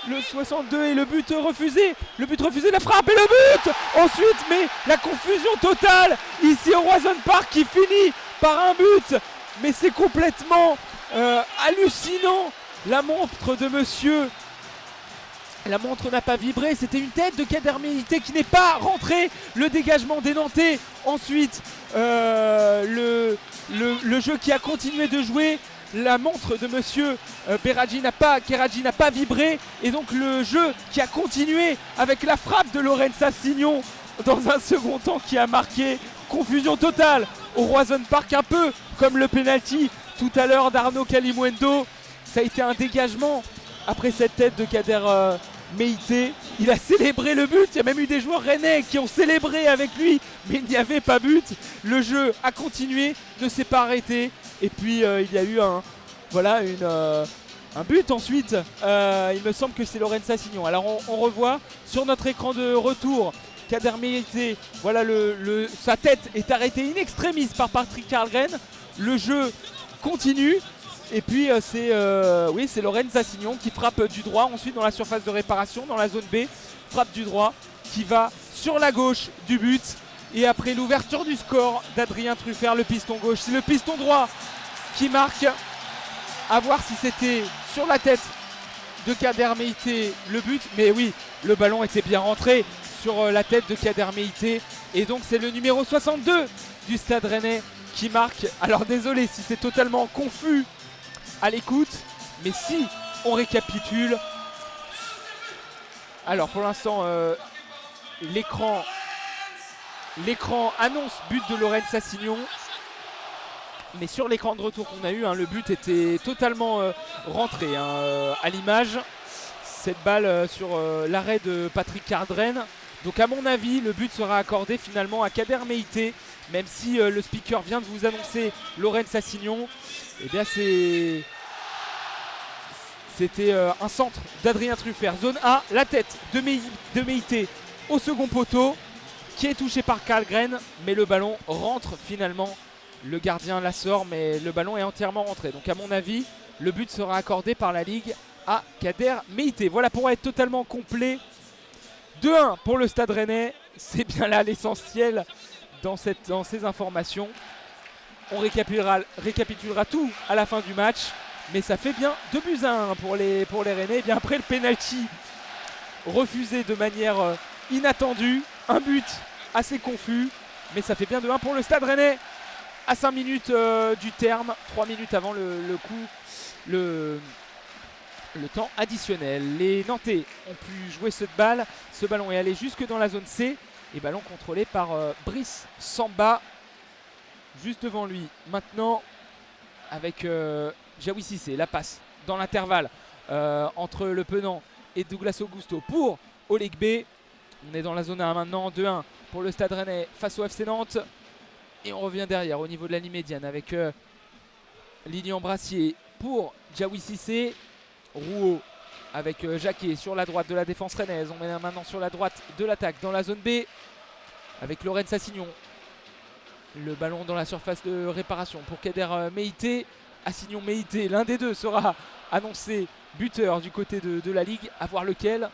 Le 62 et le but refusé, la frappe et le but ensuite, mais la confusion totale ici au Roison Park qui finit par un but, mais c'est complètement hallucinant. La montre de monsieur, la montre n'a pas vibré, c'était une tête de Kader Meïté qui n'est pas rentrée. Le dégagement des Nantais, ensuite le jeu qui a continué de jouer. La montre de monsieur Keradji n'a pas vibré. Et donc le jeu qui a continué avec la frappe de Lorenza Signon dans un second temps qui a marqué. Confusion totale au Roison Park, un peu comme le penalty tout à l'heure d'Arnaud Kalimundo. Ça a été un dégagement après cette tête de Kader Meïté. Il a célébré le but. Il y a même eu des joueurs rennais qui ont célébré avec lui, mais il n'y avait pas but. Le jeu a continué, ne s'est pas arrêté. Et puis il y a eu un but ensuite. Il me semble que c'est Lorenza Signon. Alors on revoit sur notre écran de retour Kader Meïté. Voilà, sa tête est arrêtée in extremis par Patrick Karlgren. Le jeu continue. Et puis c'est Lorenza Signon qui frappe du droit ensuite dans la surface de réparation, dans la zone B. Frappe du droit qui va sur la gauche du but. Et après l'ouverture du score d'Adrien Truffert, le piston gauche, c'est le piston droit qui marque. À voir si c'était sur la tête de Kader Meïté le but. Mais oui, le ballon était bien rentré sur la tête de Kader Meïté. Et donc c'est le numéro 62 du Stade Rennais qui marque. Alors désolé si c'est totalement confus à l'écoute, mais si on récapitule. Alors pour l'instant l'écran annonce but de Lorenza Signon, mais sur l'écran de retour qu'on a eu, le but était totalement rentré à l'image. Cette balle sur l'arrêt de Patrick Karlgren, Donc à mon avis, le but sera accordé finalement à Kader Meïté, même si le speaker vient de vous annoncer Laurent Assignon. Eh bien c'était un centre d'Adrien Truffert. Zone A, la tête de Meïté au second poteau, qui est touché par Karlgren, mais le ballon rentre finalement. Le gardien la sort, mais le ballon est entièrement rentré. Donc à mon avis, le but sera accordé par la Ligue à Kader Meïté. Voilà pour être totalement complet. 2-1 pour le Stade Rennais. C'est bien là l'essentiel dans ces informations. On récapitulera tout à la fin du match. Mais ça fait bien 2-1 pour les Rennais. Et bien après le penalty refusé de manière inattendue. Un but assez confus. Mais ça fait bien 2-1 pour le Stade Rennais. À 5 minutes du terme, 3 minutes avant le temps additionnel. Les Nantais ont pu jouer cette balle. Ce ballon est allé jusque dans la zone C. Et ballon contrôlé par Brice Samba. Juste devant lui. Maintenant, avec Jaoui Cissé, la passe dans l'intervalle entre Le Penant et Douglas Augusto pour Oleg B. On est dans la zone 1 maintenant, 2-1 pour le Stade Rennais face au FC Nantes. Et on revient derrière au niveau de la ligne médiane avec Lilian Brassier pour Jaoui Cissé. Rouault avec Jacquet sur la droite de la défense rennaise. On est maintenant sur la droite de l'attaque dans la zone B avec Laurent Assignon. Le ballon dans la surface de réparation pour Kader Meïté. Assignon Meïté, l'un des deux sera annoncé buteur du côté de la Ligue. À voir lequel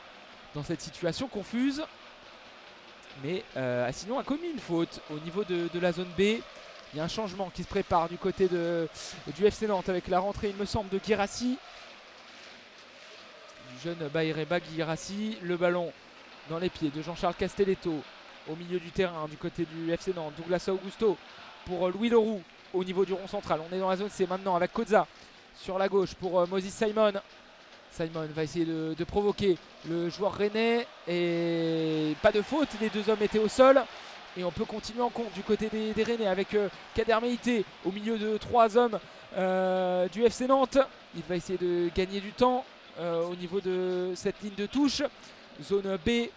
dans cette situation confuse. Mais Assignon a commis une faute au niveau de la zone B. Il y a un changement qui se prépare du côté du FC Nantes avec la rentrée, il me semble, de Guirassi. Du jeune Bayreba Guirassi. Le ballon dans les pieds de Jean-Charles Castelletto au milieu du terrain du côté du FC Nantes. Douglas Augusto pour Louis Leroux au niveau du rond central. On est dans la zone C maintenant avec Koza sur la gauche pour Moses Simon. Simon va essayer de provoquer le joueur rennais et pas de faute, les deux hommes étaient au sol et on peut continuer en compte du côté des Rennais avec Kader Meïté au milieu de 3 hommes du FC Nantes. Il va essayer de gagner du temps au niveau de cette ligne de touche. Zone B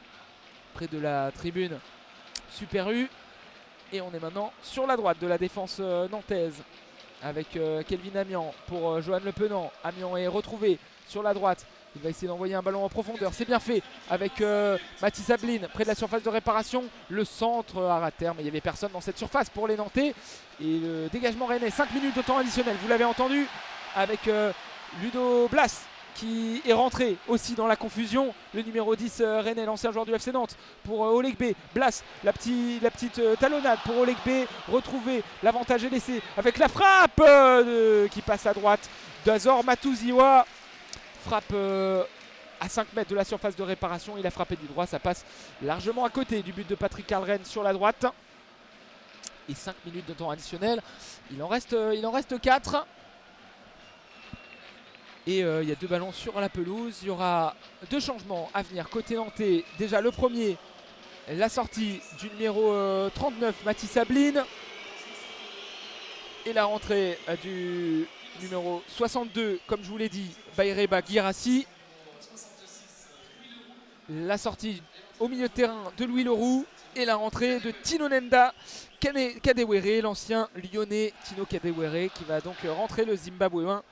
près de la tribune Super U et on est maintenant sur la droite de la défense nantaise avec Kelvin Amian pour Johan Le Penant. Amian est retrouvé sur la droite. Il va essayer d'envoyer un ballon en profondeur. C'est bien fait avec Mathis Abline près de la surface de réparation. Le centre à terme. Mais il n'y avait personne dans cette surface pour les Nantais. Et le dégagement rennais. 5 minutes de temps additionnel. Vous l'avez entendu avec Ludo Blas qui est rentré aussi dans la confusion. Le numéro 10 rennais, l'ancien joueur du FC Nantes pour Oleg B. Blas, la petite talonnade pour Oleg B. Retrouver, l'avantage est laissé avec la frappe qui passe à droite d'Azor Matouziwa. Frappe à 5 mètres de la surface de réparation. Il a frappé du droit, ça passe largement à côté du but de Patrick Karlgren sur la droite. Et 5 minutes de temps additionnel. Il en reste 4. Et il y a 2 ballons sur la pelouse. Il y aura 2 changements à venir côté nantais. Déjà le premier, la sortie du numéro 39 Mathis Abline. Et la rentrée du numéro 62, comme je vous l'ai dit, Bayreba Guirassi. La sortie au milieu de terrain de Louis Leroux. Et la rentrée de Tino Nenda Kadewere, l'ancien lyonnais Tino Kadewere, qui va donc rentrer le Zimbabwéen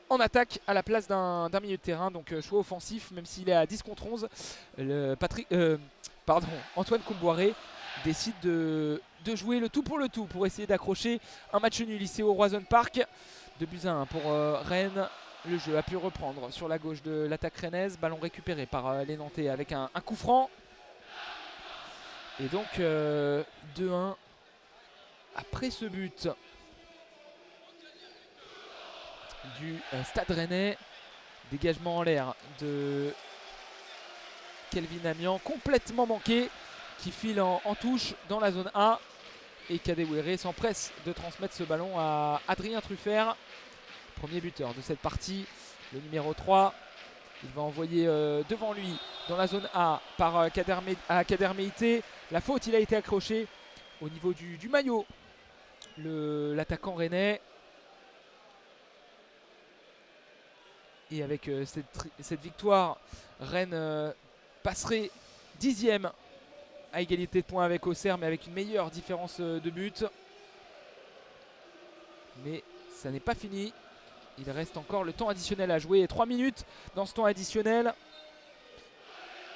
en attaque à la place d'un milieu de terrain. Donc choix offensif, même s'il est à 10 contre 11. Antoine Comboiré décide de jouer le tout pour essayer d'accrocher un match nul ici au Roison Park. 2-1 pour Rennes. Le jeu a pu reprendre sur la gauche de l'attaque rennaise. Ballon récupéré par les Nantais avec un coup franc. Et donc 2-1 après ce but du Stade Rennais. Dégagement en l'air de Kelvin Amian, complètement manqué, qui file en touche dans la zone A. Et Kadewere s'empresse de transmettre ce ballon à Adrien Truffert, premier buteur de cette partie, le numéro 3. Il va envoyer devant lui dans la zone A par Kader Meïté. La faute, il a été accroché au niveau du maillot, l'attaquant rennais. Et avec cette victoire, Rennes passerait 10e à égalité de points avec Auxerre, mais avec une meilleure différence de but. Mais ça n'est pas fini. Il reste encore le temps additionnel à jouer. 3 minutes dans ce temps additionnel.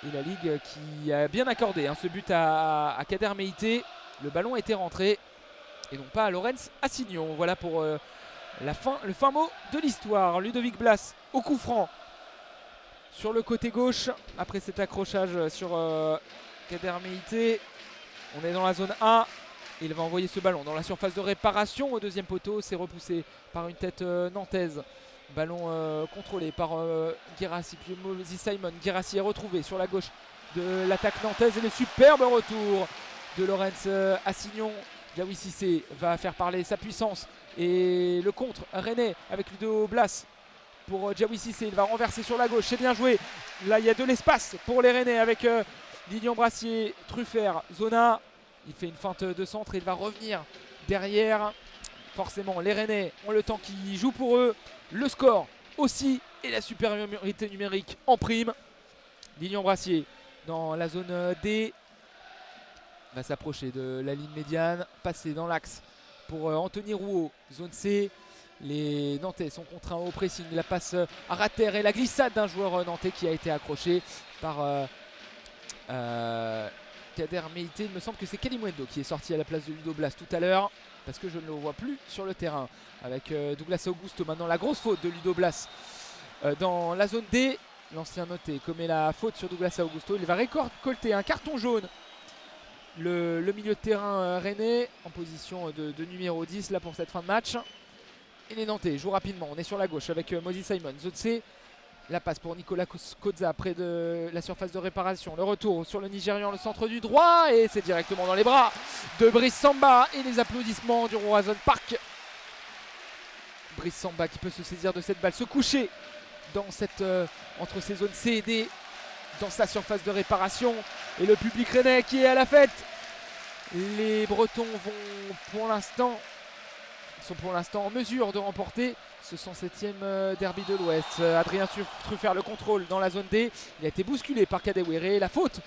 Et la Ligue qui a bien accordé ce but à Kader Meïté. Le ballon a été rentré. Et non pas à Laurens Assignon. Voilà pour le fin mot de l'histoire. Ludovic Blas au coup franc. Sur le côté gauche. Après cet accrochage sur Kader Meïté. On est dans la zone A. Il va envoyer ce ballon dans la surface de réparation au deuxième poteau. C'est repoussé par une tête nantaise. Ballon contrôlé par Guérassi, puis Moses Simon. Guérassi est retrouvé sur la gauche de l'attaque nantaise. Et le superbe retour de Laurens Assignon. Diawy Cissé va faire parler sa puissance. Et le contre rennais avec Ludo Blas pour Diawy Cissé. Il va renverser sur la gauche. C'est bien joué. Là, il y a de l'espace pour les rennais avec Lilian Brassier, Truffert, Zona. Il fait une feinte de centre et il va revenir derrière. Forcément, les Rennais ont le temps qui joue pour eux. Le score aussi et la supériorité numérique en prime. Lilian Brassier dans la zone D. Va s'approcher de la ligne médiane. Passer dans l'axe pour Anthony Rouault. Zone C. Les Nantais sont contraints au pressing. La passe à Rater et la glissade d'un joueur nantais qui a été accroché par... Kader Meïté. Il me semble que c'est Kalimwendo qui est sorti à la place de Ludo Blas tout à l'heure, parce que je ne le vois plus sur le terrain. Avec Douglas Augusto maintenant, la grosse faute de Ludo Blas dans la zone D. L'ancien noté commet la faute sur Douglas Augusto. Il va récolter un carton jaune. Le milieu de terrain rennais en position de numéro 10 là pour cette fin de match. Et les Nantais jouent rapidement. On est sur la gauche avec Moses Simon. Zone C. La passe pour Nicolas Koza près de la surface de réparation. Le retour sur le Nigérian, le centre du droit. Et c'est directement dans les bras de Brice Samba. Et les applaudissements du Horizon Park. Brice Samba qui peut se saisir de cette balle. Se coucher dans entre ces zones C et D. Dans sa surface de réparation. Et le public rennais qui est à la fête. Les Bretons sont pour l'instant en mesure de remporter ce 107e derby de l'Ouest. Adrien Truffert le contrôle dans la zone D. Il a été bousculé par Kadewere. La faute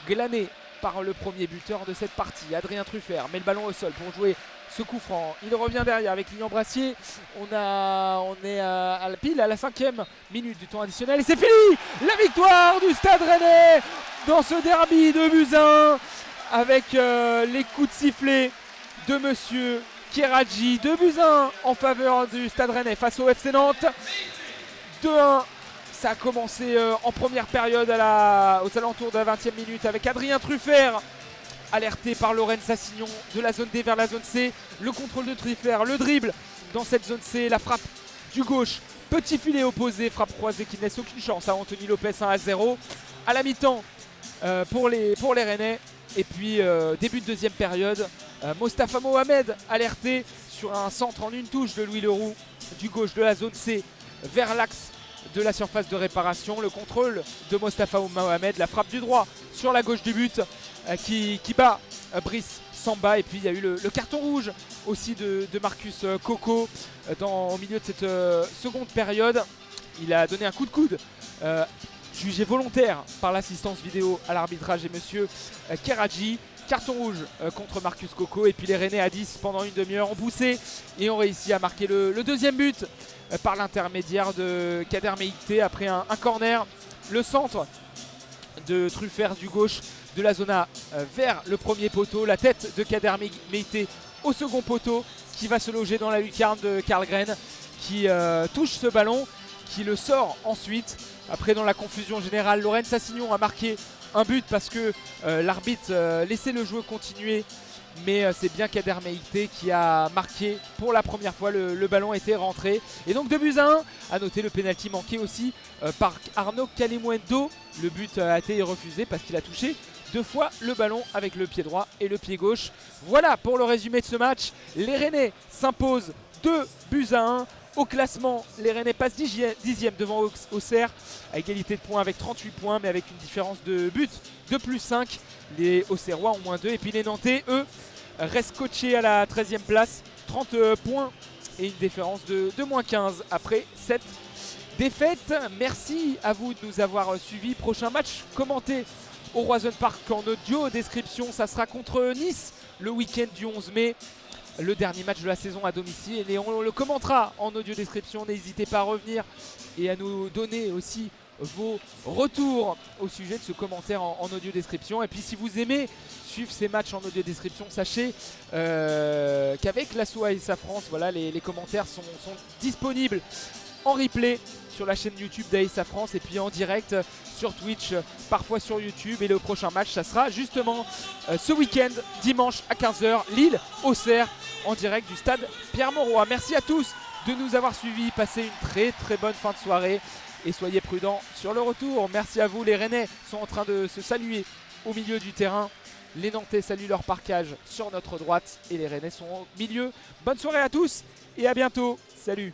glanée par le premier buteur de cette partie. Adrien Truffert met le ballon au sol pour jouer ce coup franc. Il revient derrière avec Lilian Brassier. On est à la pile à la 5e minute du temps additionnel. Et c'est fini. La victoire du Stade Rennais dans ce derby de Buzyn avec les coups de sifflet de monsieur Kéradji. 2-1 en faveur du Stade Rennais face au FC Nantes. 2-1. Ça a commencé en première période aux alentours de la 20e minute avec Adrien Truffert alerté par Laurens Assignon de la zone D vers la zone C. Le contrôle de Truffert, le dribble dans cette zone C, la frappe du gauche, petit filet opposé, frappe croisée qui ne laisse aucune chance à Anthony Lopez. 1-0 à la mi-temps pour les Rennais. Et puis début de deuxième période, Mostafa Mohamed alerté sur un centre en une touche de Louis Leroux du gauche de la zone C vers l'axe de la surface de réparation. Le contrôle de Mostafa Mohamed, la frappe du droit sur la gauche du but qui bat Brice Samba. Et puis il y a eu le carton rouge aussi de Marcus Coco au milieu de cette seconde période. Il a donné un coup de coude jugé volontaire par l'assistance vidéo à l'arbitrage et monsieur Kéradji. Carton rouge contre Marcus Coco. Et puis les Rennais à 10 pendant une demi-heure ont poussé et ont réussi à marquer le deuxième but par l'intermédiaire de Kader Meïté après un corner. Le centre de Truffert du gauche de la zone A vers le premier poteau. La tête de Kader Meïté au second poteau qui va se loger dans la lucarne de Karlgren qui touche ce ballon, qui le sort ensuite. Après, dans la confusion générale, Laurens Assignon a marqué un but parce que l'arbitre laissait le jeu continuer. Mais c'est bien Kader Meïté qui a marqué pour la première fois. Le ballon était rentré. Et donc 2-1. À noter le pénalty manqué aussi par Arnaud Kalimwendo. Le but a été refusé parce qu'il a touché 2 fois le ballon avec le pied droit et le pied gauche. Voilà pour le résumé de ce match. Les Rennais s'imposent 2-1. Au classement, les Rennais passent 10e devant Auxerre à égalité de points avec 38 points, mais avec une différence de but de plus 5. Les Auxerrois ont moins 2 et puis les Nantais, eux, restent coachés à la 13e place, 30 points et une différence de moins 15 après cette défaite. Merci à vous de nous avoir suivis. Prochain match commenté au Roison Park en audio description. Ça sera contre Nice le week-end du 11 mai. Le dernier match de la saison à domicile et on le commentera en audio description. N'hésitez pas à revenir et à nous donner aussi vos retours au sujet de ce commentaire en audio description. Et puis si vous aimez suivre ces matchs en audio description, sachez qu'avec l'assaut AESA France, voilà, les commentaires sont disponibles en replay sur la chaîne YouTube d'AESA France et puis en direct sur Twitch, parfois sur YouTube. Et le prochain match, ça sera justement ce week-end, dimanche à 15 h, Lille-Auxerre, en direct du stade Pierre-Mauroy. Merci à tous de nous avoir suivis. Passez une très très bonne fin de soirée et soyez prudents sur le retour. Merci à vous. Les Rennais sont en train de se saluer au milieu du terrain. Les Nantais saluent leur parkage sur notre droite et les Rennais sont au milieu. Bonne soirée à tous et à bientôt. Salut.